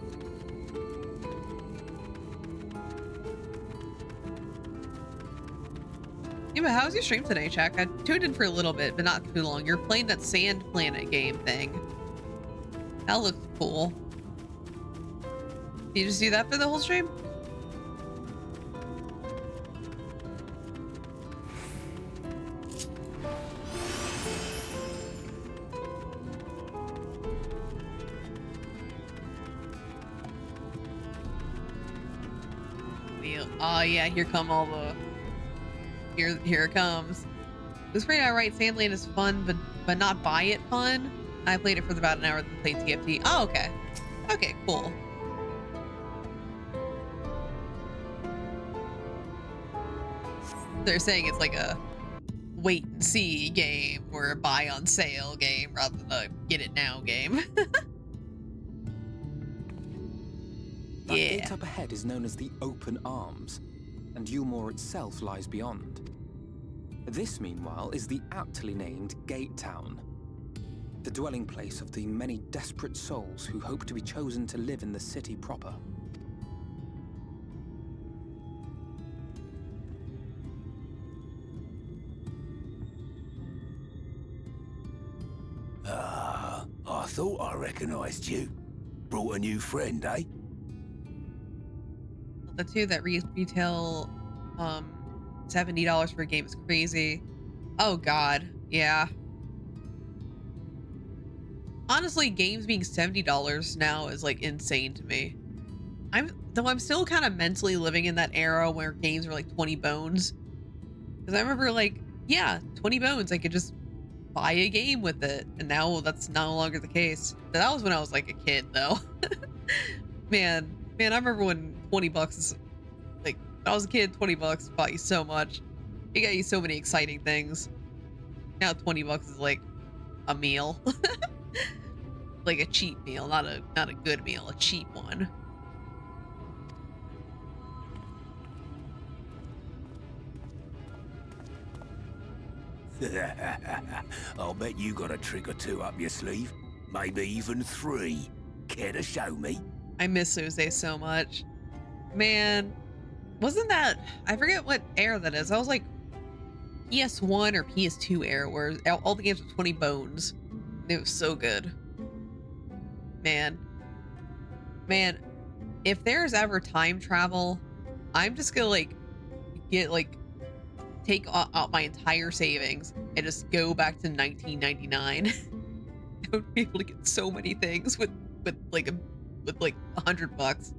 Yeah, but how was your stream today, Chuck? I tuned in for a little bit, but not too long. You're playing that Sand Planet game thing. That looks cool. Did you just do that for the whole stream? Oh yeah, here come all the... Here it comes. It's pretty alright. Sandland is fun, but not buy it fun. I played it for about an hour, then played TFT. Oh, okay. Okay, cool. They're saying it's like a wait and see game or a buy on sale game rather than a get it now game. That gate up ahead is known as the Open Arms, and Yulmore itself lies beyond. This, meanwhile, is the aptly named Gate Town, the dwelling place of the many desperate souls who hope to be chosen to live in the city proper. I thought I recognized you. Brought a new friend, eh? The two that retail $70 for a game is crazy. Oh god, yeah. Honestly, games being $70 now is like insane to me. I'm still kind of mentally living in that era where games were like 20 bones. Because I remember like, yeah, 20 bones, I could just buy a game with it. And now that's no longer the case. That was when I was like a kid though. Man, I remember when 20 bucks is like, when I was a kid, 20 bucks bought you so much. It got you so many exciting things. Now 20 bucks is like a meal. Like a cheap meal, not a good meal, a cheap one. I'll bet you got a trick or two up your sleeve. Maybe even 3. Care to show me? I miss those days so much. Man, wasn't that... I forget what era that is. I was like PS1 or PS2 era where all the games were 20 bones. It was so good. Man, if there's ever time travel, I'm just gonna like take out my entire savings and just go back to 1999. I would be able to get so many things with like $100.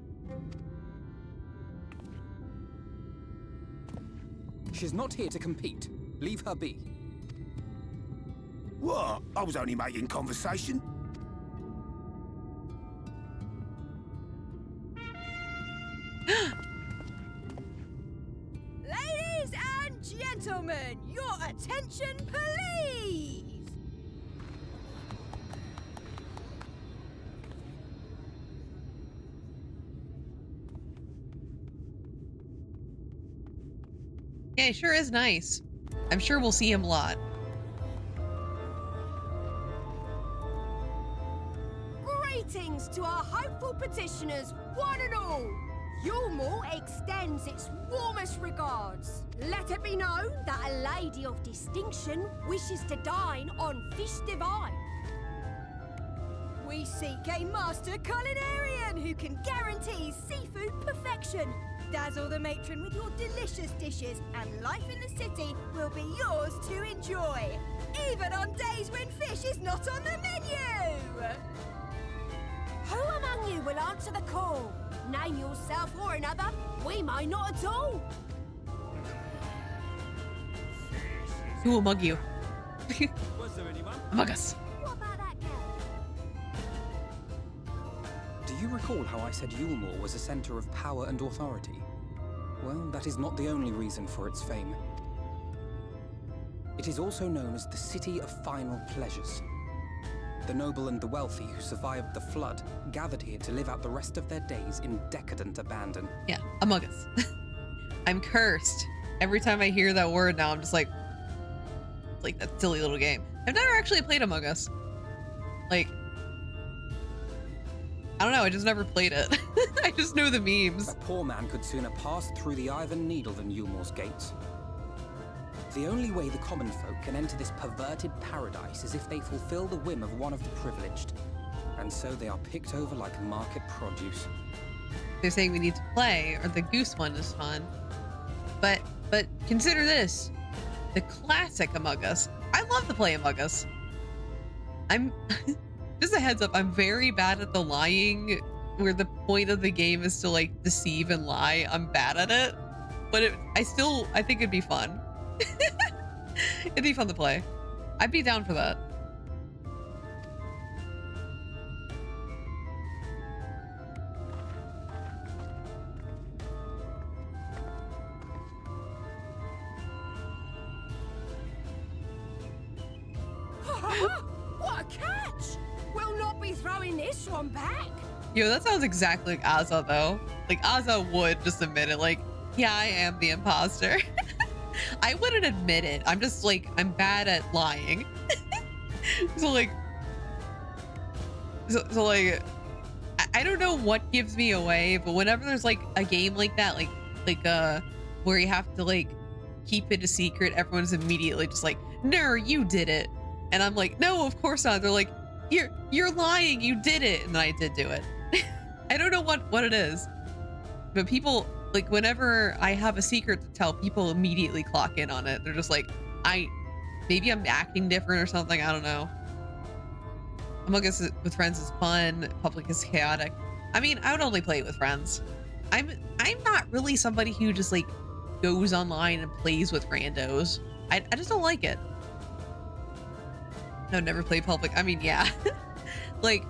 She's not here to compete. Leave her be. What? I was only making conversation. Ladies and gentlemen, your attention, please! Yeah, he sure is nice. I'm sure we'll see him a lot. Greetings to our hopeful petitioners, one and all. Yulmore extends its warmest regards. Let it be known that a lady of distinction wishes to dine on fish divine. We seek a master culinarian who can guarantee seafood perfection. Dazzle the matron with your delicious dishes, and life in the city will be yours to enjoy, even on days when fish is not on the menu. Who among you will will answer the call. Name yourself or another. We may not at all. Who will mug you? Was there anyone? Among Us. What about that girl? Do you recall how I said Yulmore was a center of power and authority? Well, that is not the only reason for its fame. It is also known as the City of Final Pleasures. The noble and the wealthy who survived the flood gathered here to live out the rest of their days in decadent abandon. Yeah, Among Us. I'm cursed. Every time I hear that word now, I'm just like, it's like that silly little game. I've never actually played Among Us. Like, I don't know, I just never played it. I just know the memes. A poor man could sooner pass through the Iron Needle than Yulmore's gates. The only way the common folk can enter this perverted paradise is if they fulfill the whim of one of the privileged. And so they are picked over like market produce. They're saying we need to play, or the goose one is fun. But consider this. The classic Among Us. I love to play Among Us. I'm... just a heads up, I'm very bad at the lying, where the point of the game is to like deceive and lie. I'm bad at it. But I think it'd be fun. It'd be fun to play. I'd be down for that. What a catch! We'll not be throwing this one back. Yo, that sounds exactly like Azza though. Like Azza would just admit it, like, yeah, I am the imposter. I wouldn't admit it. I'm just like, I'm bad at lying. So like, I don't know what gives me away, but whenever there's like a game like that, like where you have to like keep it a secret, everyone's immediately just like, no, you did it. And I'm like, no, of course not. They're like, you're lying, you did it. And I did do it. I don't know what it is, but people, like, whenever I have a secret to tell, people immediately clock in on it. They're just like, maybe I'm acting different or something. I don't know. Among Us with friends is fun. Public is chaotic. I mean, I would only play it with friends. I'm not really somebody who just like goes online and plays with randos. I just don't like it. No, never play public. I mean, yeah. like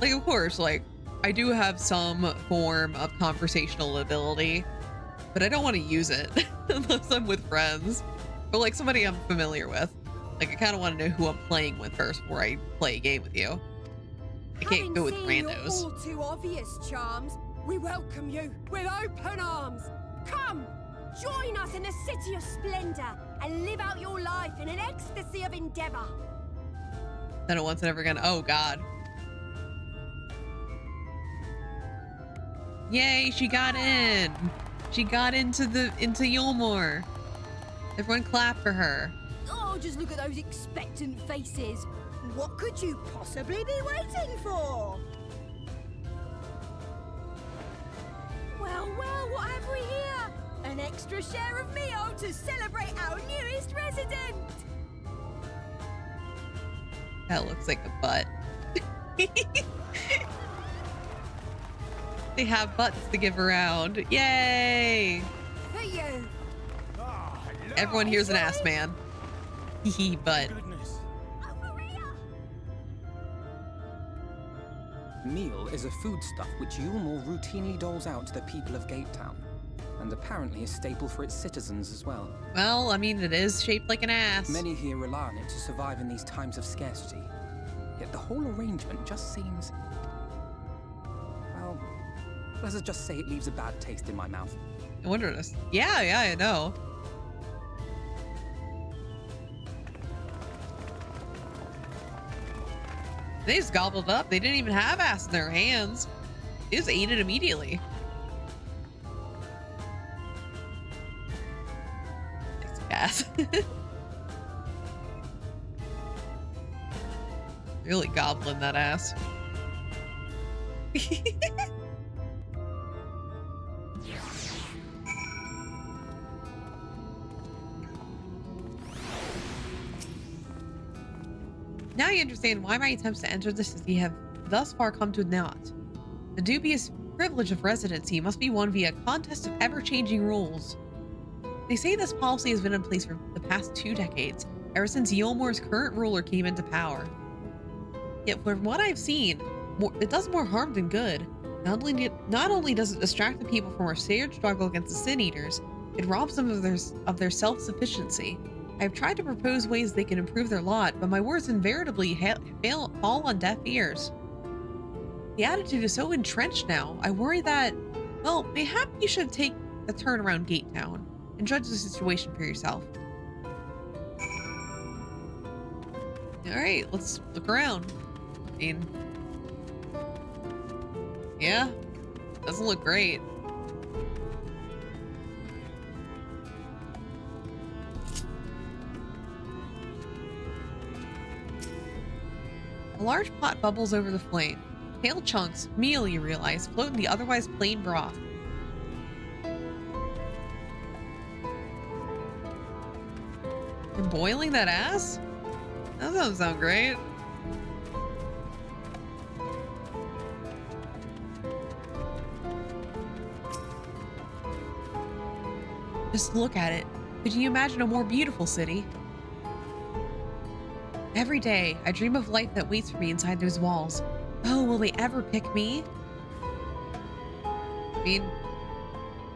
of course, like I do have some form of conversational ability, but I don't want to use it unless I'm with friends or like somebody I'm familiar with. Like I kind of want to know who I'm playing with first before I play a game with you. I can't go with randos. All too obvious charms, we welcome you with open arms. Come, join us in the city of splendor and live out your life in an ecstasy of endeavor. Then it once and ever again. Oh God. Yay, she got in. She got into Yulmore. Everyone clap for her. Oh, just look at those expectant faces. What could you possibly be waiting for? Well, what have we here? An extra share of meal to celebrate our newest resident. That looks like a butt. They have butts to give around. Yay! For you. Everyone here's an ass man. Hee butt. Meal is a foodstuff which Yulmore routinely doles out to the people of Gatetown, and apparently a staple for its citizens as well. Well, I mean, it is shaped like an ass. Many here rely on it to survive in these times of scarcity. Yet the whole arrangement just seems... well, let's just say it leaves a bad taste in my mouth. I wonder this. Yeah, I know. They just gobbled up. They didn't even have ass in their hands. They just ate it immediately. Thanks, ass. Really gobbling that ass. Now you understand why my attempts to enter the city have thus far come to naught. The dubious privilege of residency must be won via a contest of ever-changing rules. They say this policy has been in place for the past 2 decades, ever since Yulmore's current ruler came into power. Yet from what I've seen, it does more harm than good. Not only does it distract the people from our shared struggle against the Sin Eaters, it robs them of their self-sufficiency. I have tried to propose ways they can improve their lot, but my words invariably fall on deaf ears. The attitude is so entrenched now, I worry that, well, mayhap you should take a turn around Gate Town and judge the situation for yourself. Alright, let's look around. I mean, yeah, doesn't look great. A large pot bubbles over the flame. Pale chunks, meal you realize, float in the otherwise plain broth. You're boiling that ass? That doesn't sound great. Just look at it. Could you imagine a more beautiful city? Every day, I dream of life that waits for me inside those walls. Oh, will they ever pick me? I mean,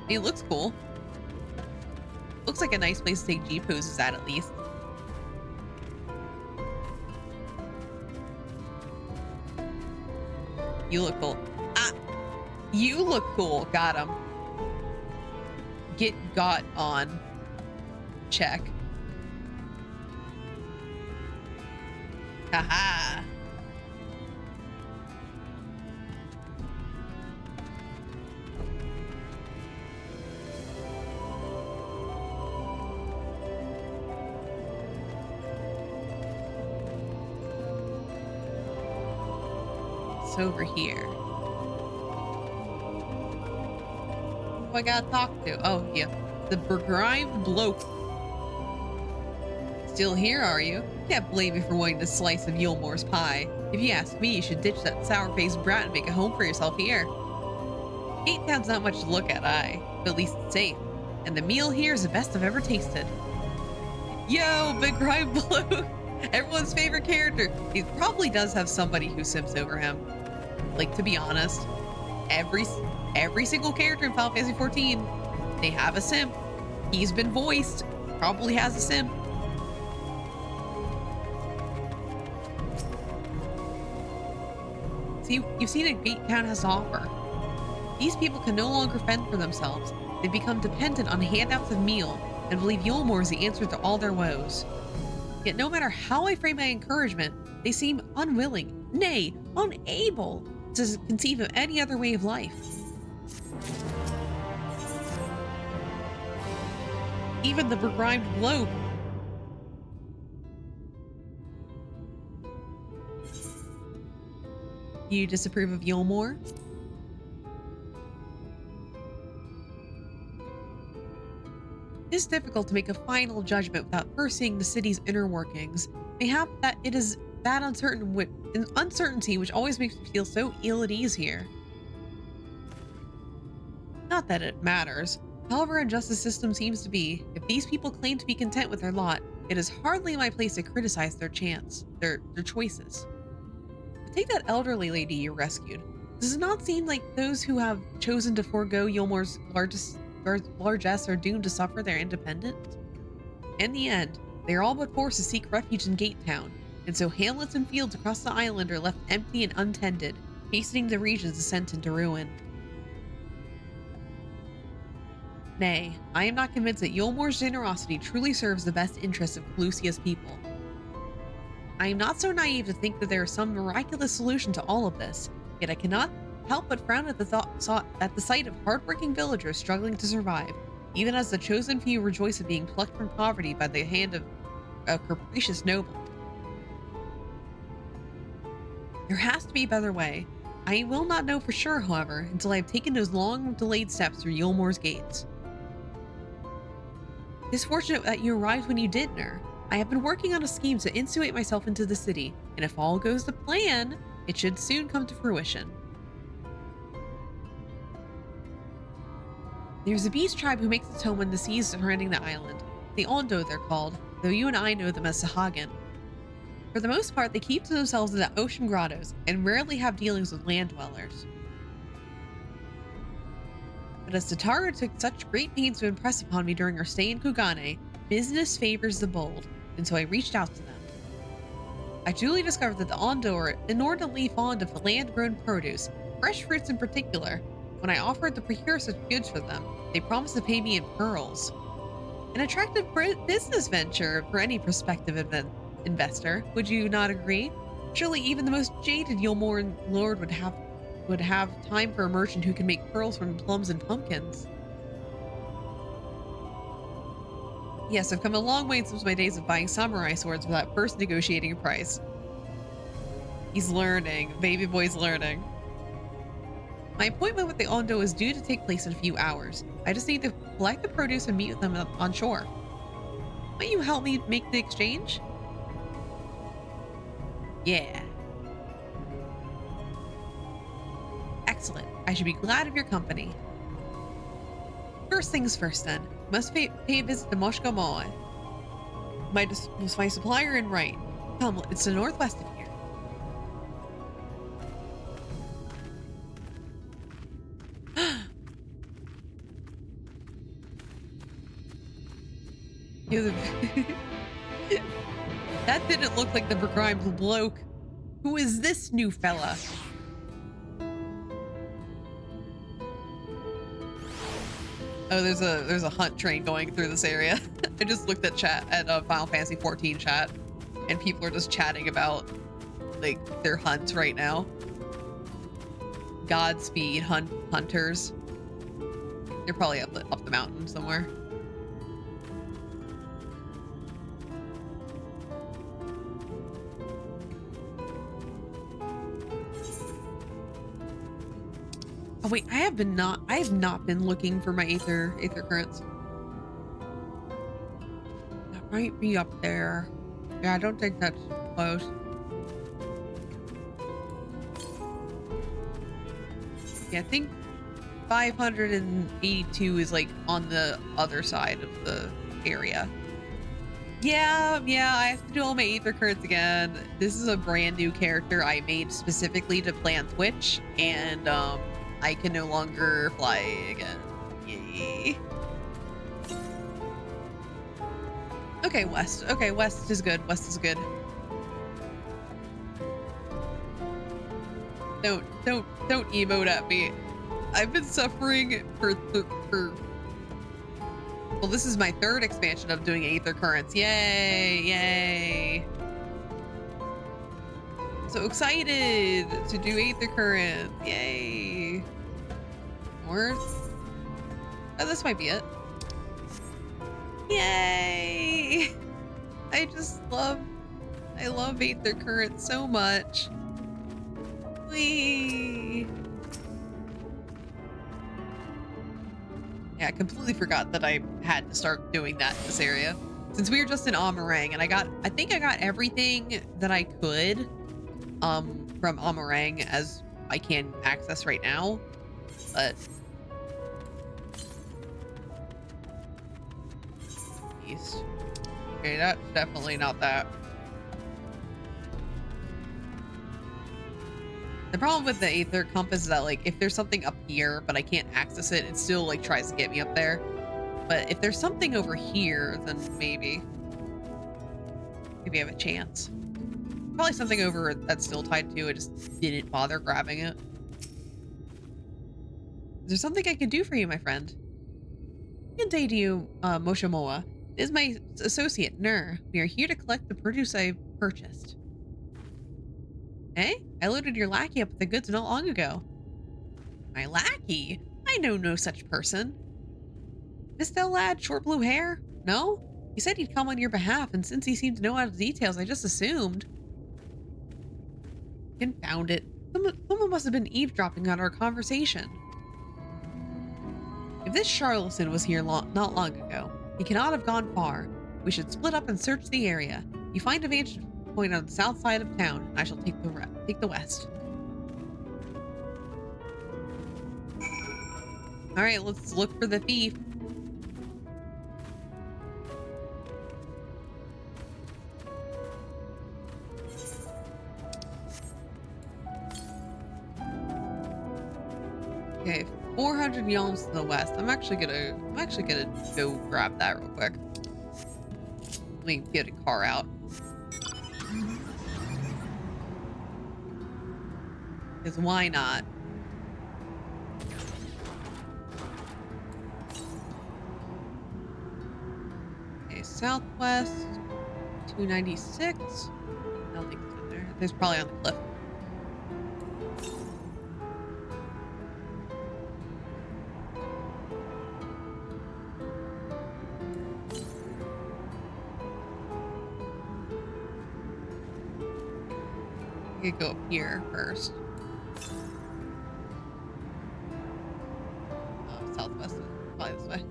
it looks cool. Looks like a nice place to take G poses at least. You look cool. Ah! You look cool. Got him. Get got on. Check. Haha. It's over here. Who I gotta talk to? Oh, yeah. The begrimed bloke. Still here, are you? Can't blame you for wanting a slice of Yulmore's pie. If you ask me, you should ditch that sour-faced brat and make a home for yourself here. Gate Town's not much to look at, but at least it's safe. And the meal here is the best I've ever tasted. Yo, begrimed bloke! Everyone's favorite character. He probably does have somebody who simps over him. Like, to be honest, every single character in Final Fantasy XIV, they have a simp. He's been voiced. Probably has a simp. See, you've seen what Gate Town has to offer. These people can no longer fend for themselves. They become dependent on handouts of meal and believe Yulmore is the answer to all their woes. Yet no matter how I frame my encouragement, they seem unwilling, nay, unable to conceive of any other way of life. Even the begrimed bloke. You disapprove of Yulmore? It is difficult to make a final judgment without first seeing the city's inner workings. Mayhap that it is that uncertainty which always makes me feel so ill at ease here. Not that it matters. However unjust the system seems to be, if these people claim to be content with their lot, it is hardly my place to criticize their choices. But take that elderly lady you rescued. Does it not seem like those who have chosen to forego Yulmore's largesse are doomed to suffer their independence? In the end, they are all but forced to seek refuge in Gate Town, and so hamlets and fields across the island are left empty and untended, hastening the region's descent into ruin. Nay, I am not convinced that Yulmore's generosity truly serves the best interests of Clusia's people. I am not so naive to think that there is some miraculous solution to all of this, yet I cannot help but frown at the sight of hardworking villagers struggling to survive, even as the chosen few rejoice at being plucked from poverty by the hand of a capricious noble. There has to be a better way. I will not know for sure, however, until I have taken those long-delayed steps through Yulmore's gates. It is fortunate that you arrived when you did, Nur. I have been working on a scheme to insinuate myself into the city, and if all goes to plan, it should soon come to fruition. There's a beast tribe who makes its home in the seas surrounding the island. The Ondo, they're called, though you and I know them as Sahagin. For the most part, they keep to themselves in the ocean grottos and rarely have dealings with land dwellers. But as Tatara took such great pains to impress upon me during our stay in Kugane, business favors the bold, and so I reached out to them. I duly discovered that the Ondo are inordinately fond of the land-grown produce, fresh fruits in particular. When I offered to procure such goods for them, they promised to pay me in pearls. An attractive business venture for any prospective investor, would you not agree? Surely even the most jaded Yulmoran lord would have time for a merchant who can make pearls from plums and pumpkins. Yes, I've come a long way since my days of buying samurai swords without first negotiating a price. He's learning. Baby boy's learning. My appointment with the Ondo is due to take place in a few hours. I just need to collect the produce and meet with them on shore. Might you help me make the exchange? Yeah. Excellent. I should be glad of your company. First things first then. Must pay a visit to Moshka Moa. My supplier in right. Come, it's the northwest of here. That didn't look like the begrimed bloke. Who is this new fella? Oh, there's a hunt train going through this area. I just looked at Final Fantasy XIV chat, and people are just chatting about like their hunts right now. Godspeed, hunters. They're probably up the mountain somewhere. Oh wait, I have not been looking for my Aether currents. That might be up there. Yeah, I don't think that's close. Yeah, I think 582 is like on the other side of the area. Yeah, I have to do all my Aether currents again. This is a brand new character I made specifically to play on Twitch, and I can no longer fly again. Yay. Okay, west. Okay, west is good. West is good. Don't emote at me. I've been suffering for well, this is my third expansion of doing Aether currents. Yay! So excited to do Aether currents. Yay! North. Oh, this might be it. Yay! I love Aether currents so much. Whee! Yeah, I completely forgot that I had to start doing that in this area. Since we were just in Amarang, and I think I got everything that I could from Amarang as I can access right now, but east. Okay, that's definitely not that. The problem with the Aether compass is that like if there's something up here but I can't access it, it still like tries to get me up there. But if there's something over here, then maybe I have a chance. Probably something over that's still tied to it, just didn't bother grabbing it. Is there something I can do for you, my friend? Good day to you, Moshamoa. This is my associate, Nur. We are here to collect the produce I purchased. Eh? I loaded your lackey up with the goods not long ago. My lackey? I know no such person. Mistel lad, short blue hair? No? He said he'd come on your behalf, and since he seemed to know all the details, I just assumed. Confound it. Someone must have been eavesdropping on our conversation. If this charlatan was here not long ago, he cannot have gone far. We should split up and search the area. You find a vantage point on the south side of town. I shall take the west. All right, let's look for the thief. Okay, 400 yalms to the west. I'm actually gonna go grab that real quick. Let me get a car out. Because why not? Okay, southwest, 296. I don't think it's in there. There's probably on the cliff. I could go up here first. Southwest is probably this way.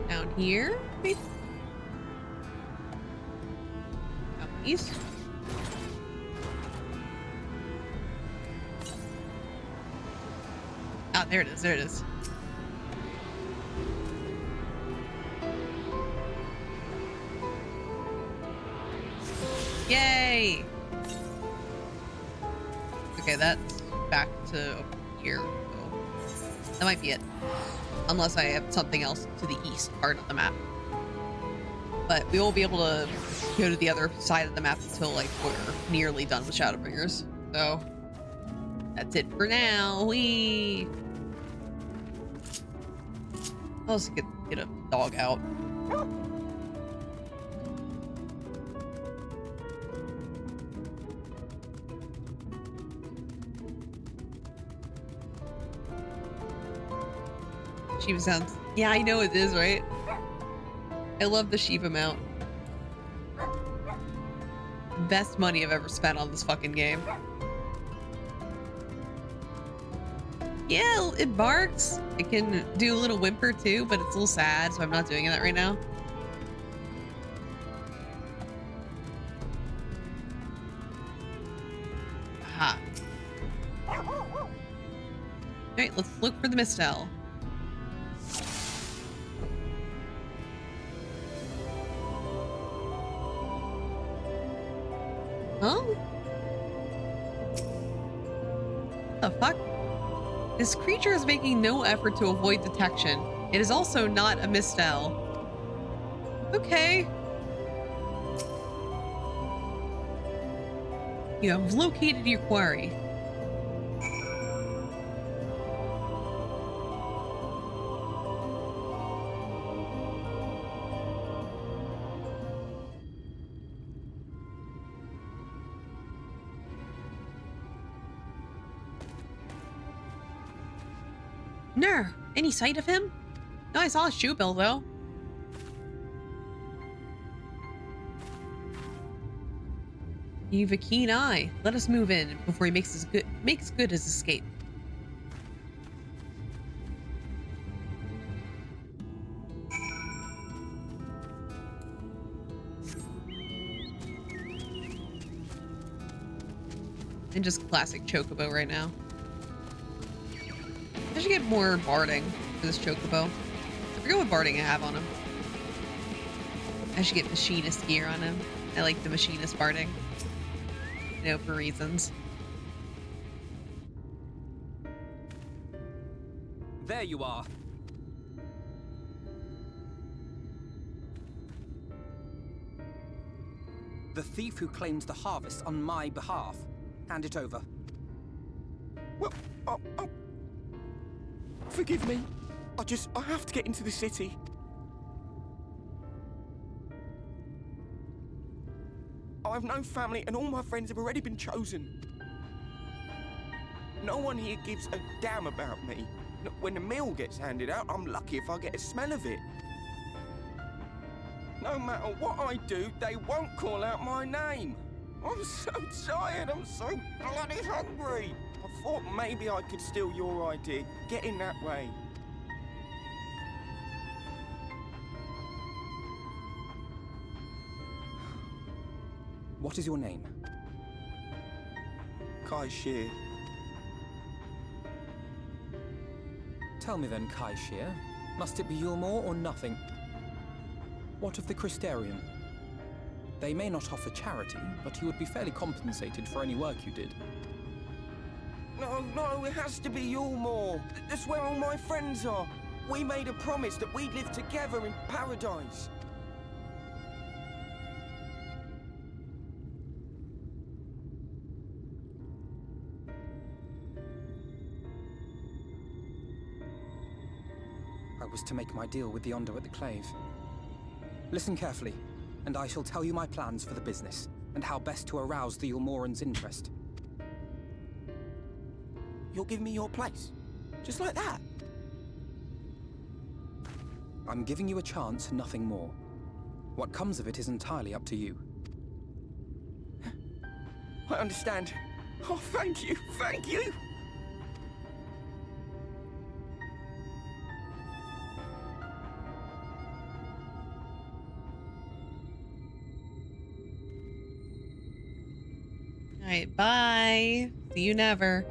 Down here, maybe? Up east. Ah, there it is, there it is. Yay! Okay, that's back to over here. So that might be it. Unless I have something else to the east part of the map. But we won't be able to go to the other side of the map until like we're nearly done with Shadowbringers. So that's it for now. I'll just get a dog out. Shiva sounds. Yeah, I know it is, right? I love the Shiva mount. Best money I've ever spent on this fucking game. Yeah, it barks. It can do a little whimper too, but it's a little sad, so I'm not doing that right now. Aha. Alright, let's look for the Mistel. Huh? What the fuck? This creature is making no effort to avoid detection. It is also not a Mistel. Okay. You have located your quarry. Ner, any sight of him? No, I saw a shoe bill though. You've a keen eye. Let us move in before he makes good his escape. And just classic Chocobo right now. I should get more barding for this Chocobo. I forget what barding I have on him. I should get machinist gear on him. I like the machinist barding. You know, for reasons. There you are. The thief who claims the harvest on my behalf. Hand it over. Well, forgive me. I have to get into the city. I have no family and all my friends have already been chosen. No one here gives a damn about me. When the meal gets handed out, I'm lucky if I get a smell of it. No matter what I do, they won't call out my name. I'm so tired, I'm so bloody hungry. I thought maybe I could steal your idea, get in that way. What is your name? Kai-Shir. Tell me then, Kai-Shir, must it be Yulmore or nothing? What of the Crystarium? They may not offer charity, but you would be fairly compensated for any work you did. No, it has to be Yulmore. That's where all my friends are. We made a promise that we'd live together in paradise. I was to make my deal with the Ondo at the Clave. Listen carefully, and I shall tell you my plans for the business, and how best to arouse the Yulmoran's interest. You'll give me your place? Just like that? I'm giving you a chance, nothing more. What comes of it is entirely up to you. I understand. Oh, thank you, thank you! All right, bye. See you never.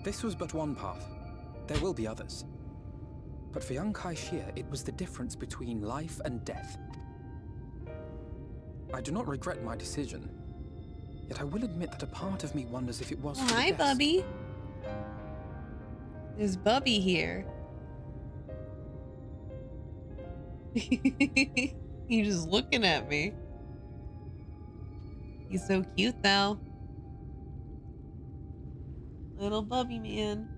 This was but one path. There will be others. But for young Kai-Shir, it was the difference between life and death. I do not regret my decision, yet I will admit that a part of me wonders if it was for the Hi, best. Bubby. There's Bubby here. He's just looking at me. He's so cute though. Little Bubby man.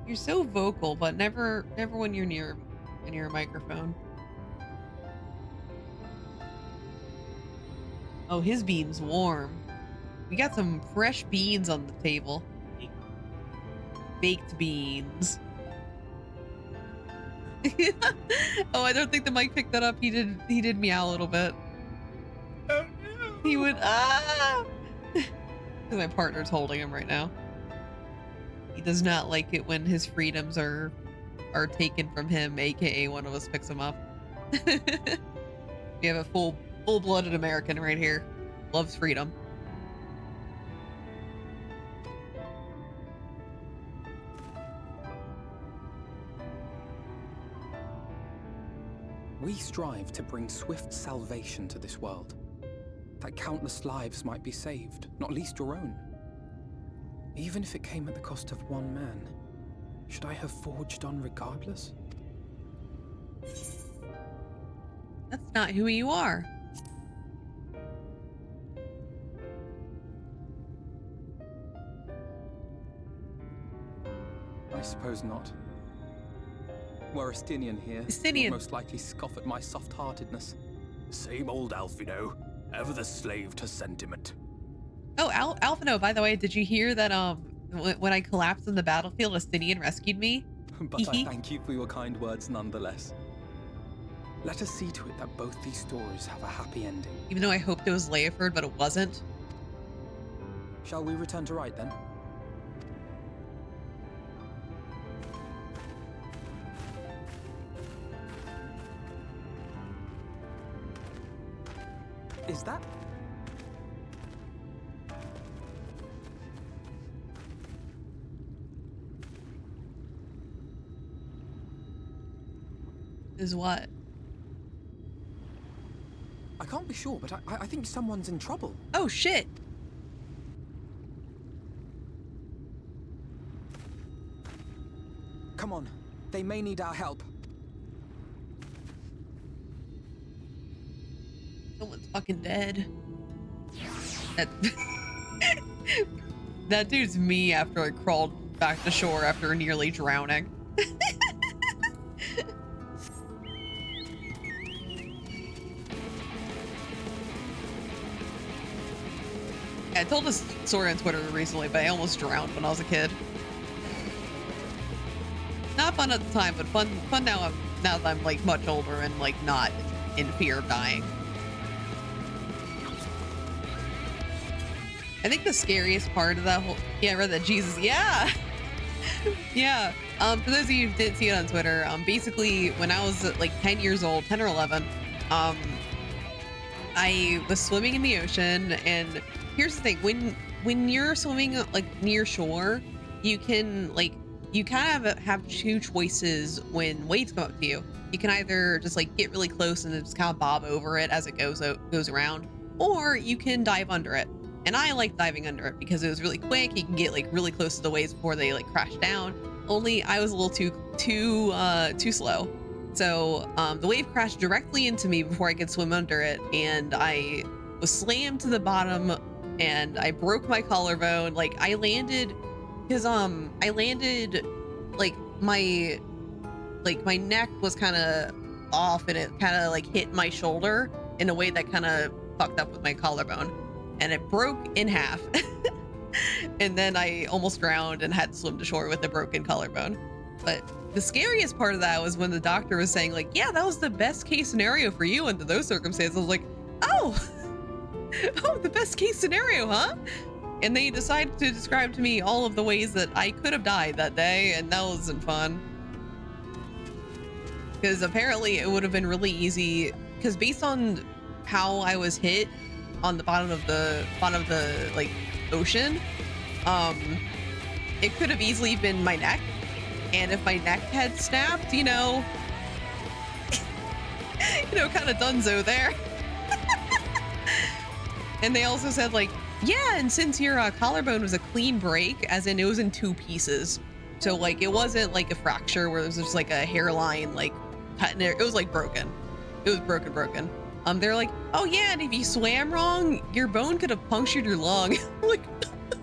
You're so vocal, but never when you're near a microphone. Oh, his bean's warm. We got some fresh beans on the table. Baked beans. Oh, I don't think the mic picked that up. He did meow a little bit. Oh no. He would because my partner's holding him right now. He does not like it when his freedoms are taken from him, aka one of us picks him up. We have a full-blooded American right here. Loves freedom. We strive to bring swift salvation to this world, that countless lives might be saved, not least your own. Even if it came at the cost of one man, should I have forged on regardless? That's not who you are. I suppose not. Were Estinian here, Estinian would most likely scoff at my soft-heartedness. Same old Alfino, ever the slave to sentiment. Oh, Alphino, by the way, did you hear that when I collapsed in the battlefield, Estinian rescued me? But I thank you for your kind words nonetheless. Let us see to it that both these stories have a happy ending. Even though I hoped it was Leiford, but it wasn't. Shall we return to Rite then? Is that? Is what? I can't be sure, but I think someone's in trouble. Oh, shit. Come on. They may need our help. Someone's fucking dead. That dude's me after I crawled back to shore after nearly drowning. I told this story on Twitter recently, but I almost drowned when I was a kid. fun at the time, but fun now. Now that I'm like much older and like not in fear of dying. I think the scariest part of that whole, yeah, I read that, Jesus, yeah. Yeah. For those of you who didn't see it on Twitter, basically when I was like 10 years old, 10 or 11, I was swimming in the ocean, and here's the thing, when you're swimming like near shore, you can like, you kind of have two choices when waves come up to you. You can either just like get really close and just kind of bob over it as it goes around, or you can dive under it. And I like diving under it because it was really quick. You can get like really close to the waves before they like crash down. Only I was a little too slow. So the wave crashed directly into me before I could swim under it, and I was slammed to the bottom, and I broke my collarbone. Like I landed, because like my neck was kind of off, and it kind of like hit my shoulder in a way that kind of fucked up with my collarbone, and it broke in half. And then I almost drowned and had to swim to shore with a broken collarbone. But the scariest part of that was when the doctor was saying like, yeah, that was the best case scenario for you under those circumstances. I was like, oh, the best case scenario, huh? And they decided to describe to me all of the ways that I could have died that day, and that wasn't fun. Because apparently it would have been really easy, because based on how I was hit on the bottom of the like ocean, it could have easily been my neck. And if my neck had snapped, you know, kind of donezo there. And they also said like, yeah, and since your collarbone was a clean break, as in it was in two pieces, so like it wasn't like a fracture where it was just like a hairline like cutting it. It was like broken. It was broken. They're like, oh yeah, and if you swam wrong, your bone could have punctured your lung. I'm like,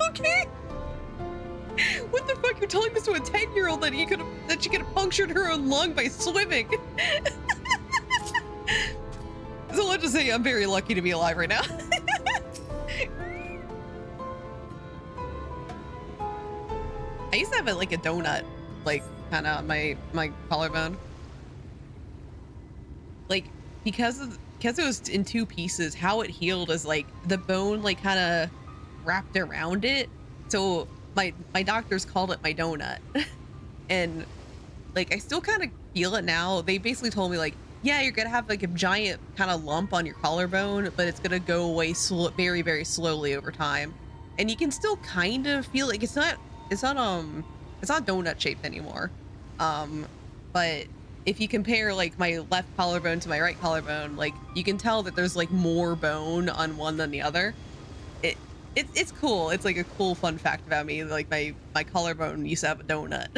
okay. What the fuck? You're telling this to a 10-year-old that she could have punctured her own lung by swimming? So let's just say I'm very lucky to be alive right now. I used to have like a donut, like kind of on my collarbone. Like because it was in two pieces, how it healed is like the bone like kind of wrapped around it. So my doctors called it my donut. And like I still kind of feel it now. They basically told me like, yeah, you're gonna have like a giant kind of lump on your collarbone, but it's gonna go away very, very slowly over time. And you can still kind of feel like it's not donut shaped anymore. But if you compare like my left collarbone to my right collarbone, like you can tell that there's like more bone on one than the other. It's cool. It's like a cool fun fact about me. Like my collarbone used to have a donut.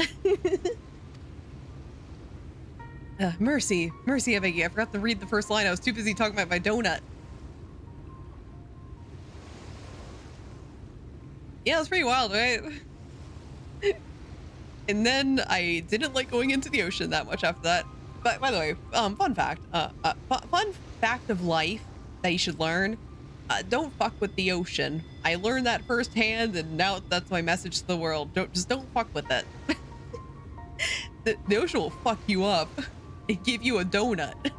Mercy, I beg you. I forgot to read the first line. I was too busy talking about my donut. Yeah, it was pretty wild, right? And then I didn't like going into the ocean that much after that. But by the way, fun fact, fun fact of life that you should learn: don't fuck with the ocean. I learned that firsthand, and now that's my message to the world. Don't fuck with it. The ocean will fuck you up and give you a donut.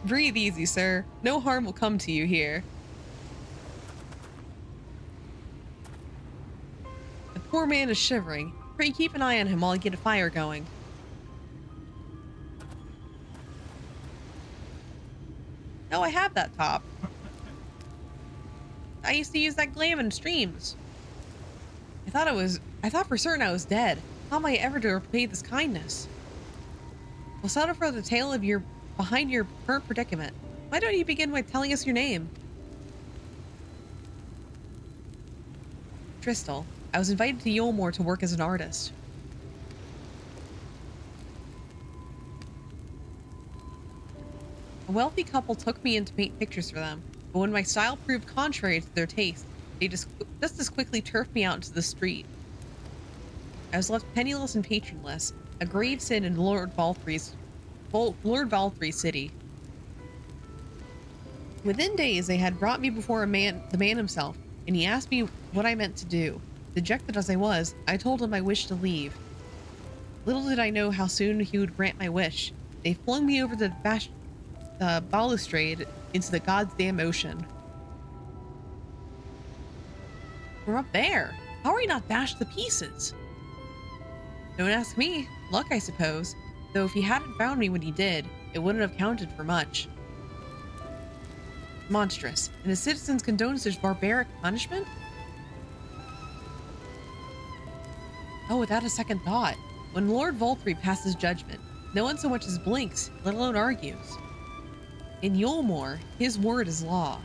Breathe easy, sir. No harm will come to you here. The poor man is shivering. Pray keep an eye on him while I get a fire going. Oh, I have that top. I used to use that glam in streams. I thought for certain I was dead. How am I ever to repay this kindness? Well, settle for the tale behind your current predicament. Why don't you begin by telling us your name? Tristal. I was invited to Yolmore to work as an artist. A wealthy couple took me in to paint pictures for them, but when my style proved contrary to their taste, they just as quickly turfed me out into the street. I was left penniless and patronless, a grave sin in Lord Valtry's city. Within days, they had brought me before the man himself, and he asked me what I meant to do. Dejected as I was, I told him I wished to leave. Little did I know how soon he would grant my wish. They flung me over the balustrade into the goddamn ocean. From up there, how are you not dashed to pieces? Don't ask me. Luck, I suppose. Though if he hadn't found me when he did, it wouldn't have counted for much. Monstrous. And his citizens condone such barbaric punishment? Oh, without a second thought. When Lord Voltri passes judgment, no one so much as blinks, let alone argues. In Yulmore, his word is law.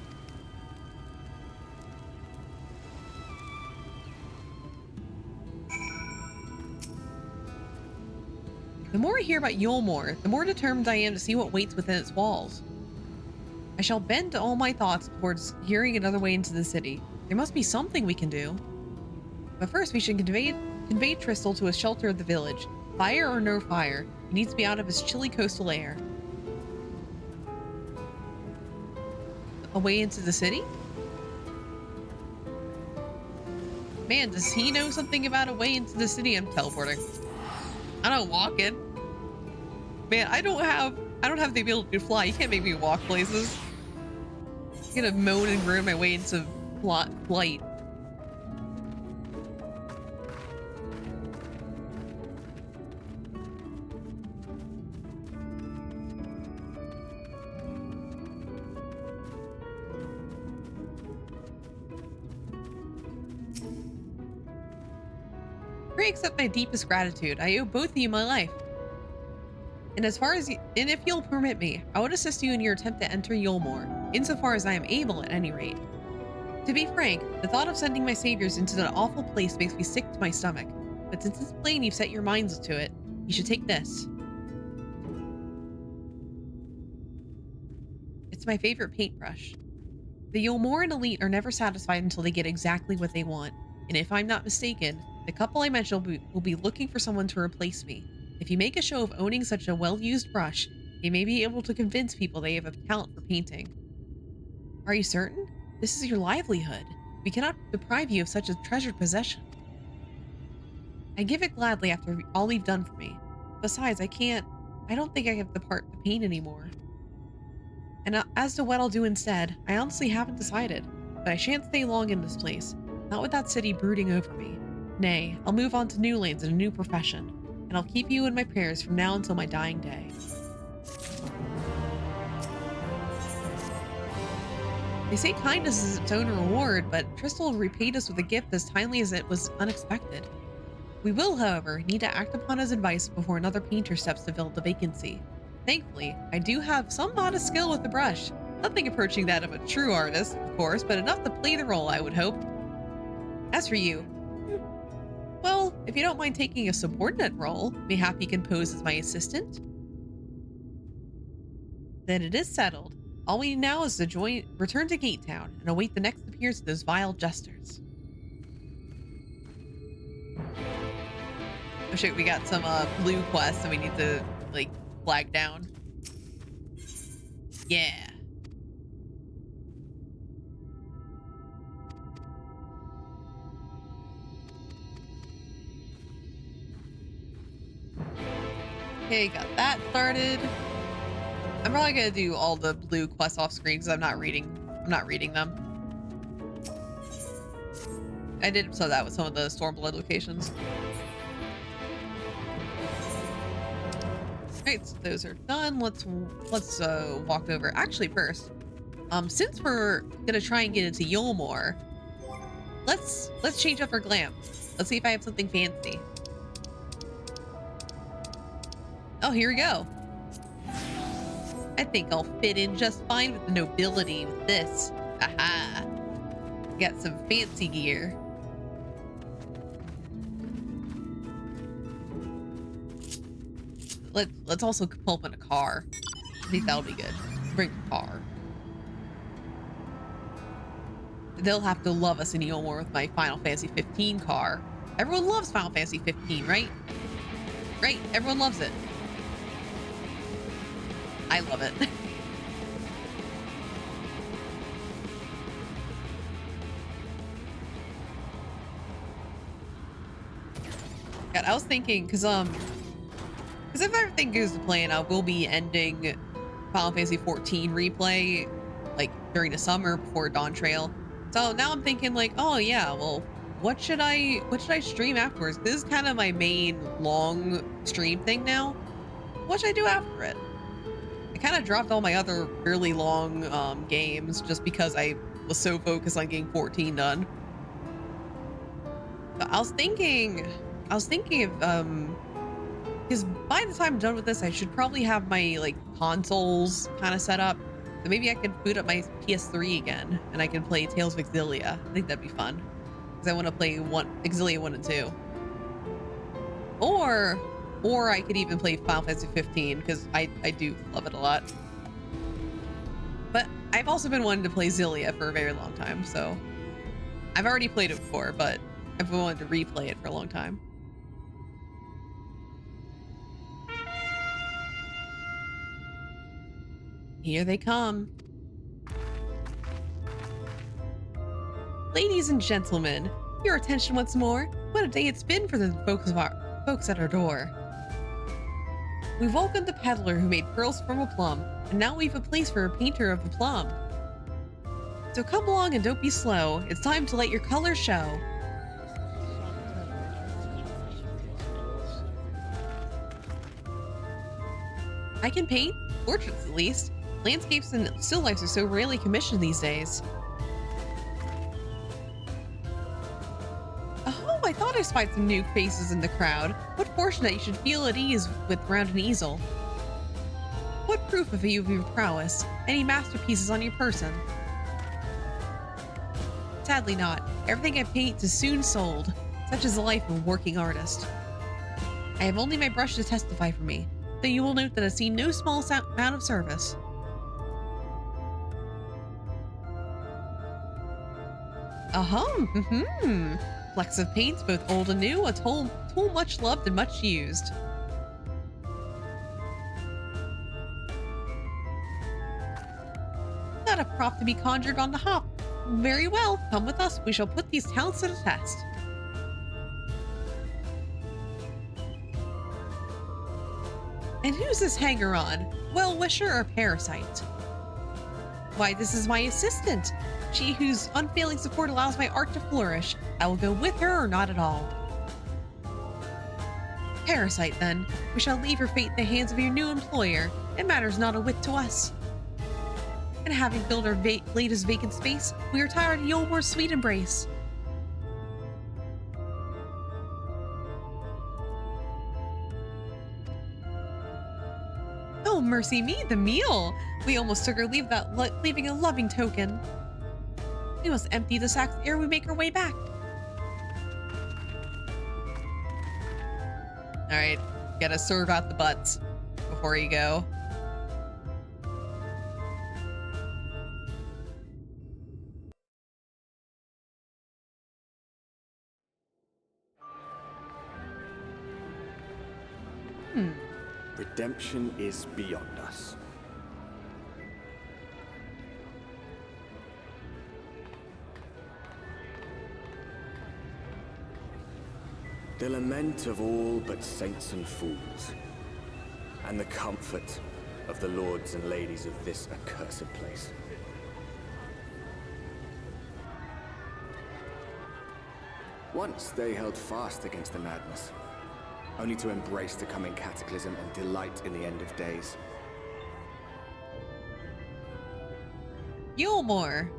The more I hear about Yulmore, the more determined I am to see what waits within its walls. I shall bend all my thoughts towards hearing another way into the city. There must be something we can do. But first, we should convey Tristel to a shelter of the village. Fire or no fire, he needs to be out of his chilly coastal air. A way into the city? Man, does he know something about a way into the city? I'm teleporting. I don't walk in. Man, I don't have the ability to fly. You can't make me walk places. I'm gonna moan and groan my way into flight. Pray accept my deepest gratitude. I owe both of you my life. And if you'll permit me, I would assist you in your attempt to enter Yulmore, insofar as I am able at any rate. To be frank, the thought of sending my saviors into that awful place makes me sick to my stomach, but since it's plain you've set your minds to it, you should take this. It's my favorite paintbrush. The Yulmoran elite are never satisfied until they get exactly what they want, and if I'm not mistaken, the couple I mentioned will be looking for someone to replace me. If you make a show of owning such a well-used brush, you may be able to convince people they have a talent for painting. Are you certain? This is your livelihood. We cannot deprive you of such a treasured possession. I give it gladly after all you've done for me. Besides, I don't think I have the part to paint anymore. And as to what I'll do instead, I honestly haven't decided, but I shan't stay long in this place, not with that city brooding over me. Nay, I'll move on to new lands and a new profession, and I'll keep you in my prayers from now until my dying day. They say kindness is its own reward, but Tristel repaid us with a gift as timely as it was unexpected. We will, however, need to act upon his advice before another painter steps to fill the vacancy. Thankfully, I do have some modest skill with the brush. Nothing approaching that of a true artist, of course, but enough to play the role, I would hope. As for you, well, if you don't mind taking a subordinate role, mayhap you can pose as my assistant? Then it is settled. All we need now is to return to Gate Town and await the next appearance of those vile jesters. Oh shit, we got some blue quests that we need to, like, flag down. Yeah. Okay, got that started. I'm probably gonna do all the blue quests off screen because I'm not reading them. I did so that with some of the Stormblood locations. Alright, so those are done. Let's walk over. Actually, first, since we're gonna try and get into Yulmore, let's change up our glam. Let's see if I have something fancy. Oh, here we go. I think I'll fit in just fine with the nobility with this. Aha! Got some fancy gear. Let's also pull up in a car. I think that'll be good. Bring a car. They'll have to love us in Yulmore with my Final Fantasy 15 car. Everyone loves Final Fantasy 15, right? Right, everyone loves it. I love it. God, I was thinking, because Because if everything goes to plan, I will be ending Final Fantasy XIV replay like during the summer before Dawn Trail. So now I'm thinking like, oh yeah, well, what should I stream afterwards? This is kind of my main long stream thing now. What should I do after it? I kind of dropped all my other really long games just because I was so focused on getting 14 done. So I was thinking of because by the time I'm done with this, I should probably have my like consoles kind of set up. So maybe I could boot up my PS3 again and I can play Tales of Exilia. I think that'd be fun. Because I want to play Exilia 1 and 2. Or I could even play Final Fantasy 15 because I do love it a lot. But I've also been wanting to play Xillia for a very long time, so I've already played it before, but I've wanted to replay it for a long time. Here they come. Ladies and gentlemen, your attention once more. What a day it's been for the folks at our door. We've welcomed the peddler who made pearls from a plum, and now we've a place for a painter of a plum. So come along and don't be slow. It's time to let your colors show. I can paint, portraits at least. Landscapes and still lifes are so rarely commissioned these days. Oh, I thought I spied some new faces in the crowd. What fortunate you should feel at ease with round an easel. What proof of your prowess? Any masterpieces on your person? Sadly not. Everything I paint is soon sold. Such is the life of a working artist. I have only my brush to testify for me, though you will note that I've seen no small amount of service. Flecks of paints, both old and new, a tool much loved and much used. Not a prop to be conjured on the hop. Very well, come with us, we shall put these talents to the test. And who's this hanger-on? Well-wisher or parasite? Why, this is my assistant. She whose unfailing support allows my art to flourish. I will go with her or not at all. Parasite, then. We shall leave your fate in the hands of your new employer. It matters not a whit to us. And having filled our latest vacant space, we retire to Yulmore's sweet embrace. Oh, mercy me, the meal! We almost took our leave without leaving a loving token. We must empty the sacks ere we make our way back. Alright, gotta serve out the butts before you go. Redemption is beyond us. The lament of all but saints and fools, and the comfort of the lords and ladies of this accursed place. Once they held fast against the madness, only to embrace the coming cataclysm and delight in the end of days. Yulmore.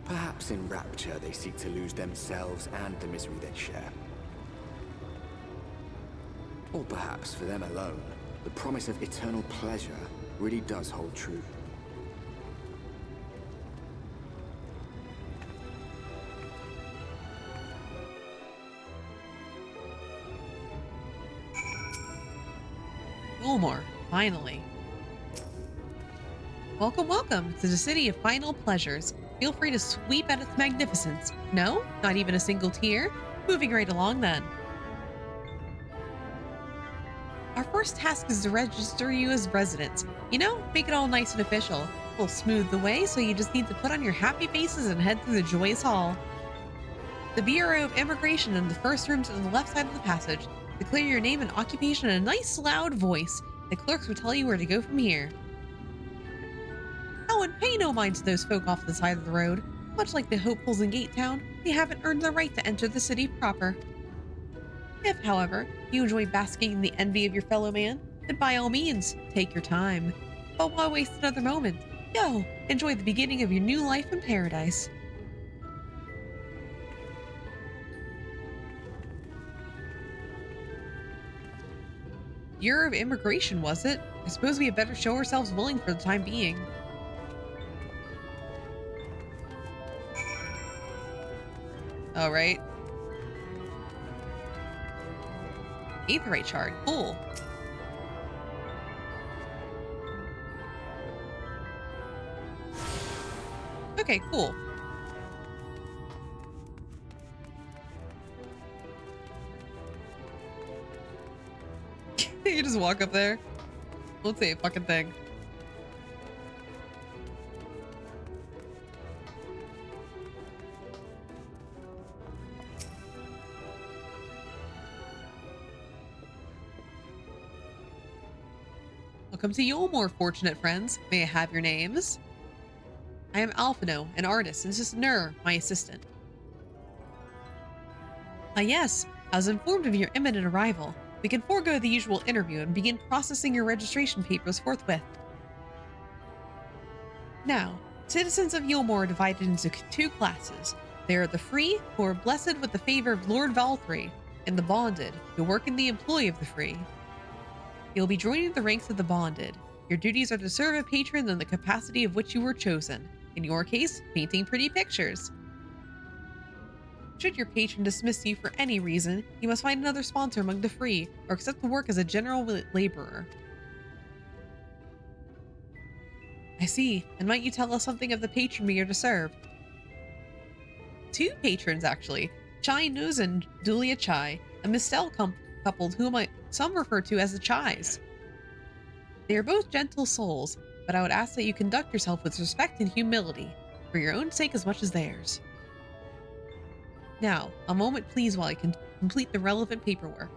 Perhaps in rapture they seek to lose themselves and the misery they share. Or perhaps for them alone, the promise of eternal pleasure really does hold true. Yulmore, finally. Welcome, welcome to the city of final pleasures. Feel free to sweep at its magnificence. No? Not even a single tear? Moving right along then. Our first task is to register you as residents. You know, make it all nice and official. We'll smooth the way, so you just need to put on your happy faces and head through the joyous hall. The Bureau of Immigration in the first room to the left side of the passage. Declare your name and occupation in a nice loud voice. The clerks will tell you where to go from here. Oh, and pay no mind to those folk off the side of the road. Much like the hopefuls in Gate Town, they haven't earned the right to enter the city proper. If, however, you enjoy basking in the envy of your fellow man, then by all means, take your time. But why waste another moment? Go, enjoy the beginning of your new life in paradise. Bureau of Immigration, was it? I suppose we had better show ourselves willing for the time being. All right. Aetherite shard, cool. Okay, cool. You just walk up there. Don't say a fucking thing. Welcome to Yulmore, fortunate friends. May I have your names? I am Alphino, an artist, and this is Nur, my assistant. Ah yes, I was informed of your imminent arrival. We can forego the usual interview and begin processing your registration papers forthwith. Now, citizens of Yulmore are divided into two classes. They are the free, who are blessed with the favor of Lord Valthree, and the bonded, who work in the employ of the free. You'll be joining the ranks of the bonded. Your duties are to serve a patron in the capacity of which you were chosen. In your case, painting pretty pictures. Should your patron dismiss you for any reason, you must find another sponsor among the free, or accept the work as a general laborer. I see. And might you tell us something of the patron we are to serve? Two patrons, actually. Chai Nuz and Dulia Chai, a Mistel couple whom some refer to as the Chais. They are both gentle souls, but I would ask that you conduct yourself with respect and humility, for your own sake as much as theirs. Now, a moment please while I can complete the relevant paperwork.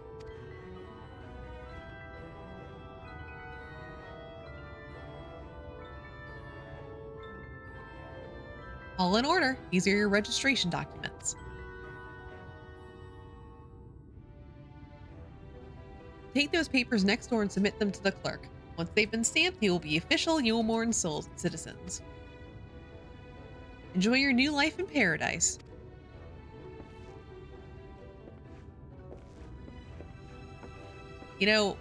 All in order. These are your registration documents. Take those papers next door and submit them to the clerk. Once they've been stamped, you will be official Yulmore citizens. Enjoy your new life in paradise. You know,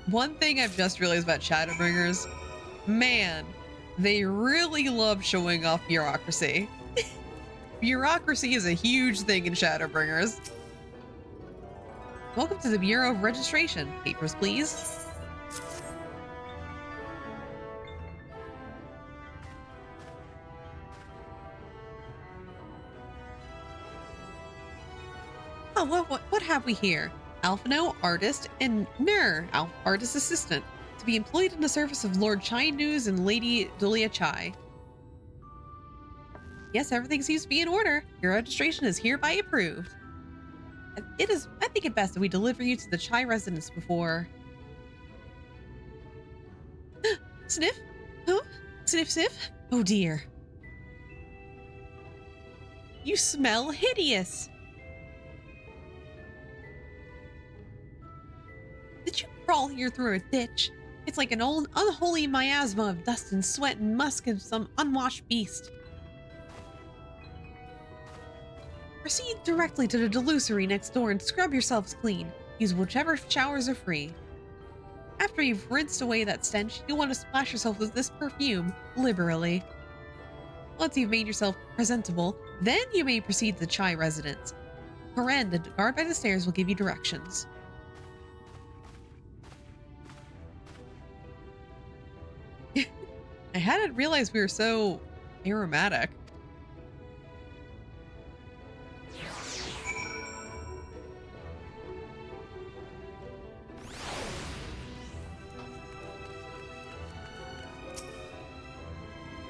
one thing I've just realized about Shadowbringers, man, they really love showing off bureaucracy. Bureaucracy is a huge thing in Shadowbringers. Welcome to the Bureau of Registration. Papers, please. Oh, what have we here? Alphino, artist, and Nur, artist assistant, to be employed in the service of Lord Chai Nuz and Lady Dulia Chai. Yes, everything seems to be in order. Your registration is hereby approved. I think it best that we deliver you to the Chai residence before... Sniff? Huh? Sniff, sniff? Oh dear. You smell hideous. Did you crawl here through a ditch? It's like an old unholy miasma of dust and sweat and musk of some unwashed beast. Proceed directly to the delusory next door and scrub yourselves clean. Use whichever showers are free. After you've rinsed away that stench, you'll want to splash yourself with this perfume liberally. Once you've made yourself presentable, then you may proceed to the Chai residence. Karen, the guard by the stairs, will give you directions. I hadn't realized we were so aromatic.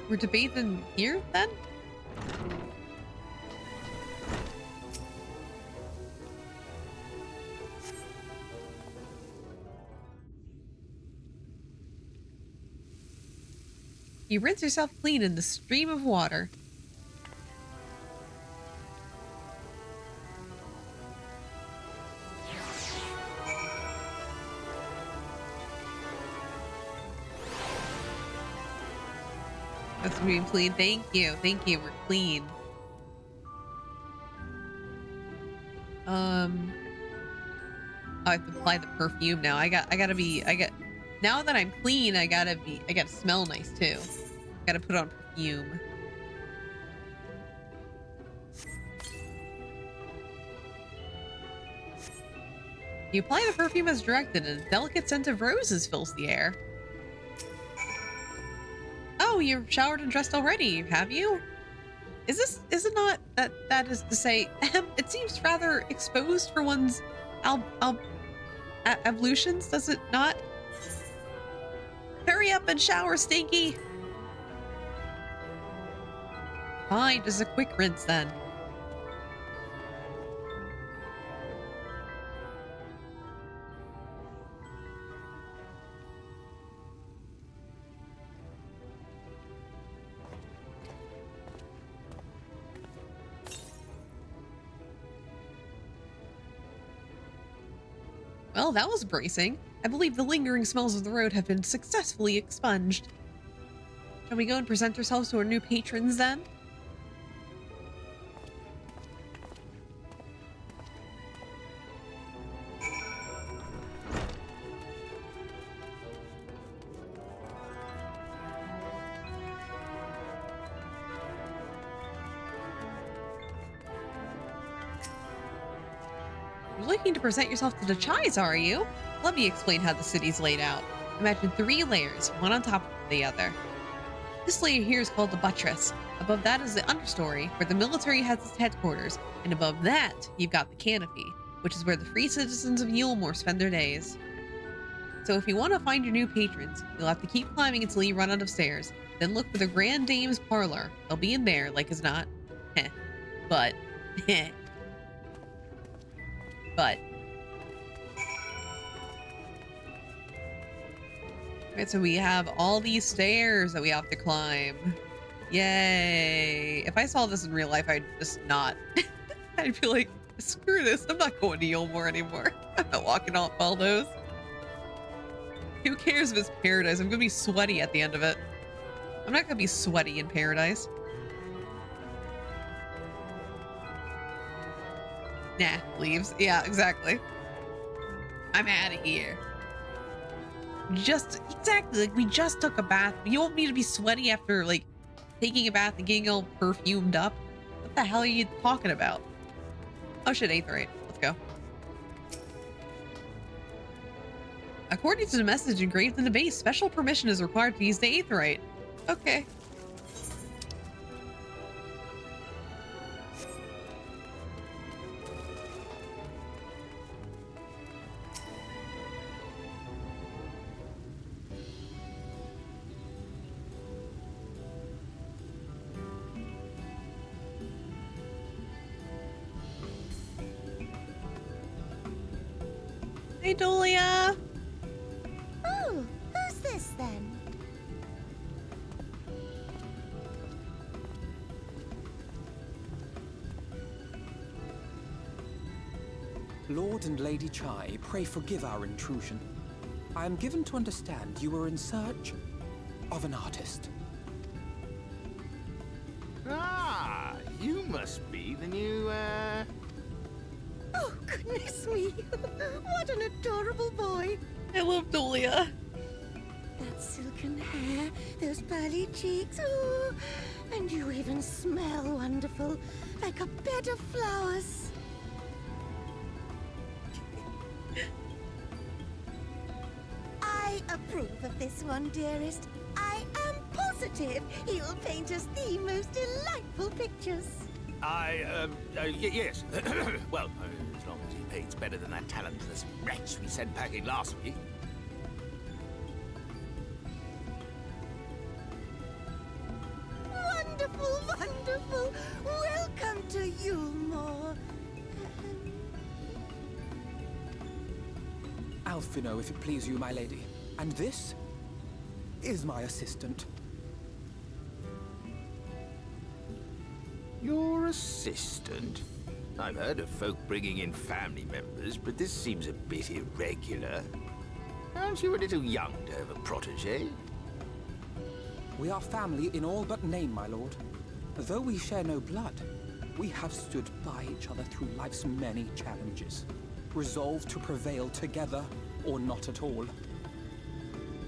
We're debating here then? You rinse yourself clean in the stream of water. That's being clean. Thank you. Thank you. We're clean. I have to apply the perfume now. Now that I'm clean, I gotta smell nice too. Gotta put on perfume. You apply the perfume as directed, and a delicate scent of roses fills the air. Oh, you're showered and dressed already, have you? Is it not that is to say, it seems rather exposed for one's ablutions, does it not? Hurry up and shower, Stinky! Fine, just a quick rinse then. Well, that was bracing. I believe the lingering smells of the road have been successfully expunged. Shall we go and present ourselves to our new patrons then? You're looking to present yourself to the Chais, are you? Let me explain how the city's laid out. Imagine 3 layers, one on top of the other. This layer here is called the buttress. Above that is the understory, where the military has its headquarters, and above that, you've got the canopy, which is where the free citizens of Yulmore spend their days. So if you want to find your new patrons, you'll have to keep climbing until you run out of stairs, then look for the Grand Dame's parlor. They'll be in there, like as not. Heh. But, heh. But. Right, so we have all these stairs that we have to climb. Yay. If I saw this in real life, I'd just not. I'd be like, screw this. I'm not going to Yulmore anymore. I'm not walking off all those. Who cares if it's paradise? I'm going to be sweaty at the end of it. I'm not going to be sweaty in paradise. Nah, leaves. Yeah, exactly. I'm out of here. Exactly, like we just took a bath. You want me to be sweaty after like taking a bath and getting all perfumed up? What the hell are you talking about? Oh shit, 8th rate. Let's go. According to the message engraved in the base, special permission is required to use the 8th rate. Okay. Hey, Dolia! Oh, who's this then? Lord and Lady Chai, pray forgive our intrusion. I am given to understand you were in search of an artist. Ah, you must be the new, Oh, goodness me. What an adorable boy. I love Dolia. That silken hair, those pearly cheeks. Oh, and you even smell wonderful, like a bed of flowers. I approve of this one, dearest. I am positive he will paint us the most delightful pictures. Yes. Well, as long as he paints better than that talentless wretch we sent packing last week. wonderful, wonderful. Welcome to Yulmore. Alphino, if it please you, my lady. And this is my assistant. Your assistant? I've heard of folk bringing in family members, but this seems a bit irregular. Aren't you a little young to have a protege? We are family in all but name, my lord. Though we share no blood, we have stood by each other through life's many challenges, resolved to prevail together or not at all.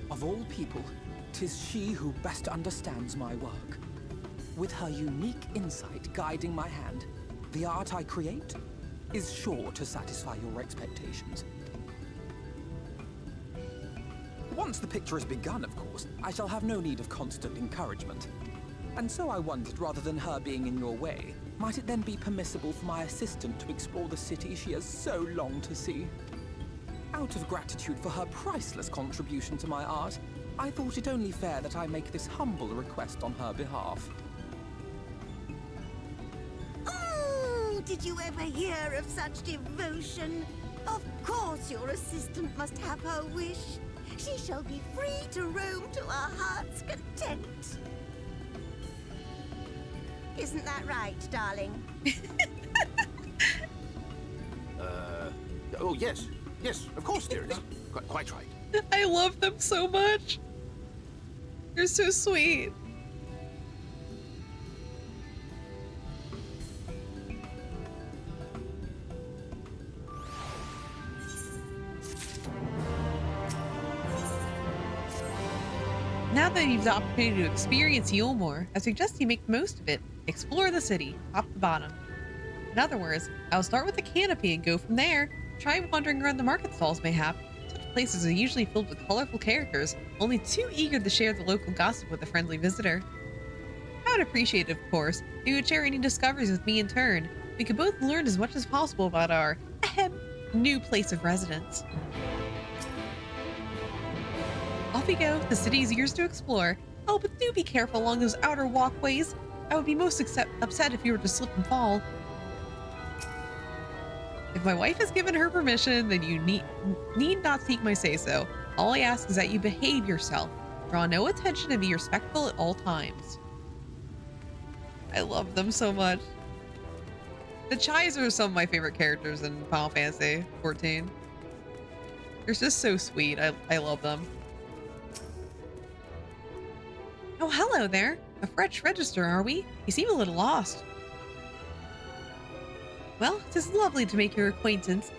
Of all people, 'tis she who best understands my work. With her unique insight guiding my hand, the art I create is sure to satisfy your expectations. Once the picture has begun, of course, I shall have no need of constant encouragement. And so I wondered, rather than her being in your way, might it then be permissible for my assistant to explore the city she has so longed to see? Out of gratitude for her priceless contribution to my art, I thought it only fair that I make this humble request on her behalf. Oh, did you ever hear of such devotion? Of course your assistant must have her wish. She shall be free to roam to our heart's content. Isn't that right, darling? Oh, yes. Yes, of course, dearest. Quite right. I love them so much. They're so sweet. Now that you've the opportunity to experience Yulmore, I suggest you make the most of it. Explore the city, top to bottom. In other words, I'll start with the canopy and go from there. Try wandering around the market stalls mayhap. Such places are usually filled with colorful characters, only too eager to share the local gossip with a friendly visitor. I would appreciate it, of course, if you would share any discoveries with me in turn. We could both learn as much as possible about our new place of residence. Off we go. The city is yours to explore. Oh, but do be careful along those outer walkways. I would be most upset if you were to slip and fall. If my wife has given her permission, then you need not seek my say-so. All I ask is that you behave yourself. Draw no attention and be respectful at all times. I love them so much. The Chais are some of my favorite characters in Final Fantasy XIV. They're just so sweet. I love them. Oh, hello there. A fresh register, are we? You seem a little lost. Well, it is lovely to make your acquaintance.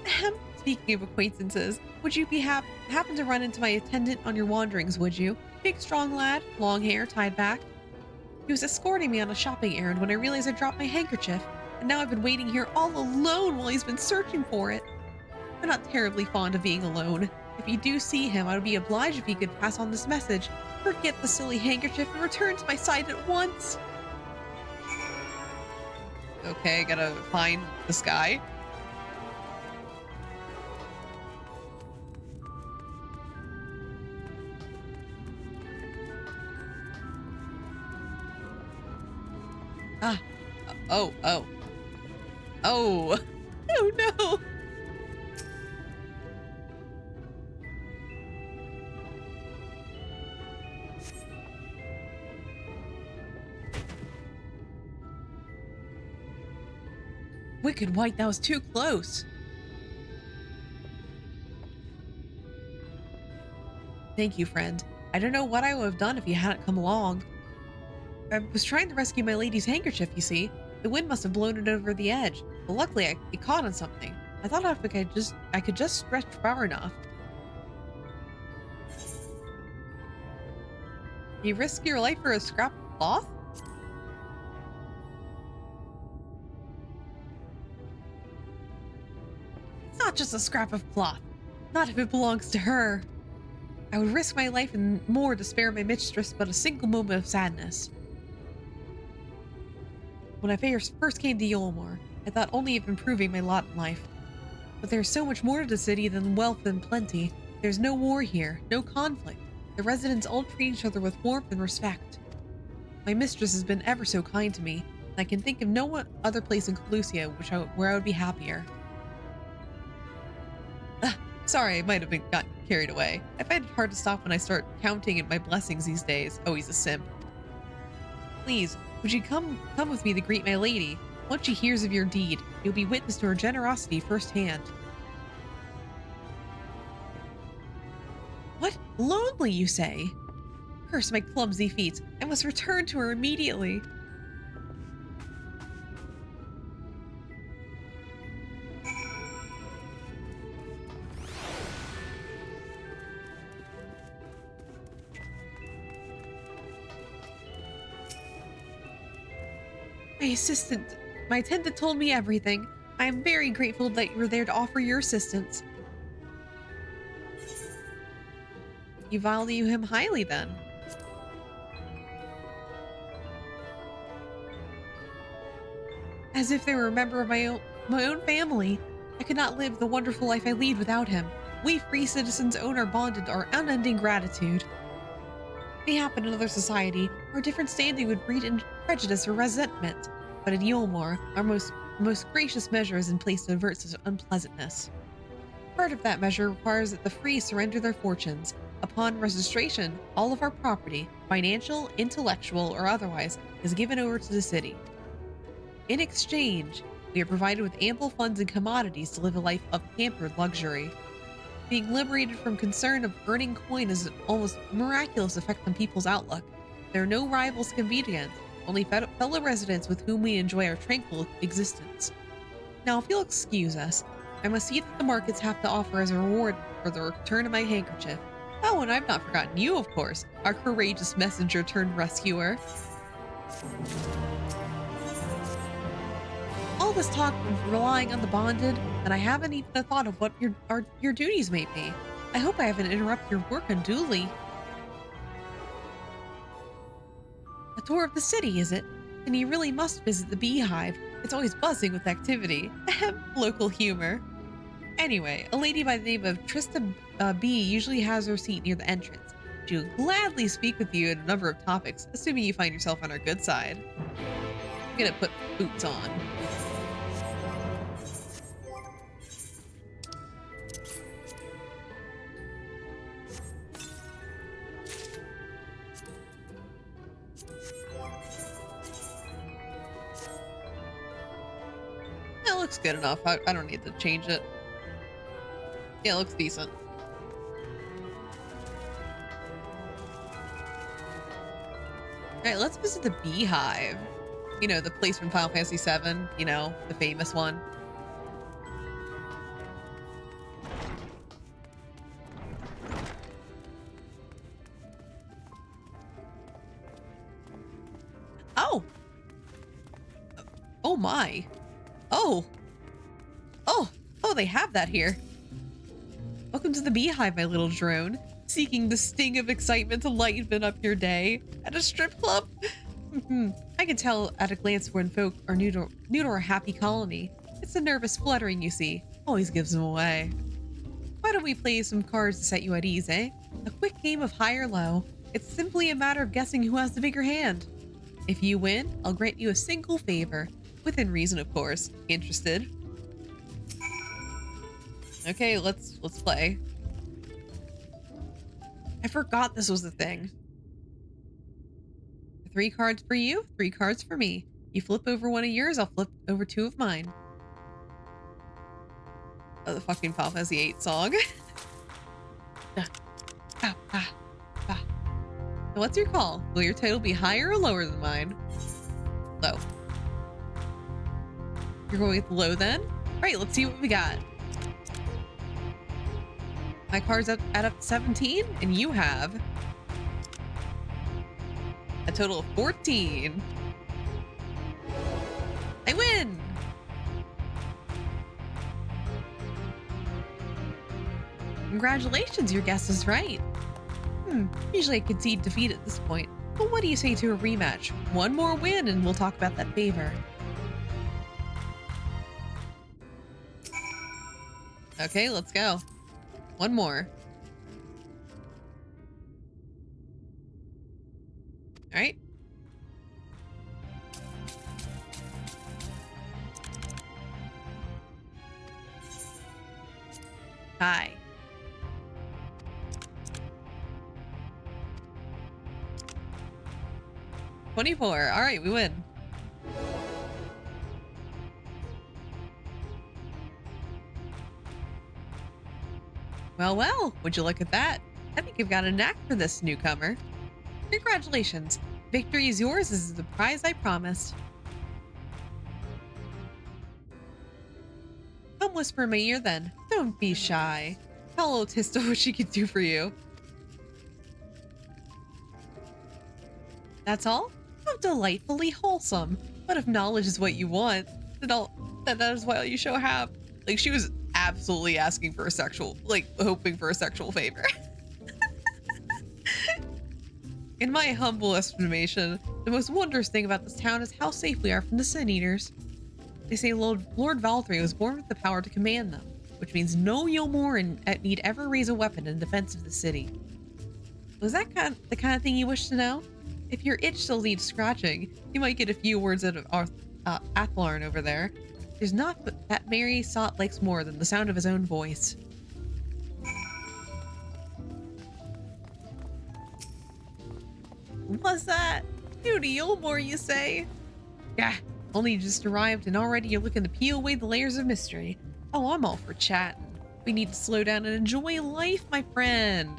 Speaking of acquaintances, would you be happen to run into my attendant on your wanderings, would you? Big, strong lad, long hair, tied back. He was escorting me on a shopping errand when I realized I dropped my handkerchief, and now I've been waiting here all alone while he's been searching for it. I'm not terribly fond of being alone. If you do see him, I would be obliged if you could pass on this message. Forget the silly handkerchief and return to my side at once. Okay, gotta find this guy. Ah. Oh. Oh no! Wicked White, that was too close. Thank you, friend. I don't know what I would have done if you hadn't come along. I was trying to rescue my lady's handkerchief, you see. The wind must have blown it over the edge, but luckily it caught on something. I thought I could just stretch far enough. You risk your life for a scrap of cloth? It's not just a scrap of cloth. Not if it belongs to her. I would risk my life and more to spare my mistress but a single moment of sadness. When I first came to Yulmore, I thought only of improving my lot in life. But there's so much more to the city than wealth and plenty. There's no war here, no conflict. The residents all treat each other with warmth and respect. My mistress has been ever so kind to me, and I can think of no other place in Calusia where I would be happier. Sorry, I might have gotten carried away. I find it hard to stop when I start counting my blessings these days. Oh, he's a simp. Please, would you come with me to greet my lady? Once she hears of your deed, you'll be witness to her generosity firsthand. What? Lonely, you say? Curse my clumsy feet. I must return to her immediately. My attendant told me everything. I am very grateful that you were there to offer your assistance. You value him highly, then. As if they were a member of my own family. I could not live the wonderful life I lead without him. We free citizens own our bonded our unending gratitude. If it happened in another society, our different standing would breed in prejudice or resentment. But in Yulmore, our most gracious measure is in place to avert such unpleasantness. Part of that measure requires that the free surrender their fortunes. Upon registration, all of our property, financial, intellectual, or otherwise, is given over to the city. In exchange, we are provided with ample funds and commodities to live a life of pampered luxury. Being liberated from concern of earning coin is an almost miraculous effect on people's outlook. There are no rivals to compete against, only fellow residents with whom we enjoy our tranquil existence. Now, if you'll excuse us, I must see that the markets have to offer as a reward for the return of my handkerchief. Oh, and I've not forgotten you, of course, our courageous messenger turned rescuer. All this talk of relying on the bonded, and I haven't even thought of what your duties may be. I hope I haven't interrupted your work unduly. A tour of the city, is it? And you really must visit the beehive. It's always buzzing with activity. Local humor. Anyway, a lady by the name of Trista B usually has her seat near the entrance. She will gladly speak with you on a number of topics, assuming you find yourself on our good side. I'm gonna put boots on. That looks good enough. I don't need to change it. Yeah, it looks decent. Alright, let's visit the beehive. You know, the place from Final Fantasy VII. You know, the famous one. Oh! Oh my. Oh! Oh! Oh, they have that here. Welcome to the beehive, my little drone. Seeking the sting of excitement to lighten up your day at a strip club? I can tell at a glance when folk are new to our happy colony. It's the nervous fluttering you see. Always gives them away. Why don't we play some cards to set you at ease, eh? A quick game of high or low. It's simply a matter of guessing who has the bigger hand. If you win, I'll grant you a single favor. Within reason, of course. Interested? Okay, let's play. I forgot this was the thing. 3 cards for you, 3 cards for me. You flip over one of yours, I'll flip over 2 of mine. Oh, the fucking Final Fantasy VIII song. So what's your call? Will your title be higher or lower than mine? Low. You're going with low then? Right, let's see what we got. My cards add up to 17, and you have a total of 14. I win! Congratulations, your guess is right. Usually I concede defeat at this point, but what do you say to a rematch? One more win and we'll talk about that favor. Okay, let's go. One more. All right. Hi. $24. All right, we win. Well, would you look at that? I think you've got a knack for this, newcomer. Congratulations. Victory is yours as the prize I promised. Come whisper in my ear then. Don't be shy. Tell old Tista what she could do for you. That's all? How delightfully wholesome. But if knowledge is what you want, then that is what you shall have. Like, she was absolutely asking for a sexual, like, hoping for a sexual favor. In my humble estimation, the most wondrous thing about this town is how safe we are from the Sin Eaters. They say Lord Valthree was born with the power to command them, which means no Yulmoran need ever raise a weapon in defense of the city. Was that the kind of thing you wish to know? If your itch still needs scratching, you might get a few words out of Athlarn over there. There's not that Mary Sot likes more than the sound of his own voice. What's that? New to Yulmore, you say? Yeah, only you just arrived and already you're looking to peel away the layers of mystery. Oh, I'm all for chatting. We need to slow down and enjoy life, my friend.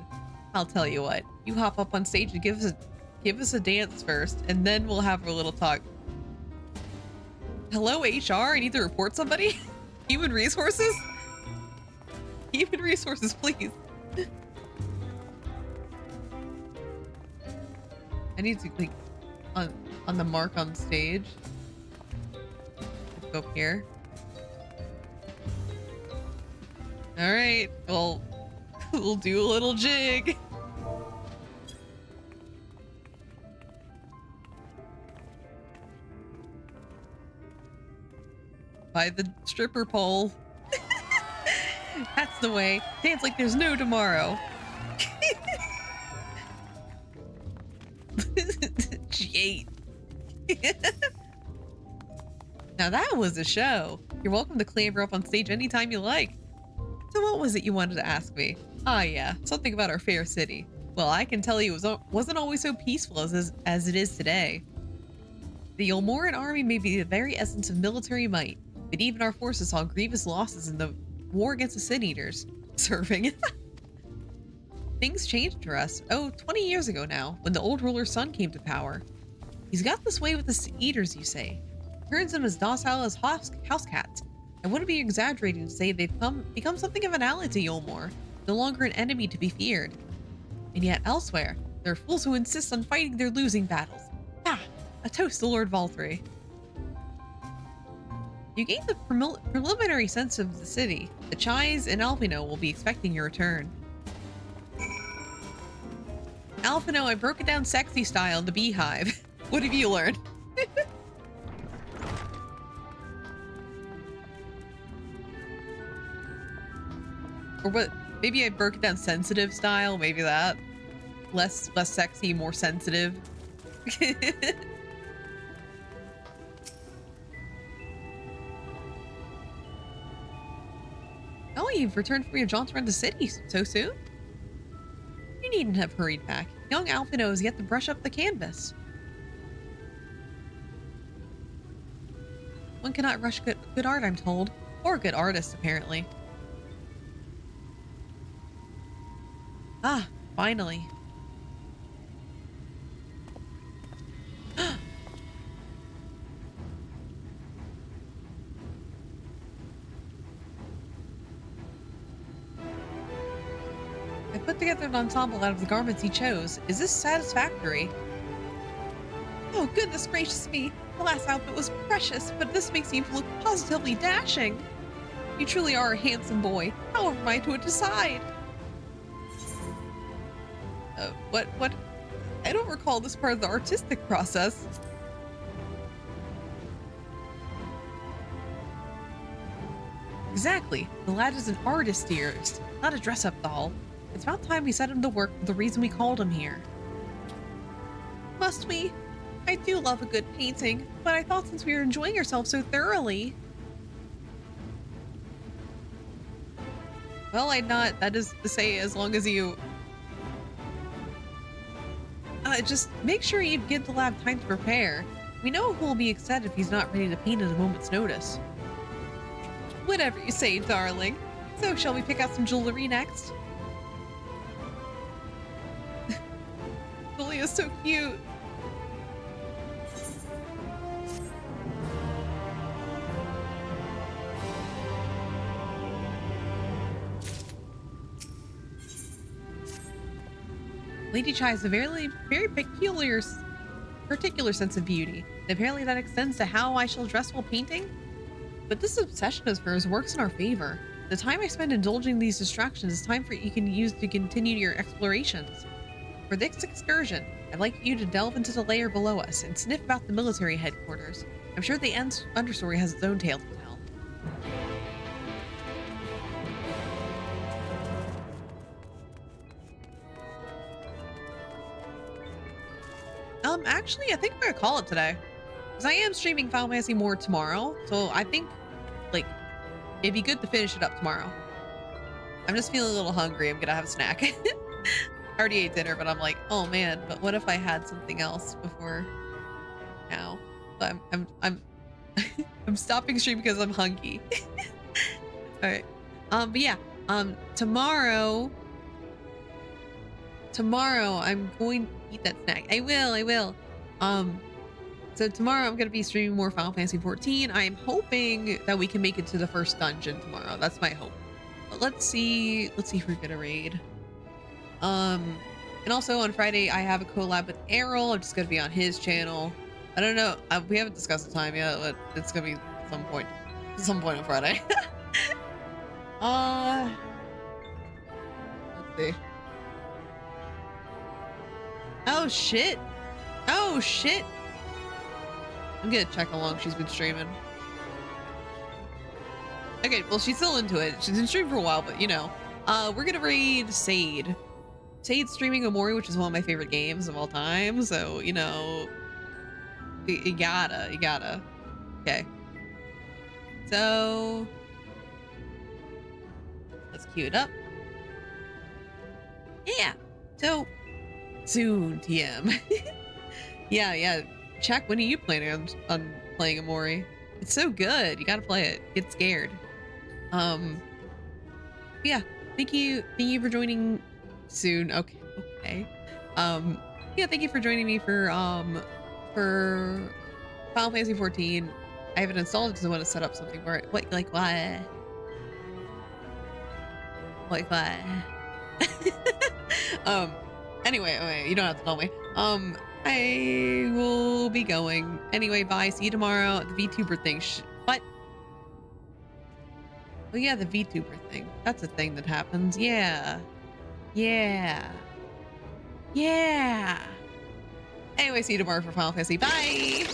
I'll tell you what, you hop up on stage and give us a dance first, and then we'll have a little talk. Hello, HR, I need to report somebody? Human resources? Human resources, please. I need to click on the mark on stage. Let's go up here. All right, well, we'll do a little jig. By the stripper pole. That's the way. Dance like there's no tomorrow. G8. Now that was a show. You're welcome to clamber up on stage anytime you like. So what was it you wanted to ask me? Ah, yeah, something about our fair city. Well, I can tell you it wasn't always so peaceful as it is today. The Yulmoran army may be the very essence of military might, but even our forces saw grievous losses in the war against the Sin Eaters. Serving. Things changed for us, 20 years ago now, when the old ruler's son came to power. He's got this way with the Sin Eaters, you say. Turns them as docile as house cats. I wouldn't be exaggerating to say they've become something of an ally to Yulmore, no longer an enemy to be feared. And yet elsewhere, there are fools who insist on fighting their losing battles. Ah, a toast to Lord Valthree. You gain the preliminary sense of the city. The Chais and Alphino will be expecting your return. Alphino, I broke it down sexy style in the beehive. What have you learned? Or what? Maybe I broke it down sensitive style. Maybe that. Less sexy, more sensitive. Oh, you've returned from your jaunt around the city so soon? You needn't have hurried back. Young Alphino has yet to brush up the canvas. One cannot rush good art, I'm told. Or good artists, apparently. Ah, finally. I put together an ensemble out of the garments he chose. Is this satisfactory? Oh, goodness gracious me. The last outfit was precious, but this makes you look positively dashing. You truly are a handsome boy. How am I to decide? What? I don't recall this part of the artistic process. Exactly. The lad is an artist here, not a dress-up doll. It's about time we set him to work for the reason we called him here. Must we? I do love a good painting, but I thought since we were enjoying ourselves so thoroughly... Well, I'd not. That is to say, as long as you... just make sure you give the lab time to prepare. We know who will be excited if he's not ready to paint at a moment's notice. Whatever you say, darling. So, shall we pick out some jewelry next? Julia's so cute. Lady Chai has a very particular sense of beauty, and apparently that extends to how I shall dress while painting. But this obsession of hers works in our favor. The time I spend indulging these distractions is time you can use to continue your explorations. For this excursion, I'd like you to delve into the layer below us and sniff about the military headquarters. I'm sure the understory has its own tale to tell. Actually, I think I'm gonna call it today. Because I am streaming Final Fantasy more tomorrow. So I think, like, it'd be good to finish it up tomorrow. I'm just feeling a little hungry. I'm gonna have a snack. I already ate dinner, but I'm like, oh man, but what if I had something else before now? So I'm I'm stopping stream because I'm hungry. All right. But yeah, tomorrow I'm going to eat that snack. I will. So tomorrow I'm going to be streaming more Final Fantasy XIV. I am hoping that we can make it to the first dungeon tomorrow. That's my hope. But let's see if we're going to raid. And also on Friday, I have a collab with Errol. I'm just going to be on his channel. I don't know. We haven't discussed the time yet, but it's going to be some point on Friday. Let's see. Oh shit. I'm gonna check how long she's been streaming. Okay, well, she's still into it. She's been streaming for a while, but you know. We're gonna raid Sade. Sade's streaming Omori, which is one of my favorite games of all time, so, you know, you gotta. Okay. So, let's queue it up. Yeah. So, soon, TM. Yeah. Check, when are you planning on playing Omori? It's so good. You gotta play it. Get scared. Yeah. Thank you for joining soon. Okay. Yeah, thank you for joining me for Final Fantasy XIV. I haven't installed it because I want to set up something for it. What? Anyway, you don't have to tell me. I will be going. Anyway, bye. See you tomorrow. The VTuber thing. What? Oh yeah, the VTuber thing. That's a thing that happens. Yeah. Anyway, see you tomorrow for Final Fantasy. Bye!